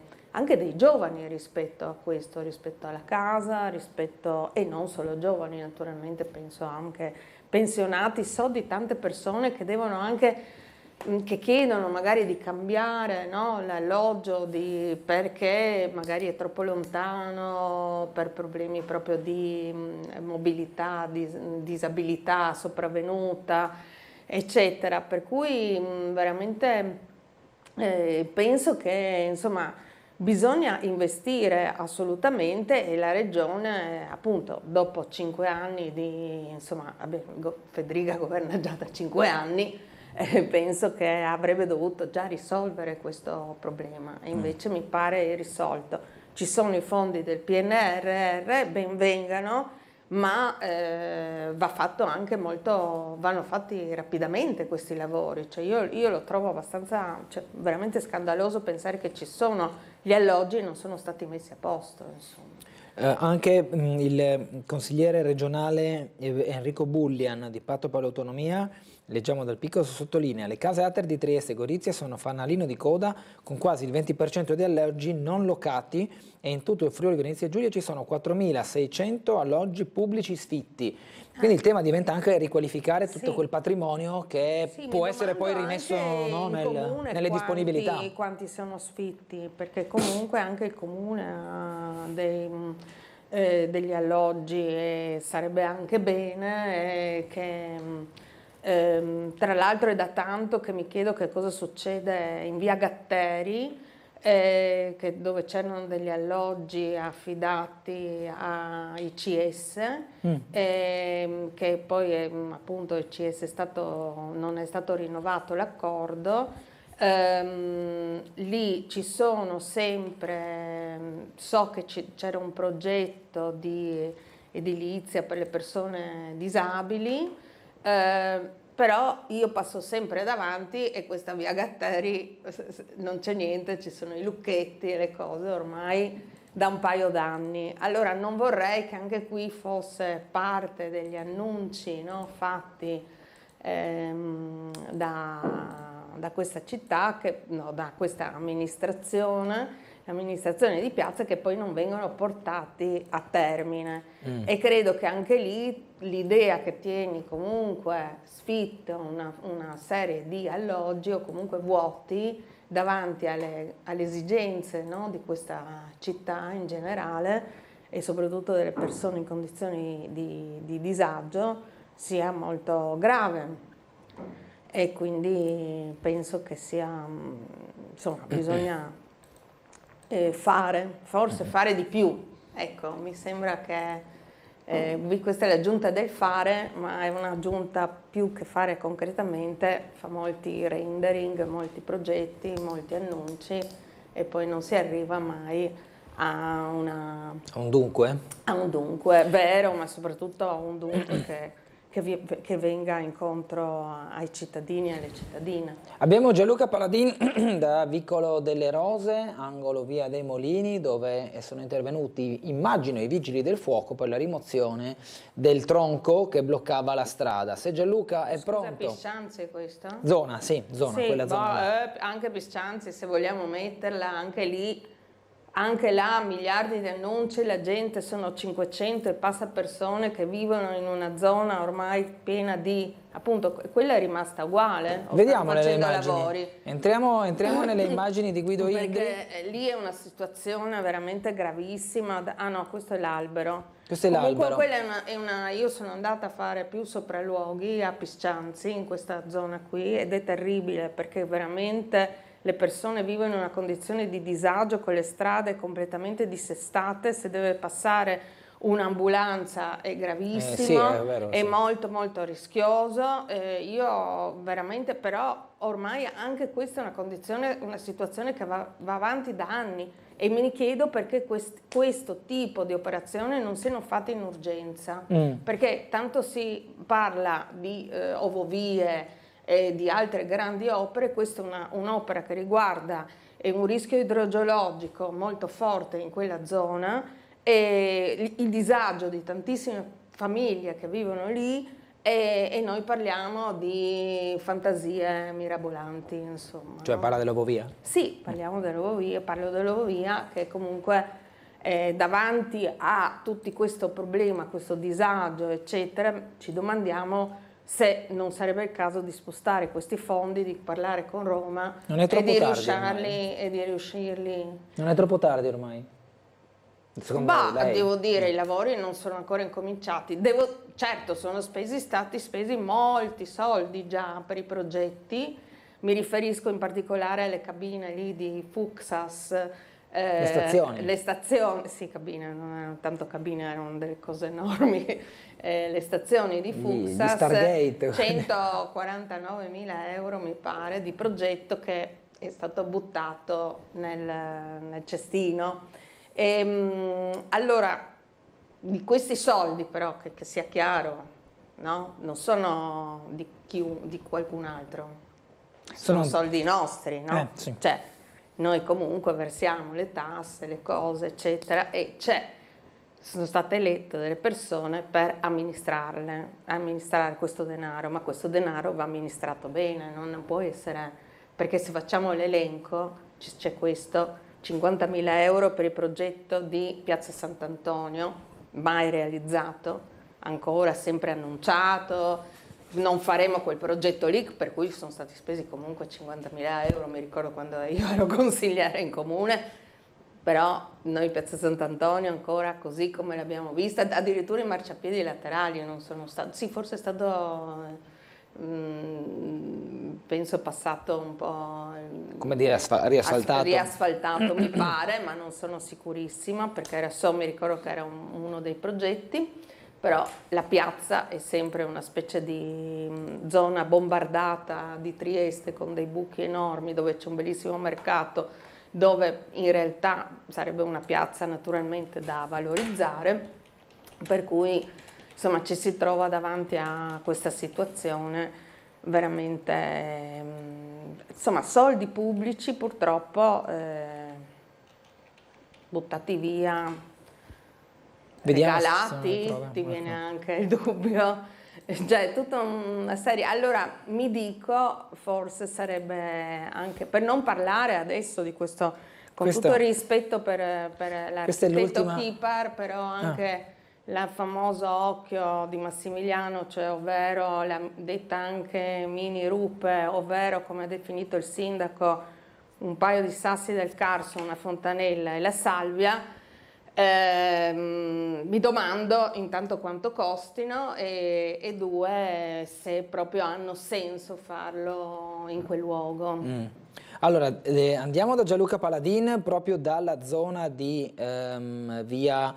dei giovani rispetto a questo, rispetto alla casa, e non solo giovani, naturalmente penso anche pensionati, so di tante persone che devono anche che chiedono magari di cambiare, no, l'alloggio perché magari è troppo lontano, per problemi proprio di mobilità, di disabilità sopravvenuta, eccetera. Per cui veramente penso che insomma bisogna investire assolutamente, e la Regione appunto dopo 5 anni Federica governa già da 5 anni, penso che avrebbe dovuto già risolvere questo problema, e invece mi pare risolto. Ci sono i fondi del PNRR, ben vengano, ma vanno fatti rapidamente questi lavori. Cioè io lo trovo abbastanza, veramente scandaloso pensare che ci sono gli alloggi e non sono stati messi a posto, insomma. Anche il consigliere regionale Enrico Bullian di Patto per l'Autonomia, leggiamo dal Piccolo, sottolinea: le case ATER di Trieste e Gorizia sono fanalino di coda, con quasi il 20% di alloggi non locati, e in tutto il Friuli Venezia Giulia ci sono 4.600 alloggi pubblici sfitti. Quindi il tema diventa anche riqualificare tutto quel patrimonio che può essere poi rimesso, no, nelle disponibilità. Quanti sono sfitti, perché comunque anche il comune ha degli alloggi, e sarebbe anche bene che tra l'altro è da tanto che mi chiedo che cosa succede in via Gatteri, dove c'erano degli alloggi affidati a ICS, che poi appunto ICS non è stato rinnovato l'accordo. Lì ci sono sempre, so che c'era un progetto di edilizia per le persone disabili, però io passo sempre davanti e questa via Gatteri non c'è niente, ci sono i lucchetti e le cose ormai da un paio d'anni. Allora non vorrei che anche qui fosse parte degli annunci, no, fatti da questa città, da questa amministrazione di piazza, che poi non vengono portati a termine. E credo che anche lì l'idea che tieni comunque sfitto una serie di alloggi o comunque vuoti davanti alle esigenze, no, di questa città in generale, e soprattutto delle persone in condizioni di disagio, sia molto grave. E quindi penso che bisogna forse fare di più. Ecco, mi sembra che questa è l'aggiunta del fare, ma è un'aggiunta più che fare concretamente, fa molti rendering, molti progetti, molti annunci, e poi non si arriva mai a un dunque? A un dunque vero, ma soprattutto a un dunque che venga incontro ai cittadini e alle cittadine. Abbiamo Gianluca Paladin da Vicolo delle Rose, angolo via dei Molini, dove sono intervenuti, immagino, i vigili del fuoco per la rimozione del tronco che bloccava la strada. Se Gianluca è pronto... Piscianzi questa? Zona, sì, quella zona. Anche Piscianzi, se vogliamo metterla, anche lì. Anche là miliardi di annunci, la gente, sono 500 e passa persone che vivono in una zona ormai piena di, appunto, quella è rimasta uguale. Vediamo le immagini. Lavori. Entriamo nelle immagini di Guido Idri. Perché lì è una situazione veramente gravissima. Ah no, questo è l'albero. Questo è l'albero. Comunque quella io sono andata a fare più sopralluoghi a Piscianzi, in questa zona qui, ed è terribile, perché veramente le persone vivono in una condizione di disagio, con le strade completamente dissestate. Se deve passare un'ambulanza è gravissimo, sì, è vero, è sì. molto molto rischioso. Io veramente, però ormai anche questa è una situazione che va avanti da anni, e mi chiedo perché questo tipo di operazione non siano fatte in urgenza, perché tanto si parla di ovovie e di altre grandi opere. Questa è un'opera che riguarda un rischio idrogeologico molto forte in quella zona, e il disagio di tantissime famiglie che vivono lì, e noi parliamo di fantasie mirabolanti, insomma. Cioè, no? parla dell'ovovia? Sì, parlo dell'ovovia, che comunque davanti a tutto questo problema, questo disagio, eccetera, ci domandiamo se non sarebbe il caso di spostare questi fondi, di parlare con Roma Non è troppo tardi e di riuscirli. Non è troppo tardi ormai? Devo dire, i lavori non sono ancora incominciati. Certo, sono stati spesi molti soldi già per i progetti. Mi riferisco in particolare alle cabine lì di Fuxas. Le stazioni, sì, cabine, non erano tanto cabine, erano delle cose enormi. Le stazioni di Fuxas, Stargate. 149.000 euro mi pare di progetto che è stato buttato nel cestino. Allora, di questi soldi però, che sia chiaro, no? Non sono di qualcun altro, sono soldi nostri, no? Sì. Cioè, noi comunque versiamo le tasse, le cose, eccetera, e sono state elette delle persone per amministrare questo denaro, ma questo denaro va amministrato bene, non può essere, perché se facciamo l'elenco c'è questo, 50.000 euro per il progetto di Piazza Sant'Antonio, mai realizzato, ancora sempre annunciato, non faremo quel progetto lì, per cui sono stati spesi comunque 50.000 euro, mi ricordo quando io ero consigliere in comune, però noi Piazza Sant'Antonio ancora così come l'abbiamo vista, addirittura i marciapiedi laterali non sono stati, sì, forse è stato, penso passato un po', come dire, riasfaltato mi pare, ma non sono sicurissima perché mi ricordo che era uno dei progetti. Però la piazza è sempre una specie di zona bombardata di Trieste con dei buchi enormi dove c'è un bellissimo mercato, dove in realtà sarebbe una piazza naturalmente da valorizzare, per cui insomma ci si trova davanti a questa situazione veramente, insomma, soldi pubblici purtroppo buttati via, regalati, ti viene anche il dubbio, cioè tutta una serie. Allora mi dico, forse sarebbe anche, per non parlare adesso di questo, con tutto il rispetto per l'architetto Kipar, però anche il famoso occhio di Massimiliano, cioè ovvero detta anche mini rupe, ovvero come ha definito il sindaco un paio di sassi del Carso, una fontanella e la salvia. Mi domando intanto quanto costino e due se proprio hanno senso farlo in quel luogo. Allora andiamo da Gianluca Paladin, proprio dalla zona di via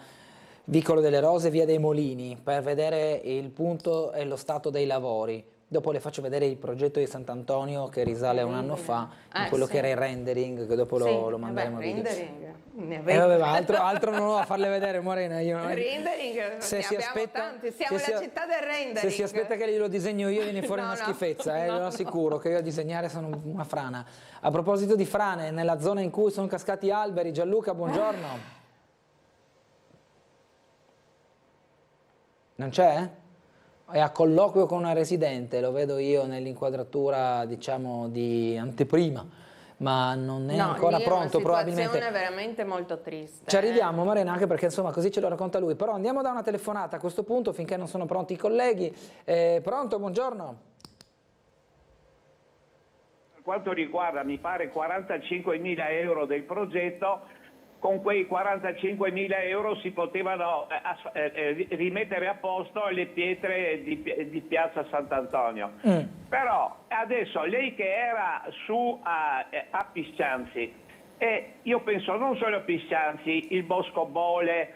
Vicolo delle Rose, via dei Molini, per vedere il punto e lo stato dei lavori. Dopo le faccio vedere il progetto di Sant'Antonio che risale a un anno fa, quello che era il rendering, che dopo lo manderemo a video. Altro non ho a farle vedere, Morena. Rendering, se si aspetta, tanti. Siamo la città del rendering. Se si aspetta che glielo disegno io viene fuori una schifezza, ve lo assicuro, che io a disegnare sono una frana. A proposito di frane, nella zona in cui sono cascati alberi, Gianluca, buongiorno. Non c'è? È a colloquio con una residente, lo vedo io nell'inquadratura, diciamo, di anteprima, ma non è ancora pronto probabilmente. È una situazione veramente molto triste. Ci arriviamo, Morena, anche perché insomma così ce lo racconta lui, però andiamo da una telefonata a questo punto finché non sono pronti i colleghi. Pronto, buongiorno. Per quanto riguarda, mi pare, 45.000 euro del progetto, con quei 45.000 euro si potevano rimettere a posto le pietre di Piazza Sant'Antonio. Però adesso lei che era su a Piscianzi, io penso non solo a Piscianzi, il Bosco Bole,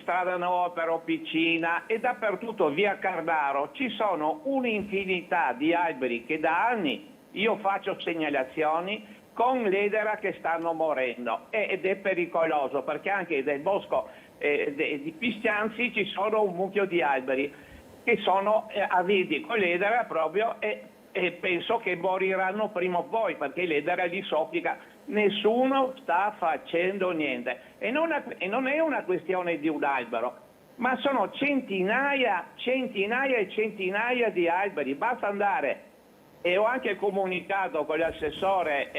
Strada Nuova per Opicina e dappertutto via Cardaro, ci sono un'infinità di alberi che da anni io faccio segnalazioni con l'edera che stanno morendo ed è pericoloso perché anche del bosco di Piscianzi ci sono un mucchio di alberi che sono avidi con l'edera proprio e penso che moriranno prima o poi perché l'edera li soffica. Nessuno sta facendo niente e non è una questione di un albero, ma sono centinaia e centinaia di alberi. Basta andare. E ho anche comunicato con l'assessore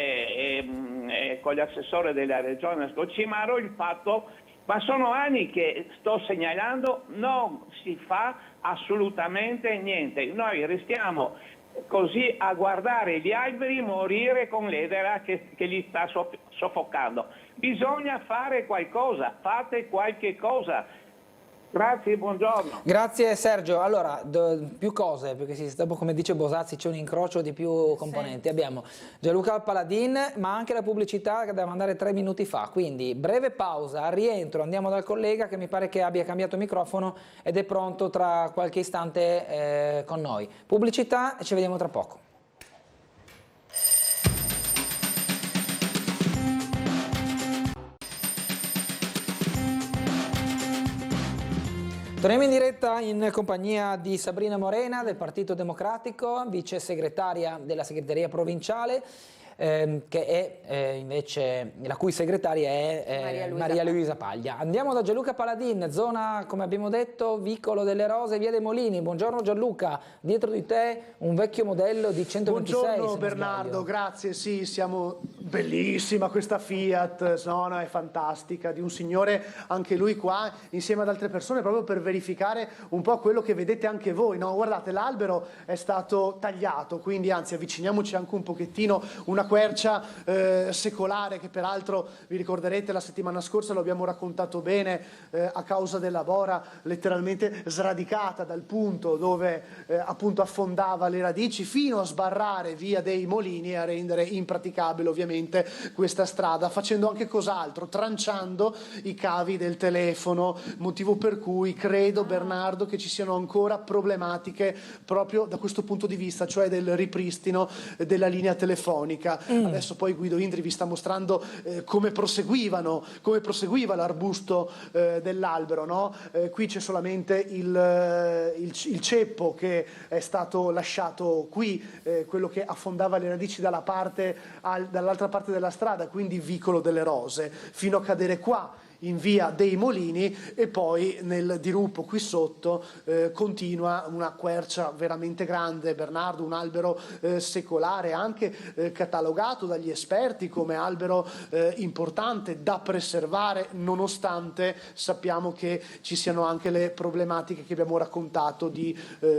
della regione Scocimaro il fatto ma sono anni che sto segnalando, non si fa assolutamente niente. Noi restiamo così a guardare gli alberi morire con l'edera che li sta soffocando. Bisogna fare qualcosa, fate qualche cosa. Grazie, buongiorno. Grazie Sergio. Allora, più cose, perché dopo, come dice Bosazzi, c'è un incrocio di più componenti. Sì. Abbiamo Gianluca Paladin, ma anche la pubblicità che deve mandare 3 minuti fa. Quindi breve pausa, al rientro andiamo dal collega che mi pare che abbia cambiato microfono ed è pronto tra qualche istante con noi. Pubblicità e ci vediamo tra poco. Torniamo in diretta in compagnia di Sabrina Morena del Partito Democratico, vice segretaria della segreteria provinciale, che è invece la cui segretaria è Maria Luisa Paglia. Andiamo da Gianluca Paladin, zona, come abbiamo detto, Vicolo delle Rose, Via dei Molini. Buongiorno Gianluca, dietro di te un vecchio modello di 126. Buongiorno Bernardo, grazie, sì, siamo bellissima questa Fiat, no, è fantastica, di un signore anche lui qua insieme ad altre persone proprio per verificare un po' quello che vedete anche voi, no? Guardate, l'albero è stato tagliato, quindi anzi avviciniamoci anche un pochettino, una quercia secolare che peraltro vi ricorderete la settimana scorsa lo abbiamo raccontato bene, a causa della bora letteralmente sradicata dal punto dove appunto affondava le radici fino a sbarrare Via dei Molini e a rendere impraticabile ovviamente questa strada, facendo anche cos'altro, tranciando i cavi del telefono, motivo per cui credo, Bernardo, che ci siano ancora problematiche proprio da questo punto di vista, cioè del ripristino della linea telefonica. Adesso poi Guido Indri vi sta mostrando come proseguiva l'arbusto dell'albero, no? Qui c'è solamente il ceppo che è stato lasciato qui, quello che affondava le radici dall'altra parte della strada, quindi Vicolo delle Rose, fino a cadere qua in Via dei Molini e poi nel diruppo qui sotto continua una quercia veramente grande, Bernardo, un albero secolare anche catalogato dagli esperti come albero importante da preservare, nonostante sappiamo che ci siano anche le problematiche che abbiamo raccontato di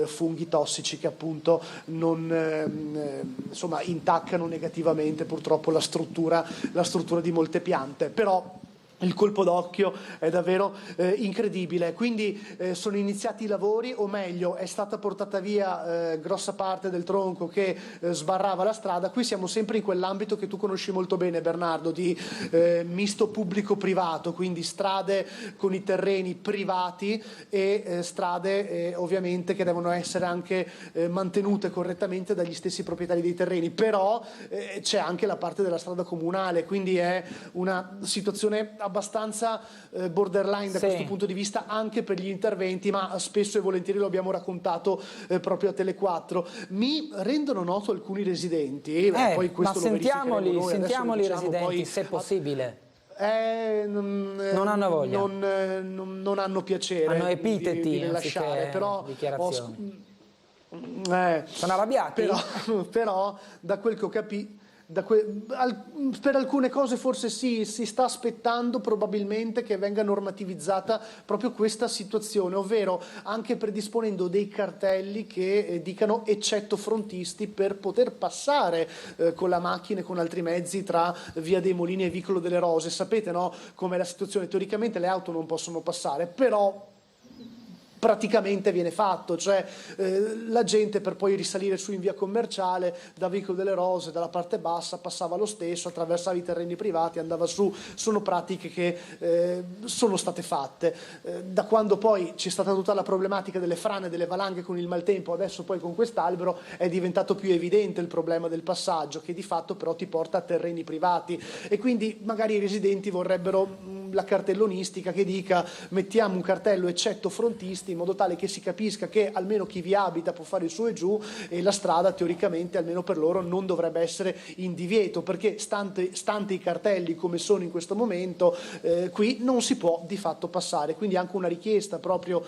funghi tossici che appunto insomma intaccano negativamente purtroppo la struttura di molte piante, però il colpo d'occhio è davvero incredibile, quindi sono iniziati i lavori, o meglio è stata portata via grossa parte del tronco che sbarrava la strada. Qui siamo sempre in quell'ambito che tu conosci molto bene, Bernardo, di misto pubblico-privato, quindi strade con i terreni privati e strade ovviamente che devono essere anche mantenute correttamente dagli stessi proprietari dei terreni, però c'è anche la parte della strada comunale, quindi è una situazione abbastanza borderline da questo punto di vista anche per gli interventi, ma spesso e volentieri lo abbiamo raccontato proprio a Tele4. Mi rendono noto alcuni residenti, poi questo ma sentiamoli i residenti, poi, se è possibile. Non hanno voglia, non hanno piacere, hanno epiteti di rilasciare, però dichiarazioni. Sono arrabbiati? Però da quel che ho capito per alcune cose forse sì, si sta aspettando probabilmente che venga normativizzata proprio questa situazione, ovvero anche predisponendo dei cartelli che dicano eccetto frontisti per poter passare con la macchina e con altri mezzi tra Via dei Molini e Vicolo delle Rose. Sapete, no, com'è la situazione? Teoricamente le auto non possono passare, però praticamente viene fatto, cioè la gente per poi risalire su in via Commerciale da Vicolo delle Rose, dalla parte bassa, passava lo stesso, attraversava i terreni privati, andava su. Sono pratiche che sono state fatte. Da quando poi c'è stata tutta la problematica delle frane, delle valanghe con il maltempo, adesso poi con quest'albero è diventato più evidente il problema del passaggio, che di fatto però ti porta a terreni privati, e quindi magari i residenti vorrebbero la cartellonistica che dica mettiamo un cartello eccetto frontisti, in modo tale che si capisca che almeno chi vi abita può fare il su e giù, e la strada teoricamente almeno per loro non dovrebbe essere in divieto, perché stante i cartelli come sono in questo momento, qui non si può di fatto passare. Quindi anche una richiesta proprio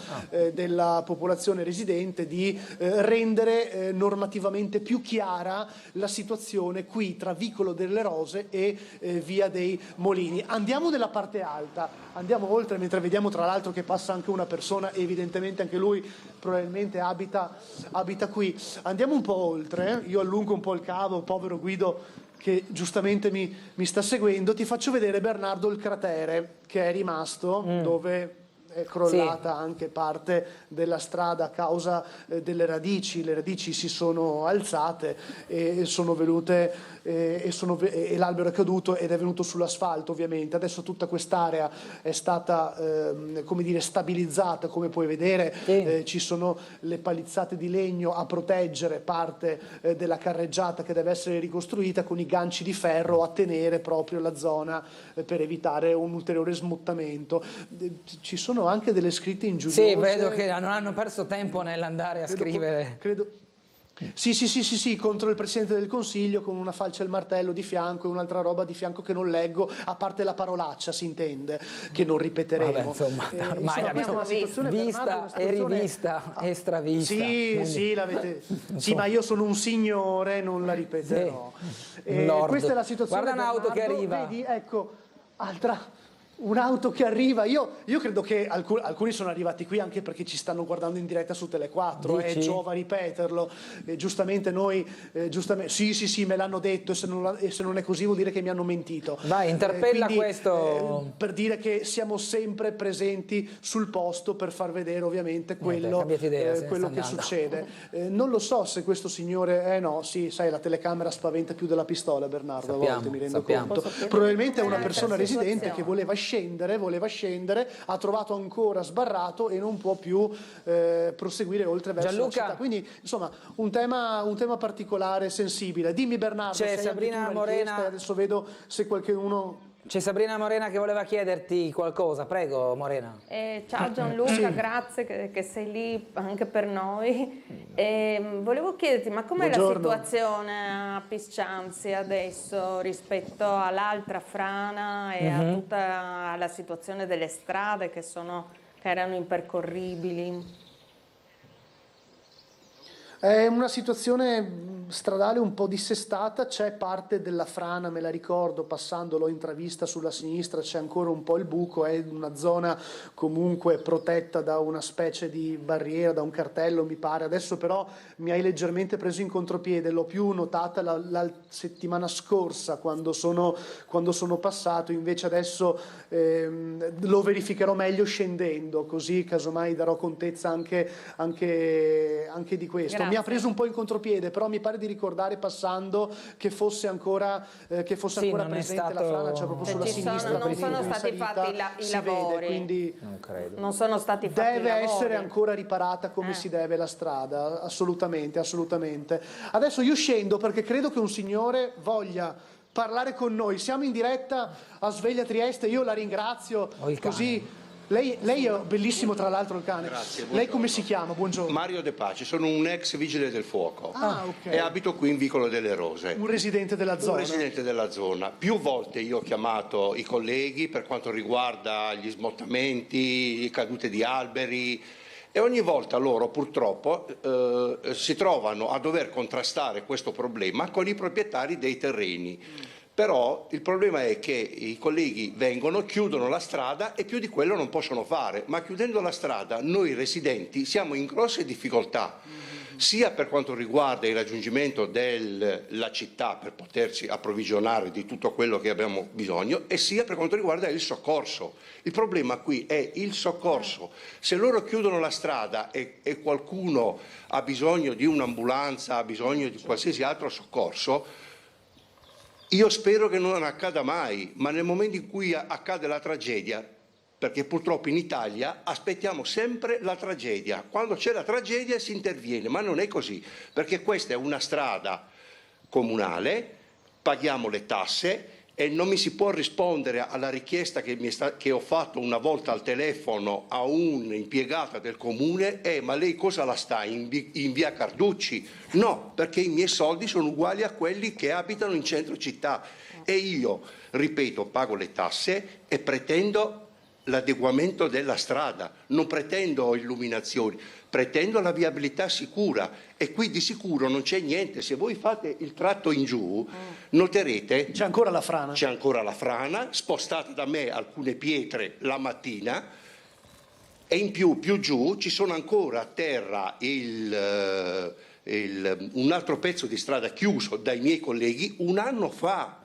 della popolazione residente di rendere normativamente più chiara la situazione qui tra Vicolo delle Rose e Via dei Molini. Andiamo nella parte alta. alta. Andiamo oltre, mentre vediamo tra l'altro che passa anche una persona, evidentemente anche lui probabilmente abita qui. Andiamo un po' oltre, io allungo un po' il cavo, povero Guido che giustamente mi sta seguendo. Ti faccio vedere, Bernardo, il cratere che è rimasto, dove è crollata anche parte della strada a causa delle radici. Le radici si sono alzate e sono venute e l'albero è caduto ed è venuto sull'asfalto, ovviamente. Adesso tutta quest'area è stata come dire, stabilizzata, come puoi vedere. Ci sono le palizzate di legno a proteggere parte della carreggiata che deve essere ricostruita, con i ganci di ferro a tenere proprio la zona per evitare un ulteriore smottamento. Ci sono anche delle scritte ingiuriose. Sì, vedo che non hanno perso tempo nell'andare a scrivere. Sì, contro il Presidente del Consiglio, con una falce e il martello di fianco e un'altra roba di fianco che non leggo, a parte la parolaccia, si intende, che non ripeteremo. Vabbè, insomma, ormai l'abbiamo vista e rivista e stravista. Sì, l'avete. Sì, ma io sono un signore, non la ripeterò. Questa è la situazione. Guarda un'auto che arriva. Vedi, ecco, un'auto che arriva. Io credo che alcuni sono arrivati qui anche perché ci stanno guardando in diretta su Tele4, giova ripeterlo. Giustamente noi, sì, me l'hanno detto, e se non è così vuol dire che mi hanno mentito. Vai, interpella quindi, questo. Per dire che siamo sempre presenti sul posto per far vedere ovviamente quello che succede. Non lo so se questo signore, sai, la telecamera spaventa più della pistola, Bernardo, a volte mi rendo conto. Probabilmente è una persona residente che voleva scendere, ha trovato ancora sbarrato e non può più proseguire oltre verso la città. Quindi insomma un tema particolare, sensibile. Dimmi, Bernardo, c'è Sabrina Morena, adesso vedo se qualcuno... C'è Sabrina Morena che voleva chiederti qualcosa, prego Morena. Ciao Gianluca, grazie che sei lì anche per noi. Volevo chiederti, ma com'è la situazione a Piscianzi adesso rispetto all'altra frana e a tutta la situazione delle strade che erano impercorribili? È una situazione stradale un po' dissestata, c'è parte della frana, me la ricordo, passando l'ho intravista sulla sinistra, c'è ancora un po' il buco, è una zona comunque protetta da una specie di barriera, da un cartello mi pare. Adesso però mi hai leggermente preso in contropiede, l'ho più notata la settimana scorsa quando sono passato, invece adesso lo verificherò meglio scendendo, così casomai darò contezza anche di questo. Grazie. Mi ha preso un po' in contropiede, però mi pare di ricordare passando che fosse ancora presente la frana, cioè proprio sulla sinistra. Non sono stati fatti i lavori. Vede, quindi non credo. Non sono stati fatti i lavori. Deve essere ancora riparata come si deve la strada, assolutamente. Adesso io scendo perché credo che un signore voglia parlare con noi. Siamo in diretta a Sveglia Trieste, io la ringrazio. Così. Lei è bellissimo, tra l'altro, il cane. Grazie. Lei come si chiama? Buongiorno. Mario De Pace, sono un ex vigile del fuoco ok. e abito qui in Vicolo delle Rose. Un residente della zona. Un residente della zona. Più volte io ho chiamato i colleghi per quanto riguarda gli smottamenti, cadute di alberi, e ogni volta loro purtroppo si trovano a dover contrastare questo problema con i proprietari dei terreni. Però il problema è che i colleghi vengono, chiudono la strada e più di quello non possono fare, ma chiudendo la strada noi residenti siamo in grosse difficoltà, sia per quanto riguarda il raggiungimento della città per poterci approvvigionare di tutto quello che abbiamo bisogno, e sia per quanto riguarda il soccorso. Il problema qui è il soccorso. Se loro chiudono la strada e qualcuno ha bisogno di un'ambulanza, ha bisogno di qualsiasi altro soccorso, io spero che non accada mai, ma nel momento in cui accade la tragedia, perché purtroppo in Italia aspettiamo sempre la tragedia, quando c'è la tragedia si interviene, ma non è così, perché questa è una strada comunale, paghiamo le tasse e non mi si può rispondere alla richiesta che ho fatto una volta al telefono a un'impiegata del comune: ma lei cosa la sta in via Carducci? No, perché i miei soldi sono uguali a quelli che abitano in centro città e io, ripeto, pago le tasse e pretendo l'adeguamento della strada, non pretendo illuminazioni, pretendo la viabilità sicura, e qui di sicuro non c'è niente. Se voi fate il tratto in giù, noterete c'è ancora la frana. C'è ancora la frana, spostate da me alcune pietre la mattina, e in più giù ci sono ancora a terra un altro pezzo di strada chiuso dai miei colleghi un anno fa.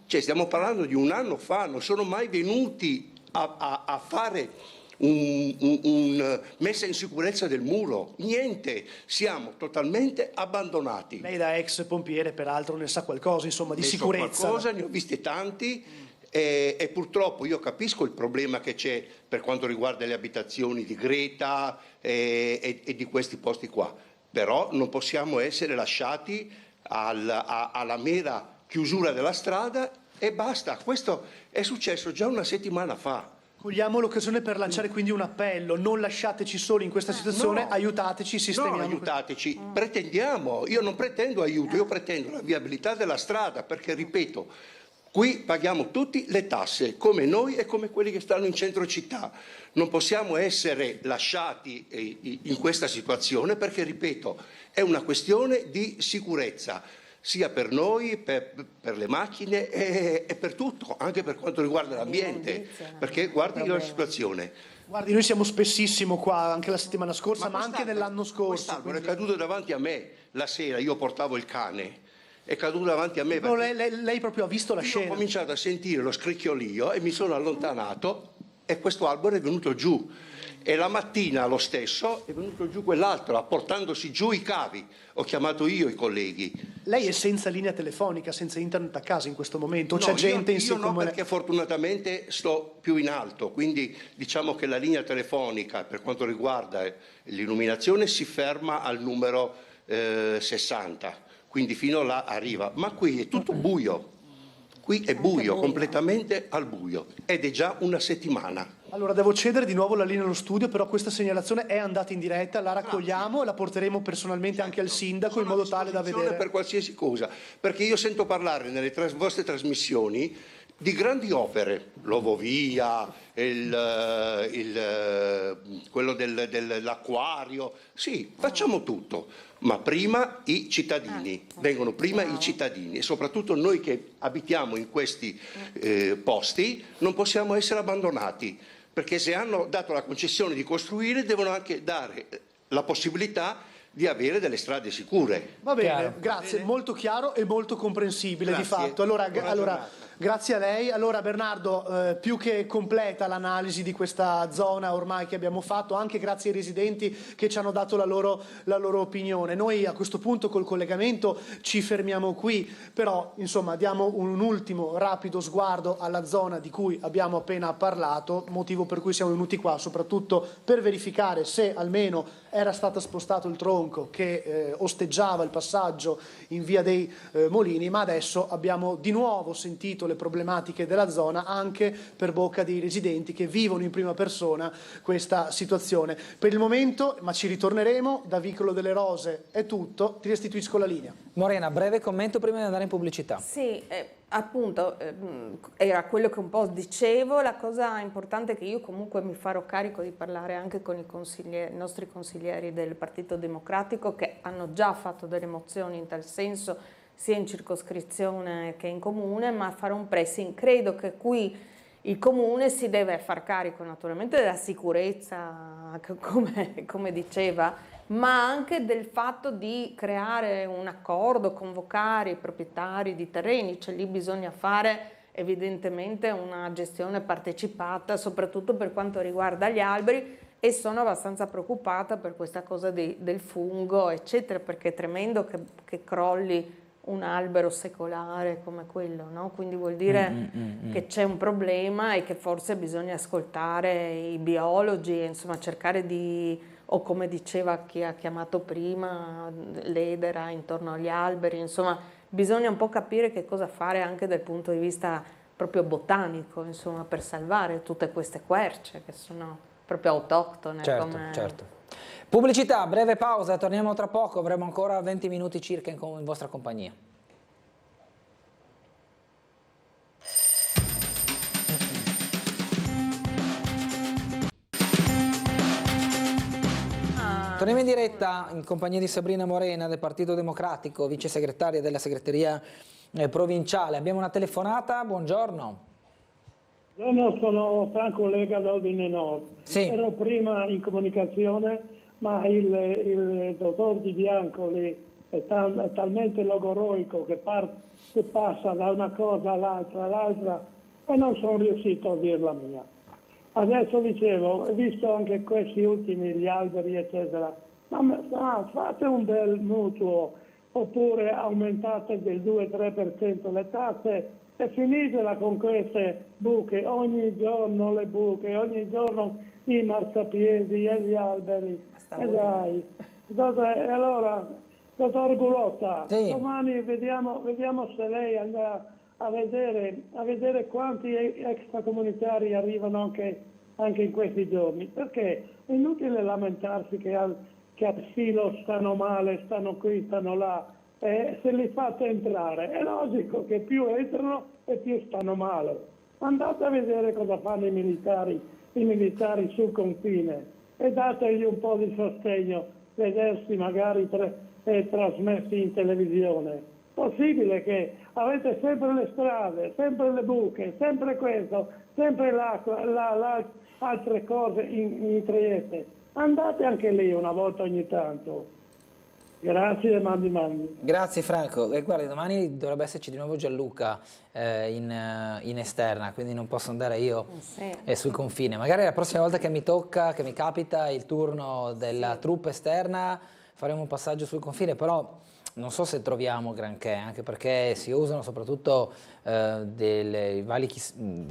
Cioè, stiamo parlando di un anno fa, non sono mai venuti a fare un messa in sicurezza del muro, niente, siamo totalmente abbandonati. Lei da ex pompiere peraltro ne sa qualcosa, insomma, di sicurezza. Qualcosa, ne ho visti tanti, e purtroppo io capisco il problema che c'è per quanto riguarda le abitazioni di Greta e di questi posti qua, però non possiamo essere lasciati alla mera chiusura della strada e basta. Questo è successo già una settimana fa. Cogliamo l'occasione per lanciare quindi un appello: non lasciateci soli in questa situazione, no, aiutateci, sistemiamo. No, aiutateci, pretendiamo, io non pretendo aiuto, io pretendo la viabilità della strada, perché ripeto, qui paghiamo tutti le tasse, come noi e come quelli che stanno in centro città. Non possiamo essere lasciati in questa situazione, perché ripeto, è una questione di sicurezza, sia per noi, per le macchine e per tutto, anche per quanto riguarda l'ambiente, perché guardi la situazione. Guardi, noi siamo spessissimo qua, anche la settimana scorsa, ma anche nell'anno scorso. Quest'albero è caduto davanti a me la sera, io portavo il cane, è caduto davanti a me. No, lei proprio ha visto la scena. Ho cominciato a sentire lo scricchiolio e mi sono allontanato e questo albero è venuto giù. E la mattina lo stesso è venuto giù quell'altro, portandosi giù i cavi. Ho chiamato io i colleghi. Lei è senza linea telefonica, senza internet a casa in questo momento? No, c'è gente io no, perché fortunatamente sto più in alto, quindi diciamo che la linea telefonica per quanto riguarda l'illuminazione si ferma al numero 60, quindi fino là arriva, ma qui è tutto buio. Qui è buio, completamente al buio, ed è già una settimana. Allora, devo cedere di nuovo la linea allo studio, però questa segnalazione è andata in diretta, la raccogliamo e la porteremo personalmente anche al sindaco in modo tale da vedere. Per qualsiasi cosa, perché io sento parlare nelle vostre trasmissioni di grandi opere, l'Ovovia, quello dell'acquario, sì, facciamo tutto, ma prima i cittadini, vengono prima i cittadini, e soprattutto noi che abitiamo in questi posti non possiamo essere abbandonati, perché se hanno dato la concessione di costruire devono anche dare la possibilità di avere delle strade sicure. Va bene, grazie, molto chiaro e molto comprensibile. Grazie. Di fatto. Allora, grazie a lei. Allora Bernardo, più che completa l'analisi di questa zona ormai che abbiamo fatto, anche grazie ai residenti che ci hanno dato la loro opinione. Noi a questo punto col collegamento ci fermiamo qui, però insomma diamo un ultimo rapido sguardo alla zona di cui abbiamo appena parlato, motivo per cui siamo venuti qua, soprattutto per verificare se almeno era stato spostato il tronco che osteggiava il passaggio in via dei Molini, ma adesso abbiamo di nuovo sentito le problematiche della zona anche per bocca dei residenti che vivono in prima persona questa situazione. Per il momento, ma ci ritorneremo, da Vicolo delle Rose è tutto, ti restituisco la linea. Morena, breve commento prima di andare in pubblicità. Sì, appunto, era quello che un po' dicevo. La cosa importante è che io comunque mi farò carico di parlare anche con i nostri consiglieri del Partito Democratico, che hanno già fatto delle mozioni in tal senso, sia in circoscrizione che in comune, ma farò un pressing. Credo che qui il comune si deve far carico naturalmente della sicurezza, come diceva, ma anche del fatto di creare un accordo, convocare i proprietari di terreni, cioè lì bisogna fare evidentemente una gestione partecipata, soprattutto per quanto riguarda gli alberi, e sono abbastanza preoccupata per questa cosa del fungo, eccetera, perché è tremendo che crolli un albero secolare come quello, no? Quindi vuol dire che c'è un problema e che forse bisogna ascoltare i biologi e insomma cercare di, o come diceva chi ha chiamato prima, l'edera intorno agli alberi, insomma bisogna un po' capire che cosa fare anche dal punto di vista proprio botanico, insomma, per salvare tutte queste querce che sono proprio autoctone. Certo. Pubblicità, breve pausa, torniamo tra poco, avremo ancora 20 minuti circa in vostra compagnia. Torniamo in diretta in compagnia di Sabrina Morena del Partito Democratico, vice segretaria della segreteria provinciale. Abbiamo una telefonata, buongiorno. Sono Franco Lega d'Ordine Nord. Sì. Ero prima in comunicazione, ma il dottor Di Bianco lì è talmente logoroico che passa da una cosa all'altra e non sono riuscito a dire la mia. Adesso dicevo, visto anche questi ultimi, gli alberi eccetera, ma fate un bel mutuo oppure aumentate del 2-3% le tasse e finitela con queste buche, ogni giorno le buche, ogni giorno i marciapiedi e gli alberi. E dai, allora, dottor Gulotta, sì. Domani vediamo se lei andrà a vedere quanti extracomunitari arrivano anche in questi giorni, perché è inutile lamentarsi che al filo stanno male, stanno qui, stanno là, se li fate entrare è logico che più entrano e più stanno male. Andate a vedere cosa fanno i militari sul confine e dategli un po' di sostegno, vedersi magari trasmessi in televisione. Possibile che avete sempre le strade, sempre le buche, sempre questo, sempre l'acqua, altre cose in Trieste. Andate anche lì una volta ogni tanto. Grazie, mandi. Grazie Franco. E guardi, domani dovrebbe esserci di nuovo Gianluca in esterna, quindi non posso andare io sul confine. Magari la prossima volta che mi capita il turno della troupe esterna, faremo un passaggio sul confine, però non so se troviamo granché, anche perché si usano soprattutto dei valichi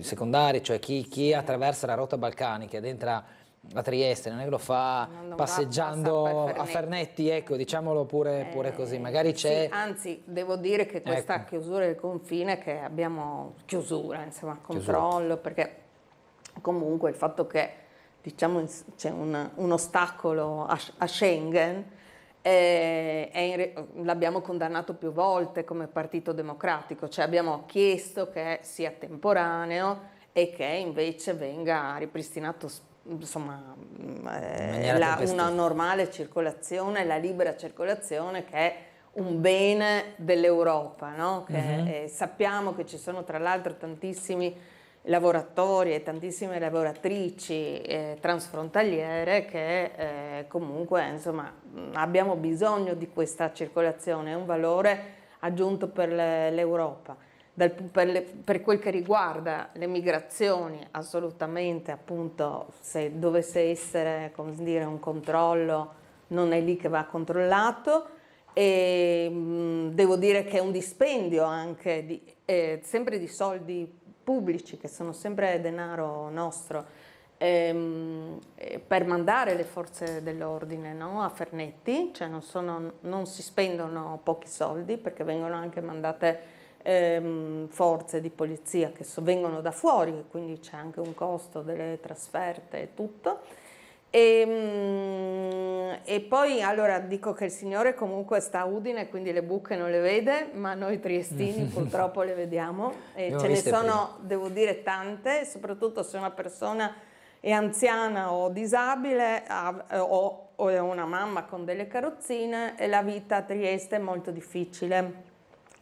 secondari, cioè chi attraversa la rotta balcanica ed entra a Trieste, non è che lo fa passeggiando a Fernetti, ecco, diciamolo pure così, magari c'è... Sì, anzi, devo dire che questa chiusura del confine, che abbiamo controllo, perché comunque il fatto che, diciamo, c'è un ostacolo a Schengen, l'abbiamo condannato più volte come Partito Democratico, cioè abbiamo chiesto che sia temporaneo e che invece venga ripristinato una normale circolazione, la libera circolazione, che è un bene dell'Europa, no? Sappiamo che ci sono tra l'altro tantissimi lavoratori e tantissime lavoratrici transfrontaliere che comunque abbiamo bisogno di questa circolazione, è un valore aggiunto per l'Europa. Per quel che riguarda le migrazioni, assolutamente, appunto, se dovesse essere, come dire, un controllo, non è lì che va controllato, e devo dire che è un dispendio anche sempre di soldi pubblici, che sono sempre denaro nostro, per mandare le forze dell'ordine, no, a Fernetti, cioè non si spendono pochi soldi, perché vengono anche mandate forze di polizia che vengono da fuori, quindi c'è anche un costo delle trasferte e tutto. E poi allora dico che il Signore comunque sta a Udine, quindi le buche non le vede, ma noi triestini purtroppo le vediamo, e ce ne sono, devo dire, tante, soprattutto se una persona è anziana o disabile o è una mamma con delle carrozzine, e la vita a Trieste è molto difficile,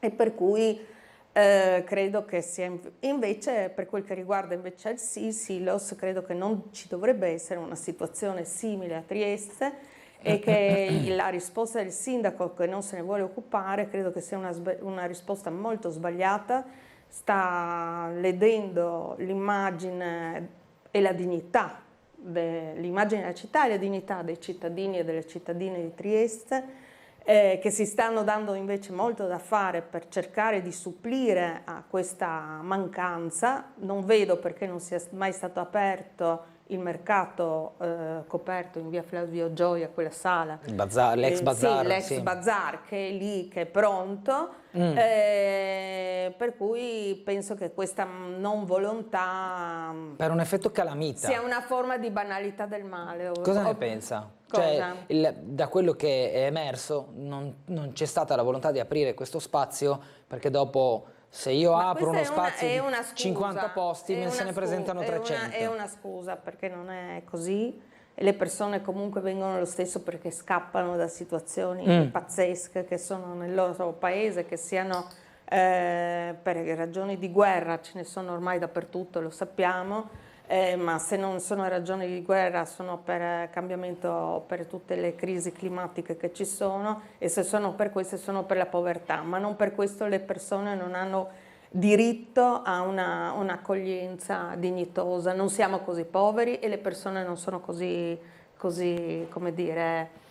e per cui credo che sia invece, per quel che riguarda invece il Silos, credo che non ci dovrebbe essere una situazione simile a Trieste, e che la risposta del sindaco, che non se ne vuole occupare, credo che sia una risposta molto sbagliata, sta ledendo l'immagine e la dignità, l'immagine della città e la dignità dei cittadini e delle cittadine di Trieste, che si stanno dando invece molto da fare per cercare di supplire a questa mancanza. Non vedo perché non sia mai stato aperto il mercato coperto in via Flavio Gioia, quella sala. L'ex bazar. Sì, l'ex bazar, che è lì, che è pronto, per cui penso che questa non volontà... Per un effetto calamita. Sia una forma di banalità del male. Cosa ne pensa? Cioè, da quello che è emerso non c'è stata la volontà di aprire questo spazio, perché dopo, se io apro uno spazio di 50 posti, se ne presentano 300. È una scusa, perché non è così. e le persone comunque vengono lo stesso perché scappano da situazioni pazzesche che sono nel loro paese, che siano per ragioni di guerra, ce ne sono ormai dappertutto, lo sappiamo. Ma se non sono ragioni di guerra sono per cambiamento, per tutte le crisi climatiche che ci sono, e se sono per queste sono per la povertà, ma non per questo le persone non hanno diritto a un'accoglienza dignitosa. Non siamo così poveri e le persone non sono così come dire,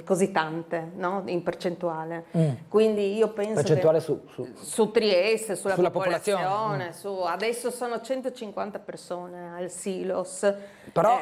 così tante, no? In percentuale. Quindi io penso percentuale che su Trieste, sulla popolazione, popolazione. Adesso sono 150 persone al Silos. Però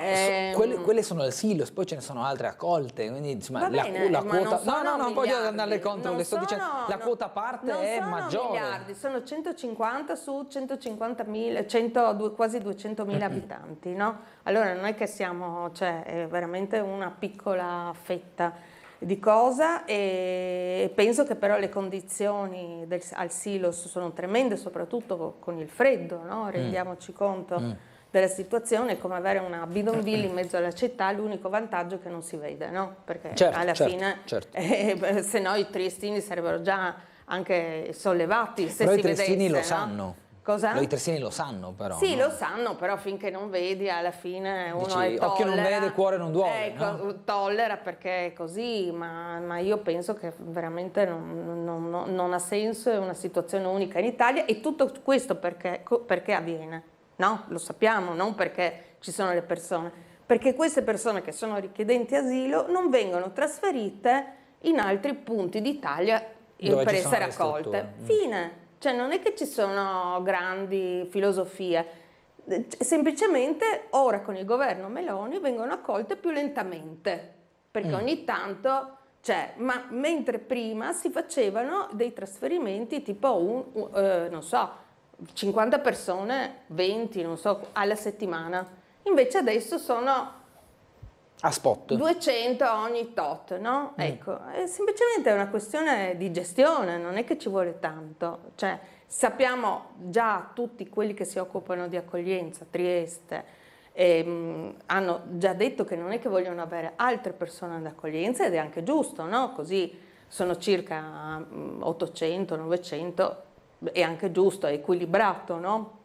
quelle sono al Silos, poi ce ne sono altre accolte, quindi insomma, la quota... Non voglio andare contro, le sto dicendo, la quota parte è maggiore. Miliardi, sono 150 su 150.000, quasi 200.000 abitanti, no? Allora non è che siamo, cioè è veramente una piccola fetta di cosa, e penso che però le condizioni al Silos sono tremende, soprattutto con il freddo, no? Rendiamoci conto della situazione. È come avere una bidonville in mezzo alla città, l'unico vantaggio è che non si vede, no? Perché alla fine se no i triestini sarebbero già anche sollevati se però si i triestini vedesse, lo no? sanno. Cosa? I triestini lo sanno però. Sì, no? lo sanno, però finché non vedi, alla fine uno Dici, tollera. occhio non vede, cuore non duole. Ecco, no? tollera perché è così, ma io penso che veramente non ha senso, è una situazione unica in Italia, e tutto questo perché avviene, no? Lo sappiamo, non perché ci sono le persone, perché queste persone che sono richiedenti asilo non vengono trasferite in altri punti d'Italia per essere accolte. Fine. Cioè non è che ci sono grandi filosofie, semplicemente ora con il governo Meloni vengono accolte più lentamente, perché ogni tanto ma mentre prima si facevano dei trasferimenti tipo non so, 50 persone, 20, non so, alla settimana, invece adesso sono a spot 200 ogni tot, no? Ecco, semplicemente è una questione di gestione, non è che ci vuole tanto. Cioè, sappiamo già tutti quelli che si occupano di accoglienza, Trieste, hanno già detto che non è che vogliono avere altre persone d'accoglienza, ed è anche giusto, no? Così sono circa 800, 900, è anche giusto, è equilibrato, no?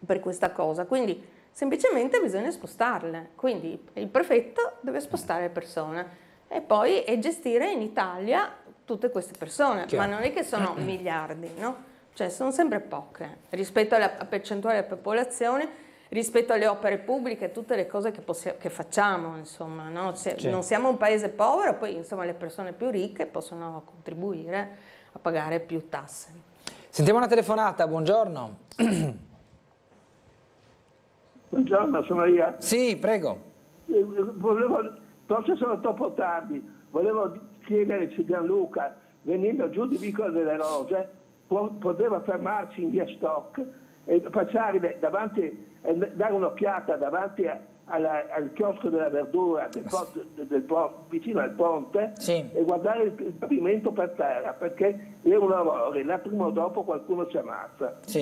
Per questa cosa. Quindi semplicemente bisogna spostarle, quindi il prefetto deve spostare le persone e poi gestire in Italia tutte queste persone, ma non è che sono miliardi, no? Cioè sono sempre poche rispetto alla percentuale della popolazione, rispetto alle opere pubbliche, tutte le cose che facciamo, insomma, no? Non siamo un paese povero, poi insomma le persone più ricche possono contribuire a pagare più tasse. Sentiamo una telefonata, buongiorno. Buongiorno, sono io. Sì, prego. Forse sono troppo tardi, volevo chiedere se Gianluca, venendo giù di Vicolo delle Rose, poteva fermarsi in via Stock e passare davanti, dare un'occhiata davanti al chiosco della verdura vicino al ponte, e guardare il pavimento per terra, perché è un lavoro, là prima o dopo qualcuno si ammazza. Sì.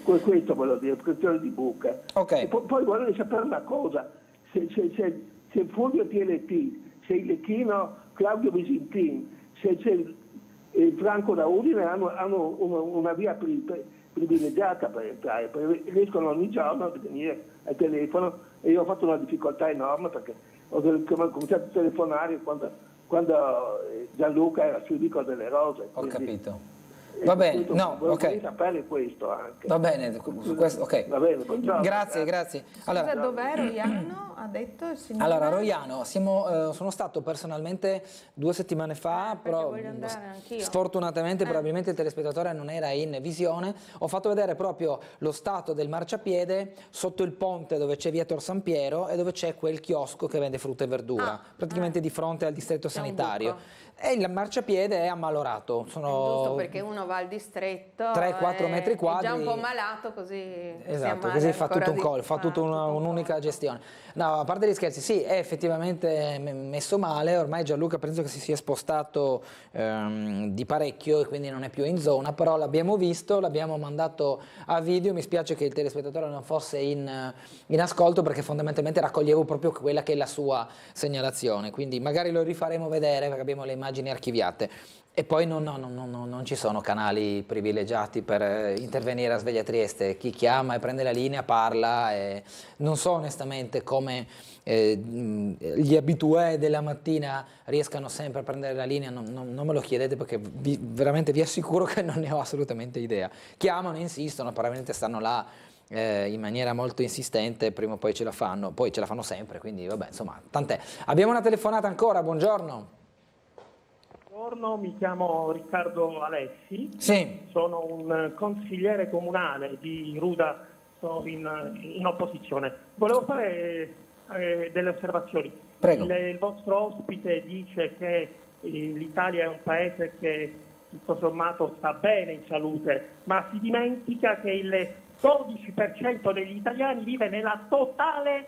Questo volevo dire, questione di buche. Okay. Poi volevo sapere una cosa, se Fulvio PLT, se il Lecchino Claudio Visintin, se Franco da Udine hanno una via privilegiata per entrare, perché riescono ogni giorno a venire al telefono, e io ho fatto una difficoltà enorme perché ho cominciato a telefonare quando Gianluca era sul Vicolo delle Rose. Ho capito. Va bene, volevo sapere questo anche. Va bene, su questo, ok. Va bene, buongiorno. Grazie. Allora, dov'è Roiano? Ha detto il signore? Allora, Roiano, sono stato personalmente 2 settimane fa, però voglio andare anch'io. Sfortunatamente probabilmente il telespettatore non era in visione. Ho fatto vedere proprio lo stato del marciapiede sotto il ponte dove c'è via Tor San Piero e dove c'è quel chiosco che vende frutta e verdura, praticamente di fronte al distretto sanitario. E il marciapiede è ammalorato, sono Giusto, perché uno va al distretto 3-4 metri quadri. è già un po' malato, così Esatto, così fa tutto un colpo, fa tutta un'unica gestione. No, a parte gli scherzi, sì, è effettivamente messo male, ormai Gianluca penso che si sia spostato di parecchio e quindi non è più in zona, però l'abbiamo visto, l'abbiamo mandato a video, mi spiace che il telespettatore non fosse in ascolto perché fondamentalmente raccoglievo proprio quella che è la sua segnalazione, quindi magari lo rifaremo vedere perché abbiamo le immagini archiviate. E poi non ci sono canali privilegiati per intervenire a Sveglia Trieste, chi chiama e prende la linea parla, e non so onestamente come gli abitué della mattina riescano sempre a prendere la linea, non me lo chiedete perché veramente vi assicuro che non ne ho assolutamente idea. Chiamano, insistono, probabilmente stanno là in maniera molto insistente, prima o poi ce la fanno sempre, quindi vabbè, insomma, tant'è. Abbiamo una telefonata ancora, buongiorno. Buongiorno, mi chiamo Riccardo Alessi, sì. Sono un consigliere comunale di Ruda, sono in opposizione. Volevo fare delle osservazioni. Prego. Il vostro ospite dice che l'Italia è un paese che tutto sommato sta bene in salute, ma si dimentica che il 12% degli italiani vive nella totale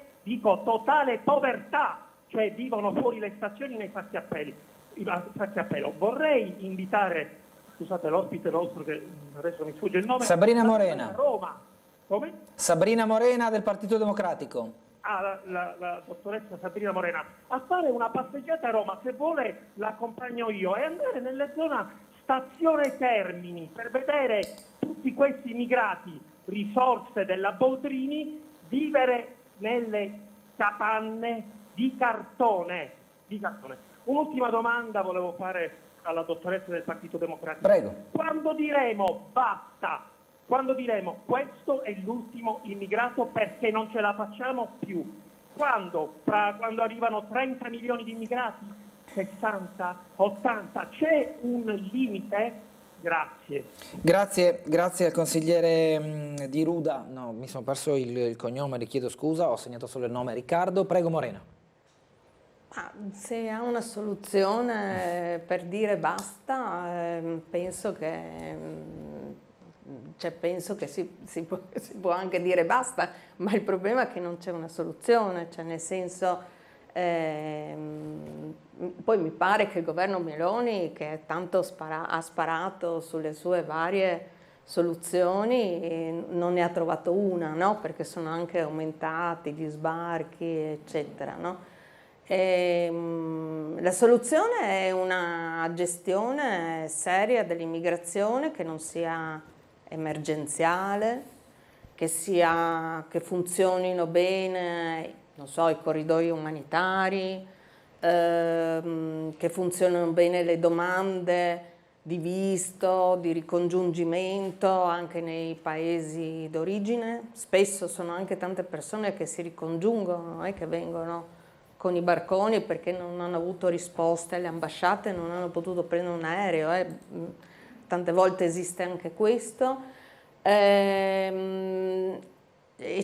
povertà, cioè vivono fuori le stazioni nei fasti appello. Vorrei invitare, scusate, l'ospite nostro che adesso mi sfugge il nome, Sabrina Morena. Roma. Come? Sabrina Morena del Partito Democratico. La dottoressa Sabrina Morena, a fare una passeggiata a Roma, se vuole l'accompagno io, e andare nella zona stazione Termini per vedere tutti questi immigrati, risorse della Boldrini, vivere nelle capanne di cartone. Un'ultima domanda volevo fare alla dottoressa del Partito Democratico. Prego. Quando diremo basta, quando diremo questo è l'ultimo immigrato perché non ce la facciamo più, quando arrivano 30 milioni di immigrati, 60, 80, c'è un limite? Grazie al consigliere di Ruda, no, mi sono perso il cognome, richiedo scusa, ho segnato solo il nome, Riccardo. Prego Morena. Se ha una soluzione per dire basta, penso che si può anche dire basta, ma il problema è che non c'è una soluzione, cioè nel senso, poi mi pare che il governo Meloni, che tanto ha sparato sulle sue varie soluzioni, non ne ha trovato una, no? Perché sono anche aumentati gli sbarchi, eccetera, no? La soluzione è una gestione seria dell'immigrazione che non sia emergenziale, che funzionino bene, non so, i corridoi umanitari, che funzionino bene le domande di visto, di ricongiungimento anche nei paesi d'origine. Spesso sono anche tante persone che si ricongiungono, non è che vengono con i barconi perché non hanno avuto risposte, le ambasciate non hanno potuto prendere un aereo, tante volte esiste anche questo, e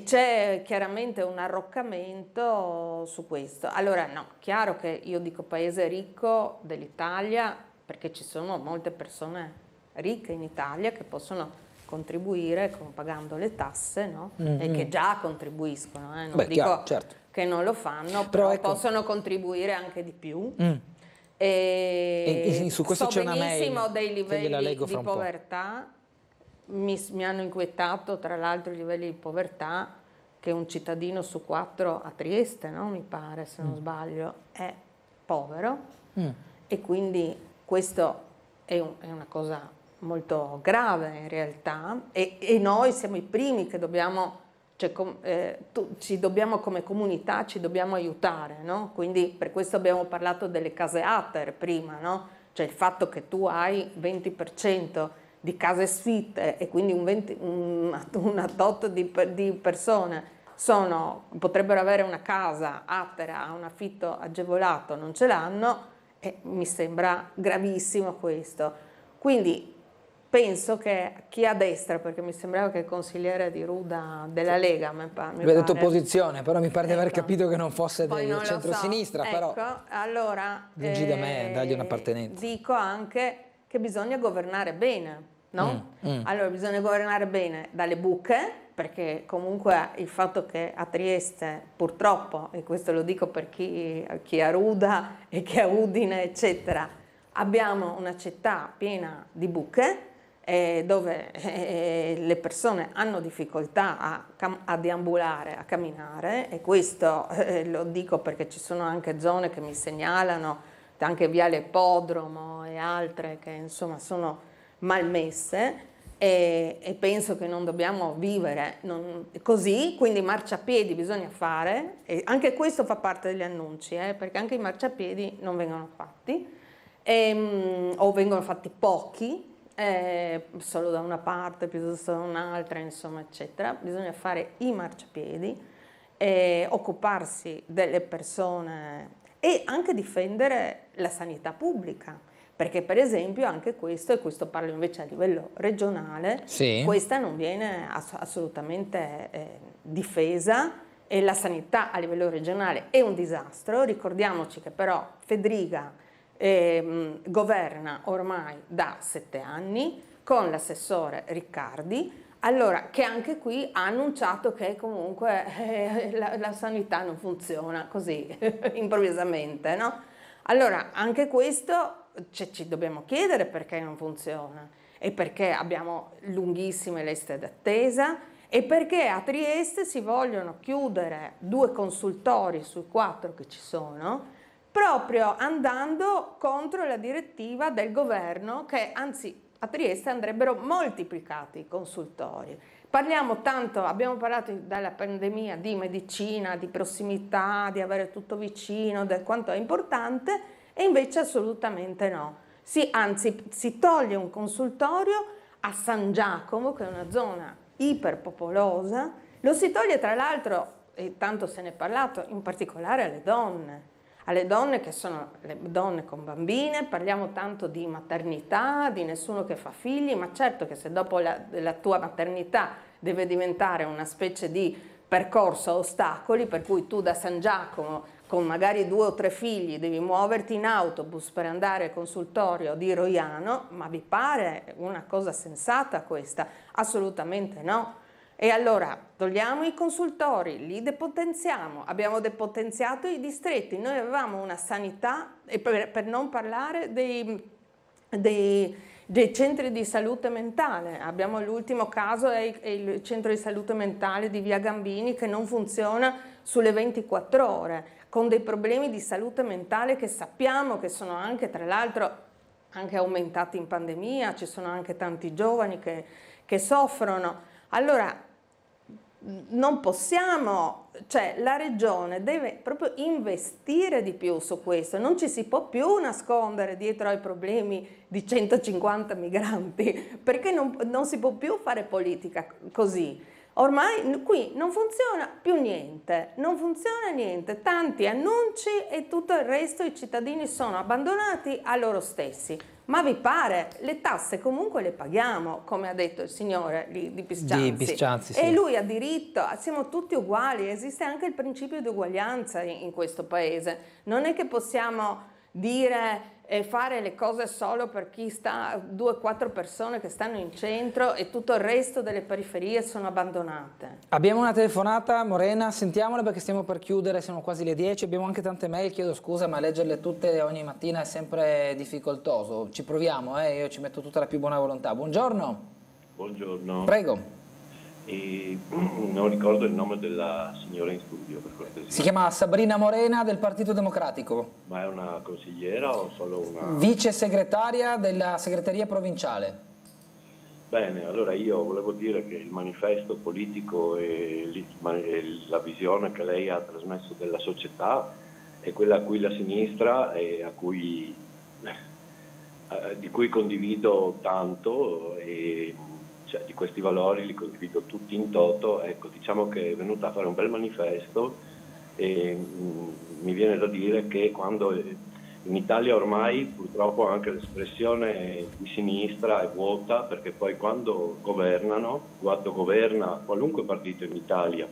c'è chiaramente un arroccamento su questo. Allora no, chiaro che io dico paese ricco dell'Italia perché ci sono molte persone ricche in Italia che possono contribuire pagando le tasse, no? E che già contribuiscono, non dico chiaro, certo, che non lo fanno, però ecco, possono contribuire anche di più. E su questo c'è una mail benissimo dei livelli di povertà, mi hanno inquietato tra l'altro i livelli di povertà che un cittadino su 4 a Trieste, no? Mi pare, se non sbaglio, è povero, e quindi questo è una cosa molto grave in realtà, e noi siamo i primi che dobbiamo, ci dobbiamo come comunità, ci dobbiamo aiutare, no? Quindi per questo abbiamo parlato delle case ATER prima, no? Cioè il fatto che tu hai 20% di case sfitte e quindi una tot di persone potrebbero avere una casa ATER a un affitto agevolato, non ce l'hanno, e mi sembra gravissimo questo. Quindi penso che chi a destra, perché mi sembrava che il consigliere di Ruda della Lega mi Lui ha detto opposizione, però mi pare di aver Ecco. capito che non fosse Poi del non lo centro-sinistra, so. però Ecco, allora lungi da me dargli un'appartenenza. dico anche che bisogna governare bene, no? Allora bisogna governare bene dalle buche, perché comunque il fatto che a Trieste purtroppo, e questo lo dico per chi a Ruda e chi a Udine eccetera, abbiamo una città piena di buche, dove le persone hanno difficoltà a deambulare, a camminare, e questo lo dico perché ci sono anche zone che mi segnalano, anche Viale Ippodromo e altre che insomma sono malmesse, e penso che non dobbiamo vivere così, quindi marciapiedi bisogna fare, e anche questo fa parte degli annunci, perché anche i marciapiedi non vengono fatti, o vengono fatti pochi, solo da una parte piuttosto da un'altra, insomma, eccetera. Bisogna fare i marciapiedi, occuparsi delle persone e anche difendere la sanità pubblica, perché per esempio anche questo, e questo parlo invece a livello regionale, Sì. questa non viene assolutamente difesa, e la sanità a livello regionale è un disastro. Ricordiamoci che però Fedriga governa ormai da 7 anni con l'assessore Riccardi, allora, che anche qui ha annunciato che comunque la sanità non funziona così improvvisamente, no? Allora anche questo ci dobbiamo chiedere perché non funziona, e perché abbiamo lunghissime liste d'attesa, e perché a Trieste si vogliono chiudere 2 consultori sui 4 che ci sono, proprio andando contro la direttiva del governo, che anzi a Trieste andrebbero moltiplicati i consultori. Parliamo tanto, abbiamo parlato dalla pandemia di medicina, di prossimità, di avere tutto vicino, di quanto è importante, e invece assolutamente no. Anzi, si toglie un consultorio a San Giacomo, che è una zona iperpopolosa, lo si toglie tra l'altro, e tanto se ne è parlato, in particolare alle donne che sono le donne con bambine. Parliamo tanto di maternità, di nessuno che fa figli, ma certo che se dopo la tua maternità deve diventare una specie di percorso a ostacoli, per cui tu da San Giacomo con magari 2 o 3 figli devi muoverti in autobus per andare al consultorio di Roiano, ma vi pare una cosa sensata questa? Assolutamente no. E allora togliamo i consultori, li depotenziamo, abbiamo depotenziato i distretti, noi avevamo una sanità, e per non parlare dei centri di salute mentale. Abbiamo l'ultimo caso, è il centro di salute mentale di Via Gambini, che non funziona sulle 24 ore, con dei problemi di salute mentale che sappiamo che sono anche, tra l'altro, anche aumentati in pandemia. Ci sono anche tanti giovani che soffrono. Allora non possiamo, cioè la regione deve proprio investire di più su questo, non ci si può più nascondere dietro ai problemi di 150 migranti, perché non si può più fare politica così. Ormai qui non funziona più niente, non funziona niente, tanti annunci e tutto il resto, i cittadini sono abbandonati a loro stessi. Ma vi pare? Le tasse comunque le paghiamo, come ha detto il signore di Piscianzi. Sì. E lui ha diritto, siamo tutti uguali, esiste anche il principio di uguaglianza in questo paese. Non è che possiamo dire e fare le cose solo per chi sta, 2 o 4 persone che stanno in centro, e tutto il resto delle periferie sono abbandonate. Abbiamo una telefonata, Morena, sentiamola perché stiamo per chiudere, sono quasi le 10, abbiamo anche tante mail, chiedo scusa, ma leggerle tutte ogni mattina è sempre difficoltoso. Ci proviamo, io ci metto tutta la più buona volontà. Buongiorno. Buongiorno. Prego. Non ricordo il nome della signora in studio, per cortesia. Si chiama Sabrina Morena, del Partito Democratico. Ma è una consigliera o solo una... Vice segretaria della segreteria provinciale. Bene, allora io volevo dire che il manifesto politico e la visione che lei ha trasmesso della società è quella a cui la sinistra e di cui condivido tanto, e cioè, di questi valori li condivido tutti in toto. Ecco, diciamo che è venuta a fare un bel manifesto, e mi viene da dire che quando In Italia ormai purtroppo anche l'espressione di sinistra è vuota, perché poi quando governa qualunque partito in Italia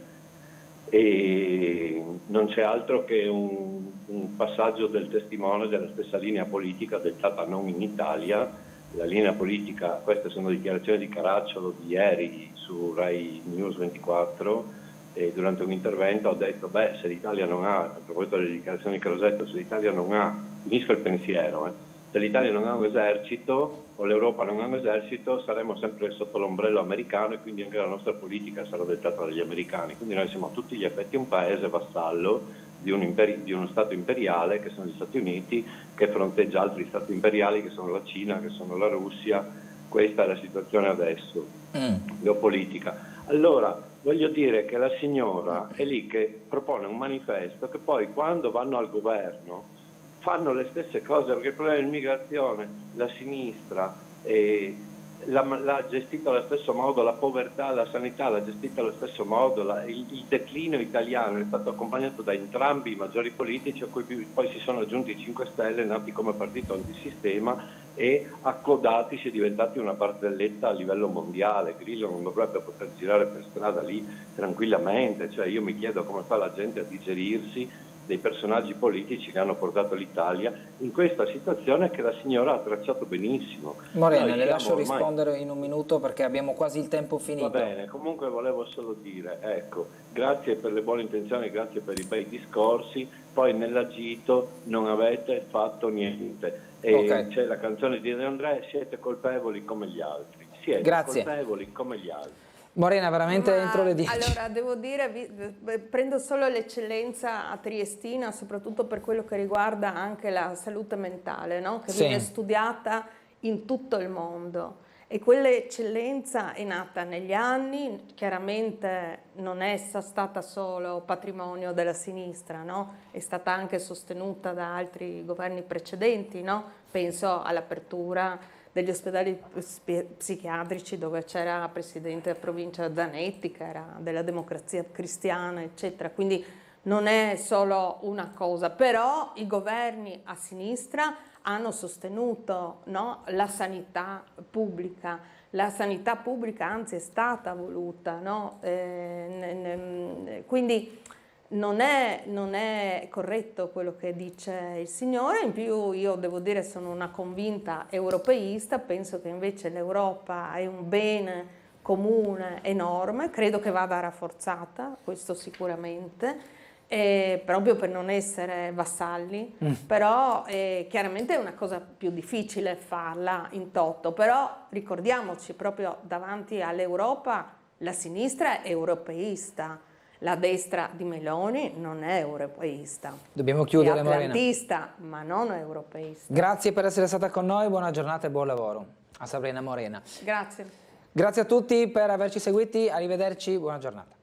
e non c'è altro che un passaggio del testimone della stessa linea politica dettata non in Italia, la linea politica, queste sono dichiarazioni di Caracciolo di ieri su Rai News 24, e durante un intervento ho detto, se l'Italia non ha, a proposito delle dichiarazioni che ho detto, se l'Italia non ha, finisco il pensiero, se l'Italia non ha un esercito o l'Europa non ha un esercito, saremo sempre sotto l'ombrello americano e quindi anche la nostra politica sarà dettata dagli americani. Quindi noi siamo a tutti gli effetti un paese vassallo di uno Stato imperiale, che sono gli Stati Uniti, che fronteggia altri Stati imperiali, che sono la Cina, che sono la Russia. Questa è la situazione adesso, geopolitica. Allora, voglio dire che la signora è lì che propone un manifesto che poi quando vanno al governo fanno le stesse cose, perché il problema dell'immigrazione, la sinistra l'ha gestito allo stesso modo, la povertà, la sanità l'ha gestita allo stesso modo, il declino italiano è stato accompagnato da entrambi i maggiori politici, a cui poi si sono aggiunti i 5 Stelle, nati come partito antisistema e accodati, si è diventati una barzelletta a livello mondiale. Grillo non dovrebbe poter girare per strada lì tranquillamente, cioè io mi chiedo come fa la gente a digerirsi dei personaggi politici che hanno portato l'Italia in questa situazione che la signora ha tracciato benissimo. Morena, le lascio rispondere in un minuto perché abbiamo quasi il tempo finito. Va bene, comunque volevo solo dire, ecco, grazie per le buone intenzioni, grazie per i bei discorsi, poi nell'agito non avete fatto niente. E c'è la canzone di De André, siete colpevoli come gli altri. Siete colpevoli come gli altri. Morena, veramente entro le 10. Allora, devo dire, prendo solo l'eccellenza a triestina, soprattutto per quello che riguarda anche la salute mentale, no? Che viene studiata in tutto il mondo. E quell'eccellenza è nata negli anni, chiaramente non è stata solo patrimonio della sinistra, no? È stata anche sostenuta da altri governi precedenti, no? Penso all'apertura degli ospedali psichiatrici dove c'era presidente della provincia Zanetti, che era della Democrazia Cristiana, eccetera. Quindi non è solo una cosa, però i governi a sinistra hanno sostenuto, no, la sanità pubblica. La sanità pubblica anzi è stata voluta, no? Quindi non è corretto quello che dice il signore. In più io devo dire sono una convinta europeista, penso che invece l'Europa è un bene comune enorme, credo che vada rafforzata, questo sicuramente, proprio per non essere vassalli, però chiaramente è una cosa più difficile farla in toto, però ricordiamoci proprio davanti all'Europa la sinistra è europeista. La destra di Meloni non è europeista. Dobbiamo chiudere, Morena. È atlantista, ma non europeista. Grazie per essere stata con noi, buona giornata e buon lavoro a Sabrina Morena. Grazie. Grazie a tutti per averci seguiti, arrivederci, buona giornata.